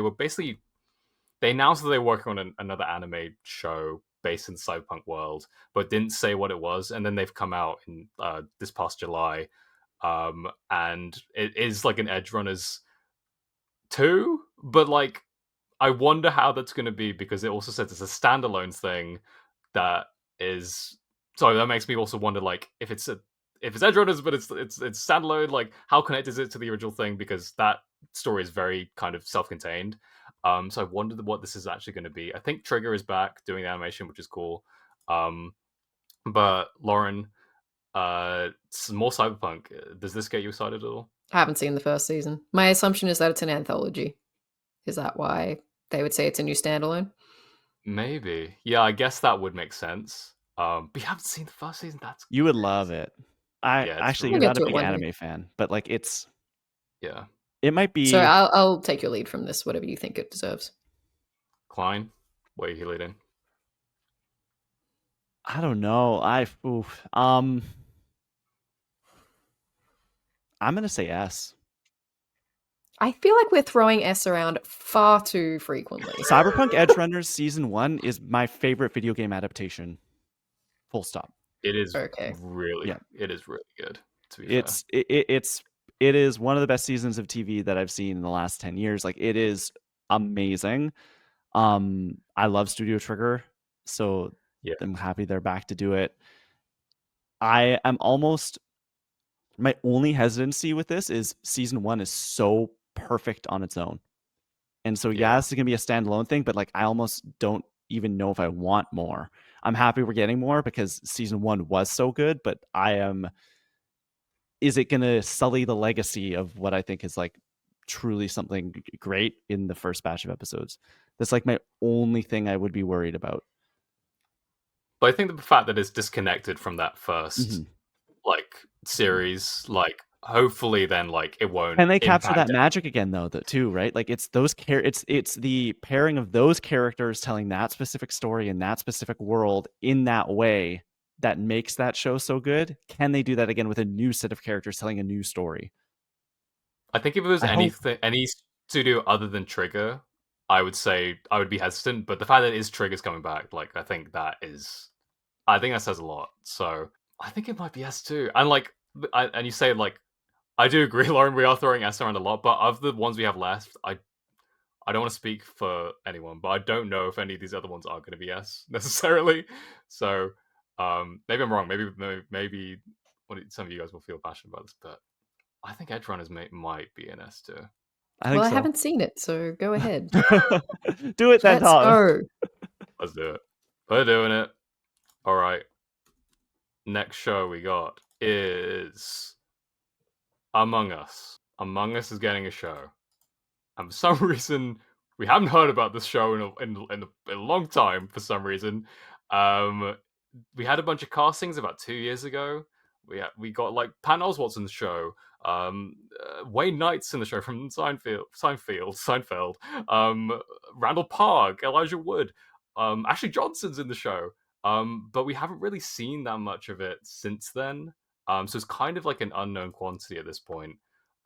announced that they were working on another anime show based in the cyberpunk world, but didn't say what it was. And then they've come out in this past July, and it is like an Edgerunners 2, but like I wonder how that's going to be because it also says it's a standalone thing that is. So that makes me also wonder, like, if it's Edgerunners, but it's standalone. Like, how connected is it to the original thing? Because that story is very kind of self-contained. So I wondered what this is actually going to be. I think Trigger is back doing the animation, which is cool. But Lauren, some more Cyberpunk. Does this get you excited at all?
I haven't seen the first season. My assumption is that it's an anthology. Is that why they would say it's a new standalone?
Maybe. Yeah, I guess that would make sense. But you haven't seen the first season.
You would love it. Actually, you're not a big anime fan, but like it might be.
So I'll take your lead from this, whatever you think it deserves.
Klein, what are you leading?
I don't know. I'm gonna say S.
I feel like we're throwing S around far too frequently.
Cyberpunk Edgerunners Season 1 is my favorite video game adaptation. Full stop.
It is
okay.
It is really good. To be
fair. It is one of the best seasons of TV that I've seen in the last 10 years. Like, it is amazing. I love Studio Trigger, so I'm happy they're back to do it. I am almost, my only hesitancy with this is season 1 is so perfect on its own. And so this is gonna be a standalone thing, but like I almost don't even know if I want more. I'm happy we're getting more because season 1 was so good, but is it gonna sully the legacy of what I think is like truly something great in the first batch of episodes? That's like my only thing I would be worried about.
But I think the fact that it's disconnected from that first like series, like hopefully then like it won't.
And they capture that magic again though, too, right? Like it's those it's the pairing of those characters telling that specific story in that specific world in that way that makes that show so good. Can they do that again with a new set of characters telling a new story?
I think if it was any studio other than Trigger, I would say I would be hesitant. But the fact that it is Trigger's coming back, like I think that says a lot. So I think it might be S2. And like, and you say like, I do agree, Lauren. We are throwing S around a lot, but of the ones we have left, I don't want to speak for anyone, but I don't know if any of these other ones are going to be S necessarily. So maybe I'm wrong. Maybe some of you guys will feel passionate about this, but I think Edgerunners might be an S2.
I haven't seen it, so go ahead.
Do it then, Tom.
Go.
Let's do it. We're doing it. All right. Next show we got is Among Us. Among Us is getting a show. And for some reason, we haven't heard about this show in a long time, for some reason. We had a bunch of castings about 2 years ago. We got like Patton Oswalt's in the show. Wayne Knight's in the show from Seinfeld. Randall Park, Elijah Wood, Ashley Johnson's in the show. But we haven't really seen that much of it since then. So it's kind of like an unknown quantity at this point.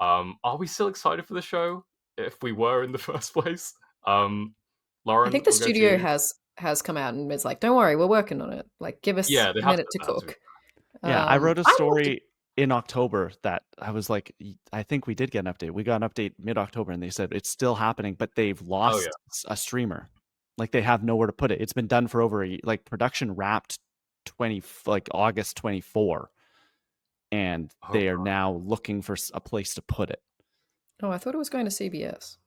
Are we still excited for the show? If we were in the first place,
I
Lauren,
think the
we'll go to
studio
you.
has come out and is like, "Don't worry, we're working on it. Like, give us
Yeah, they
a
have
minute
said
to
that to be
cook."
Yeah, I wrote a
I'm opti-
story in October that I was like, I think we did get an update. We got an update mid-October, and they said it's still happening, but they've
Oh yeah.
lost a streamer. Like they have nowhere to put it. It's been done for over like production wrapped August 24, and
Oh
they are
god.
now looking for a place to put it.
Oh, I thought it was going to CBS.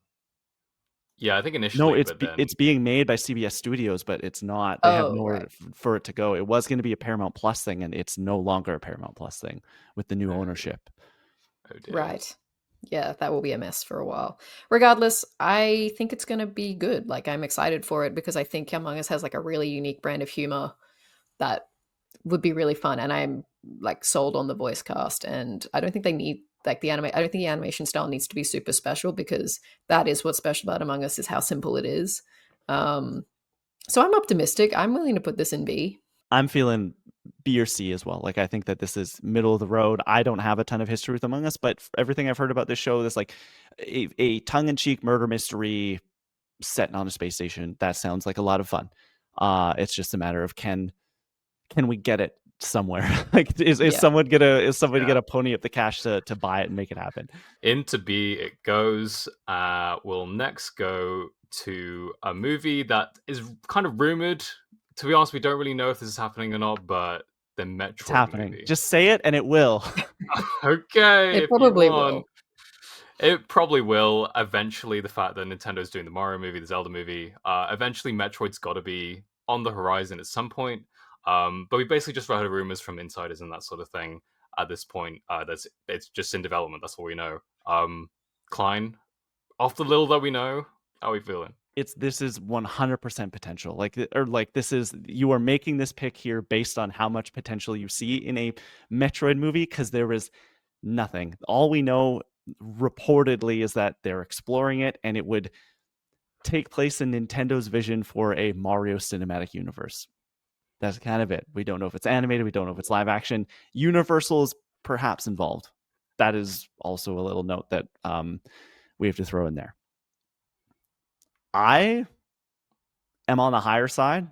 Yeah, I think
No,
initially, but then
it's being made by CBS Studios, but it's not. They have
Oh,
nowhere
right.
for it to go. It was going to be a Paramount Plus thing, and it's no longer a Paramount Plus thing with the new ownership.
oh dear.
Right. Yeah, that will be a mess for a while. Regardless, I think it's going to be good. Like, I'm excited for it because I think Among Us has like a really unique brand of humor that would be really fun. And I'm like sold on the voice cast. And I don't think they need like I don't think the animation style needs to be super special because that is what's special about Among Us is how simple it is. So I'm optimistic. I'm willing to put this in B.
I'm feeling B or C as well. Like I think that this is middle of the road. I don't have a ton of history with Among Us, but everything I've heard about this show, this like a tongue-in-cheek murder mystery set on a space station. That sounds like a lot of fun. It's just a matter of can we get it somewhere? Like is
Yeah.
someone gonna pony up the cash to buy it and make it happen?
Into B it goes. We'll next go to a movie that is kind of rumored. To be honest, we don't really know if this is happening or not, but the Metroid
It's happening.
movie.
Just say it and it will.
Okay,
It
if you
probably
want.
will.
It probably will. Eventually, the fact that Nintendo's doing the Mario movie, the Zelda movie, eventually Metroid's got to be on the horizon at some point. But we basically just heard rumors from insiders and that sort of thing at this point. It's just in development. That's all we know. Klein, off the little that we know, how are we feeling?
This is 100% potential. This is, you are making this pick here based on how much potential you see in a Metroid movie, because there is nothing. All we know reportedly is that they're exploring it, and it would take place in Nintendo's vision for a Mario cinematic universe. That's kind of it. We don't know if it's animated. We don't know if it's live action. Universal is perhaps involved. That is also a little note that we have to throw in there. I am on the higher side,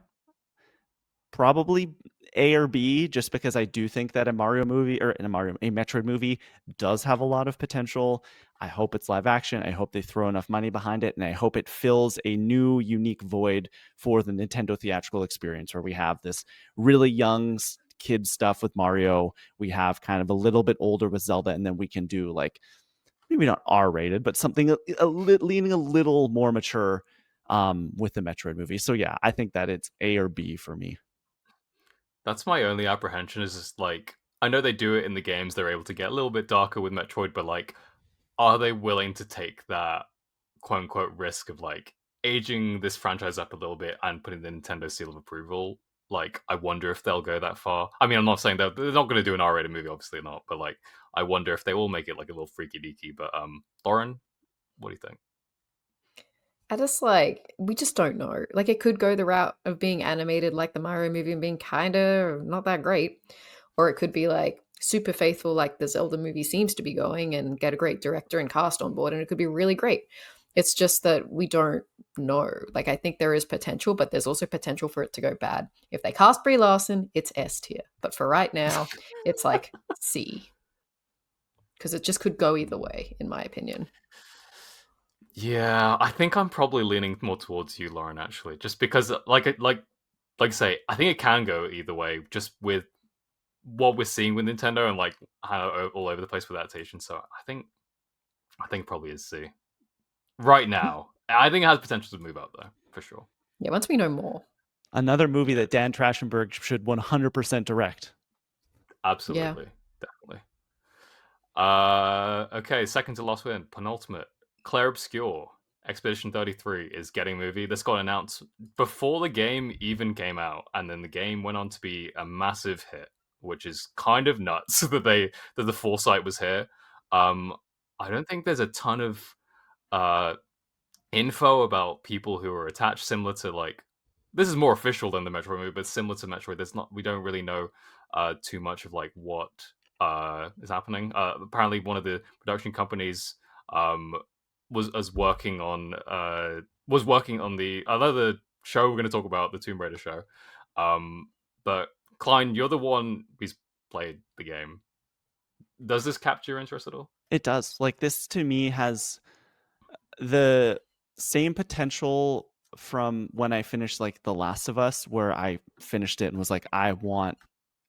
probably A or B, just because I do think that a Metroid movie does have a lot of potential. I hope it's live action. I hope they throw enough money behind it, and I hope it fills a new, unique void for the Nintendo theatrical experience, where we have this really young kid stuff with Mario. We have kind of a little bit older with Zelda, and then we can do like maybe not R-rated, but something leaning a little more mature with the Metroid movie. So yeah, I think that it's A or B for me.
That's my only apprehension. Is just like I know they do it in the games. They're able to get a little bit darker with Metroid, but like, are they willing to take that quote unquote risk of like aging this franchise up a little bit and putting the Nintendo seal of approval? Like, I wonder if they'll go that far. I mean, I'm not saying that they're not going to do an R-rated movie, obviously not. But like, I wonder if they will make it like a little freaky deaky. But Lauren, what do you think?
I just like we just don't know. Like it could go the route of being animated like the Mario movie and being kind of not that great, or it could be like super faithful like the Zelda movie seems to be going and get a great director and cast on board and it could be really great. It's just that we don't know. Like I think there is potential, but there's also potential for it to go bad. If they cast Brie Larson, it's S tier. But for right now, it's like C. Because it just could go either way, in my opinion.
Yeah, I think I'm probably leaning more towards you, Lauren. Actually, just because, like I say, I think it can go either way. Just with what we're seeing with Nintendo and like how all over the place with adaptation. So I think probably is C right now. I think it has potential to move up though, for sure.
Yeah, once we know more.
Another movie that Dan Trachtenberg should 100% direct.
Absolutely, definitely. Okay, second to last win, penultimate. Clair Obscur, Expedition 33 is getting a movie. This got announced before the game even came out, and then the game went on to be a massive hit. which is kind of nuts that the foresight was here. I don't think there's a ton of uh, info about people who are attached, similar to like this is more official than the Metroid movie, but similar to Metroid, we don't really know too much of like what is happening. Apparently, one of the production companies um, was working on the another show we're going to talk about, the Tomb Raider show. But Klein, you're the one who's played the game. Does this capture your interest at all?
It does. Like, this to me has the same potential from when I finished like The Last of Us, where I finished it and was like, I want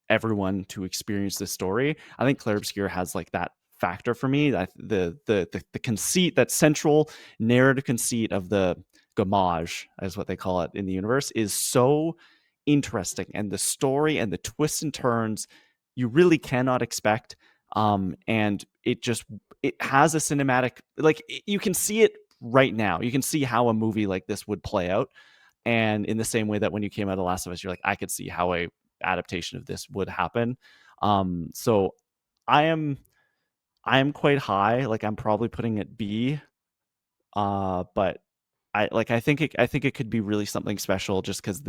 everyone to experience this story. I think Clair Obscur has like that factor for me. That the conceit, that central narrative conceit of the gamage, as what they call it in the universe, is so interesting, and the story and the twists and turns you really cannot expect. And it has a cinematic, like, you can see it right now. You can see how a movie like this would play out. And in the same way that when you came out of Last of Us, you're like, I could see how a adaptation of this would happen. So I am quite high. Like, I'm probably putting it B. But I think it could be really something special, just because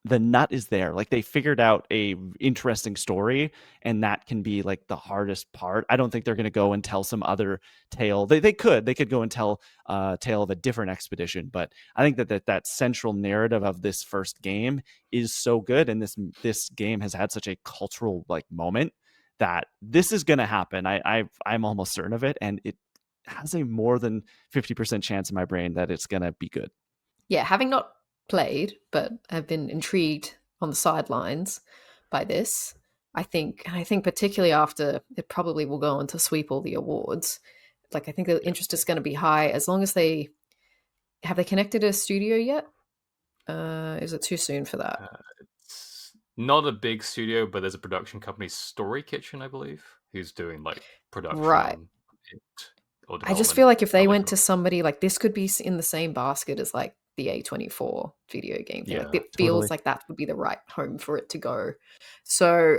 the nut is there. Like, they figured out a interesting story, and that can be like the hardest part. I don't think they're going to go and tell some other tale. They could go and tell a tale of a different expedition, but I think that central narrative of this first game is so good, and this game has had such a cultural like moment, that this is going to happen. I'm almost certain of it, and it has a more than 50% chance in my brain that it's going to be good.
Yeah, having not played, but have been intrigued on the sidelines by this. I think particularly after it probably will go on to sweep all the awards. Like, I think the interest is going to be high, as long as they connected a studio yet? Is it too soon for that?
It's not a big studio, but there's a production company, Story Kitchen, I believe, who's doing like production
Right.
on it or
I just
development.
feel like if they
Not like
went to somebody like this, could be in the same basket as like the A24 video game thing.
Yeah,
Like, it
totally.
feels like that would be the right home for it to go. So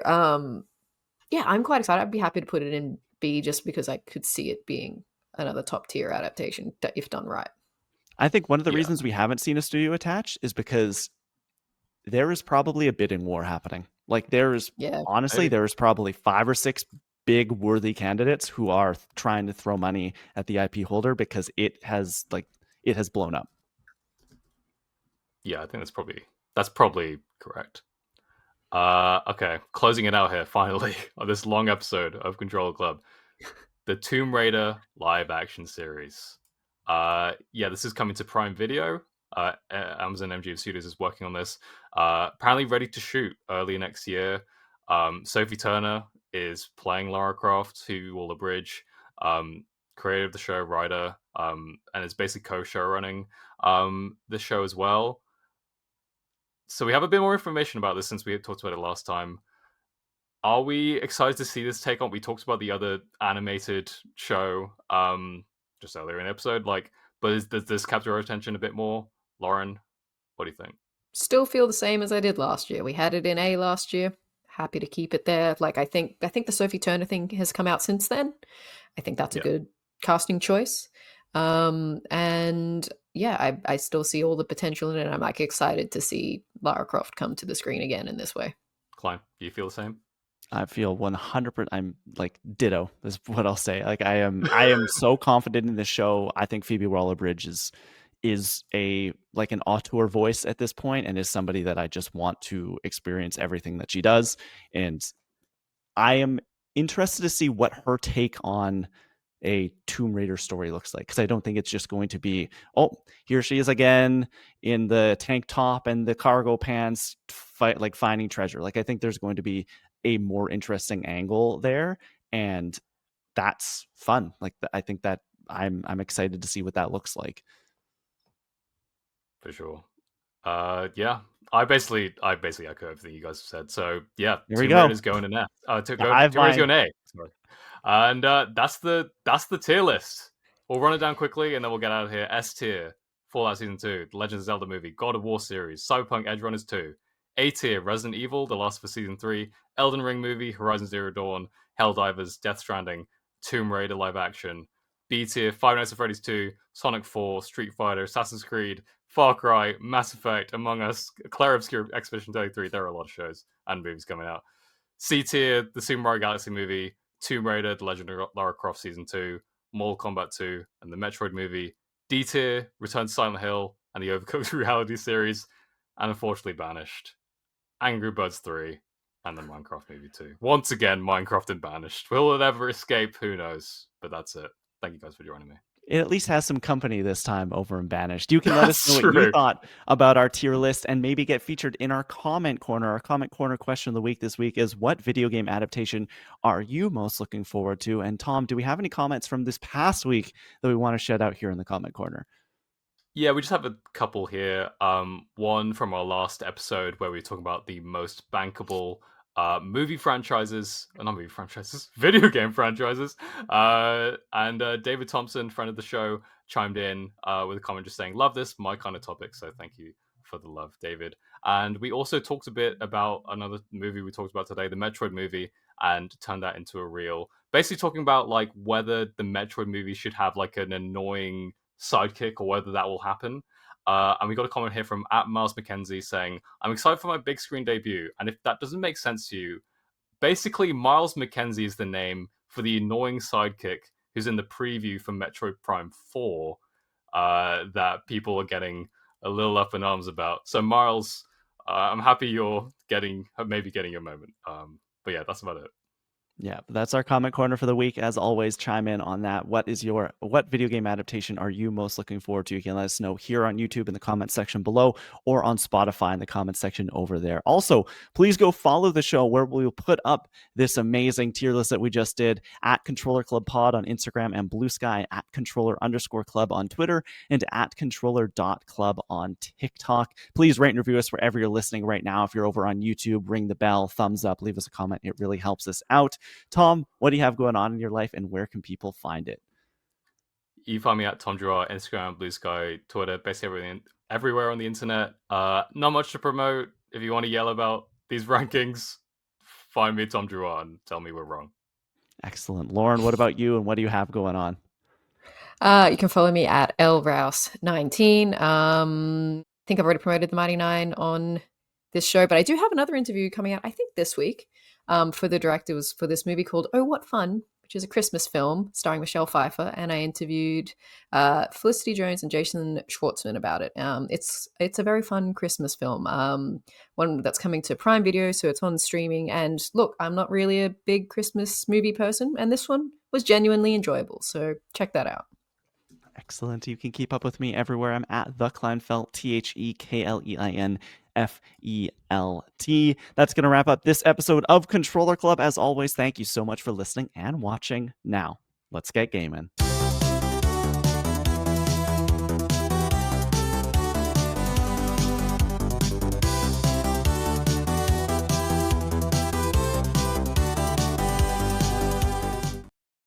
yeah, I'm quite excited. I'd be happy to put it in B, just because I could see it being another top tier adaptation if done right.
I think one of the
Yeah.
reasons we haven't seen a studio attached is because there is probably a bidding war happening. Like,
Yeah.
honestly,
Maybe.
there is probably 5 or 6 big worthy candidates who are trying to throw money at the IP holder, because it has blown up.
Yeah, I think that's probably correct. Okay, closing it out here finally on this long episode of Controller Club, the Tomb Raider live action series. Yeah, this is coming to Prime Video. Amazon MGM Studios is working on this. Apparently ready to shoot early next year. Sophie Turner is playing Lara Croft, who will abridge. Creator of the show, writer, and is basically co-show running the show as well. So we have a bit more information about this since we had talked about it last time. Are we excited to see this take on? We talked about the other animated show just earlier in the episode. Like, but does this capture our attention a bit more? Lauren, what do you think?
Still feel the same as I did last year. We had it in A last year. Happy to keep it there. Like, I think the Sophie Turner thing has come out since then. I think that's a good casting choice. And yeah, I still see all the potential in it. I'm like excited to see Lara Croft come to the screen again in this way.
Klein, do you feel the same?
I feel 100%. I'm like ditto. Is what I'll say. Like, I am so confident in this show. I think Phoebe Waller-Bridge is a like an auteur voice at this point, and is somebody that I just want to experience everything that she does. And I am interested to see what her take on a Tomb Raider story looks like, because I don't think it's just going to be, oh, here she is again in the tank top and the cargo pants, like finding treasure. Like, I think there's going to be a more interesting angle there, and that's fun. Like, I think that I'm excited to see what that looks like.
For sure. Yeah. I basically echo everything you guys have said. So yeah,
Here we
Tomb
go.
Raider's going in F. Tomb
Hive
Raider's
mind.
going A. Sorry. And that's the tier list. We'll run it down quickly and then we'll get out of here. S tier, Fallout Season 2, The Legend of Zelda movie, God of War series, Cyberpunk Edgerunners 2, A tier, Resident Evil, The Last of Us Season 3, Elden Ring movie, Horizon Zero Dawn, Helldivers, Death Stranding, Tomb Raider live action. B tier, Five Nights at Freddy's 2, Sonic 4, Street Fighter, Assassin's Creed, Far Cry, Mass Effect, Among Us, Clair Obscur, Expedition 33. There are a lot of shows and movies coming out. C tier, the Super Mario Galaxy movie, Tomb Raider, The Legend of Lara Croft Season 2, Mortal Kombat 2, and the Metroid movie. D tier, Return to Silent Hill and the Overcooked reality series, and unfortunately banished. Angry Birds 3 and the Minecraft movie 2. Once again, Minecraft and banished. Will it ever escape? Who knows? But that's it. Thank you guys for joining me.
It at least has some company this time over in Banished. You can let us know
That's
what you
true.
thought about our tier list and maybe get featured in our comment corner. Our comment corner question of the week this week is, what video game adaptation are you most looking forward to? And Tom, do we have any comments from this past week that we want to shout out here in the comment corner?
Yeah, we just have a couple here. One from our last episode where we were talking about the most bankable movie franchises, not movie franchises, video game franchises. And David Thompson, friend of the show, chimed in with a comment just saying, love this, my kind of topic. So thank you for the love, David. And we also talked a bit about another movie we talked about today, the Metroid movie, and turned that into a reel. Basically talking about like whether the Metroid movie should have like an annoying sidekick or whether that will happen. And we got a comment here from @Miles McKenzie saying, I'm excited for my big screen debut. And if that doesn't make sense to you, basically Miles McKenzie is the name for the annoying sidekick who's in the preview for Metroid Prime 4 that people are getting a little up in arms about. So Miles, I'm happy you're maybe getting your moment. But yeah, that's about it.
Yeah, that's our comment corner for the week. As always, chime in on that. What video game adaptation are you most looking forward to? You can let us know here on YouTube in the comment section below or on Spotify in the comment section over there. Also, please go follow the show where we'll put up this amazing tier list that we just did at Controller Club Pod on Instagram and Blue Sky, at Controller_Club on Twitter, and at Controller.Club on TikTok. Please rate and review us wherever you're listening right now. If you're over on YouTube, ring the bell, thumbs up, leave us a comment. It really helps us out. Tom, what do you have going on in your life and where can people find it?
You find me at Tom Drew, Instagram, Blue Sky, Twitter, basically everywhere on the internet. Not much to promote. If you want to yell about these rankings, find me Tom Drew and tell me we're wrong.
Excellent. Lauren, what about you and what do you have going on?
You can follow me at lrouse19. I think I've already promoted the Mighty Nine on this show, but I do have another interview coming out, I think this week, for the directors for this movie called Oh, What Fun, which is a Christmas film starring Michelle Pfeiffer, and I interviewed Felicity Jones and Jason Schwartzman about it. It's a very fun Christmas film, one that's coming to Prime Video, so it's on streaming. And look, I'm not really a big Christmas movie person, and this one was genuinely enjoyable, so check that out.
Excellent. You can keep up with me everywhere. I'm at the Kleinfeld, TheKleinFelt. That's going to wrap up this episode of Controller Club. As always, thank you so much for listening and watching. Now, let's get gaming.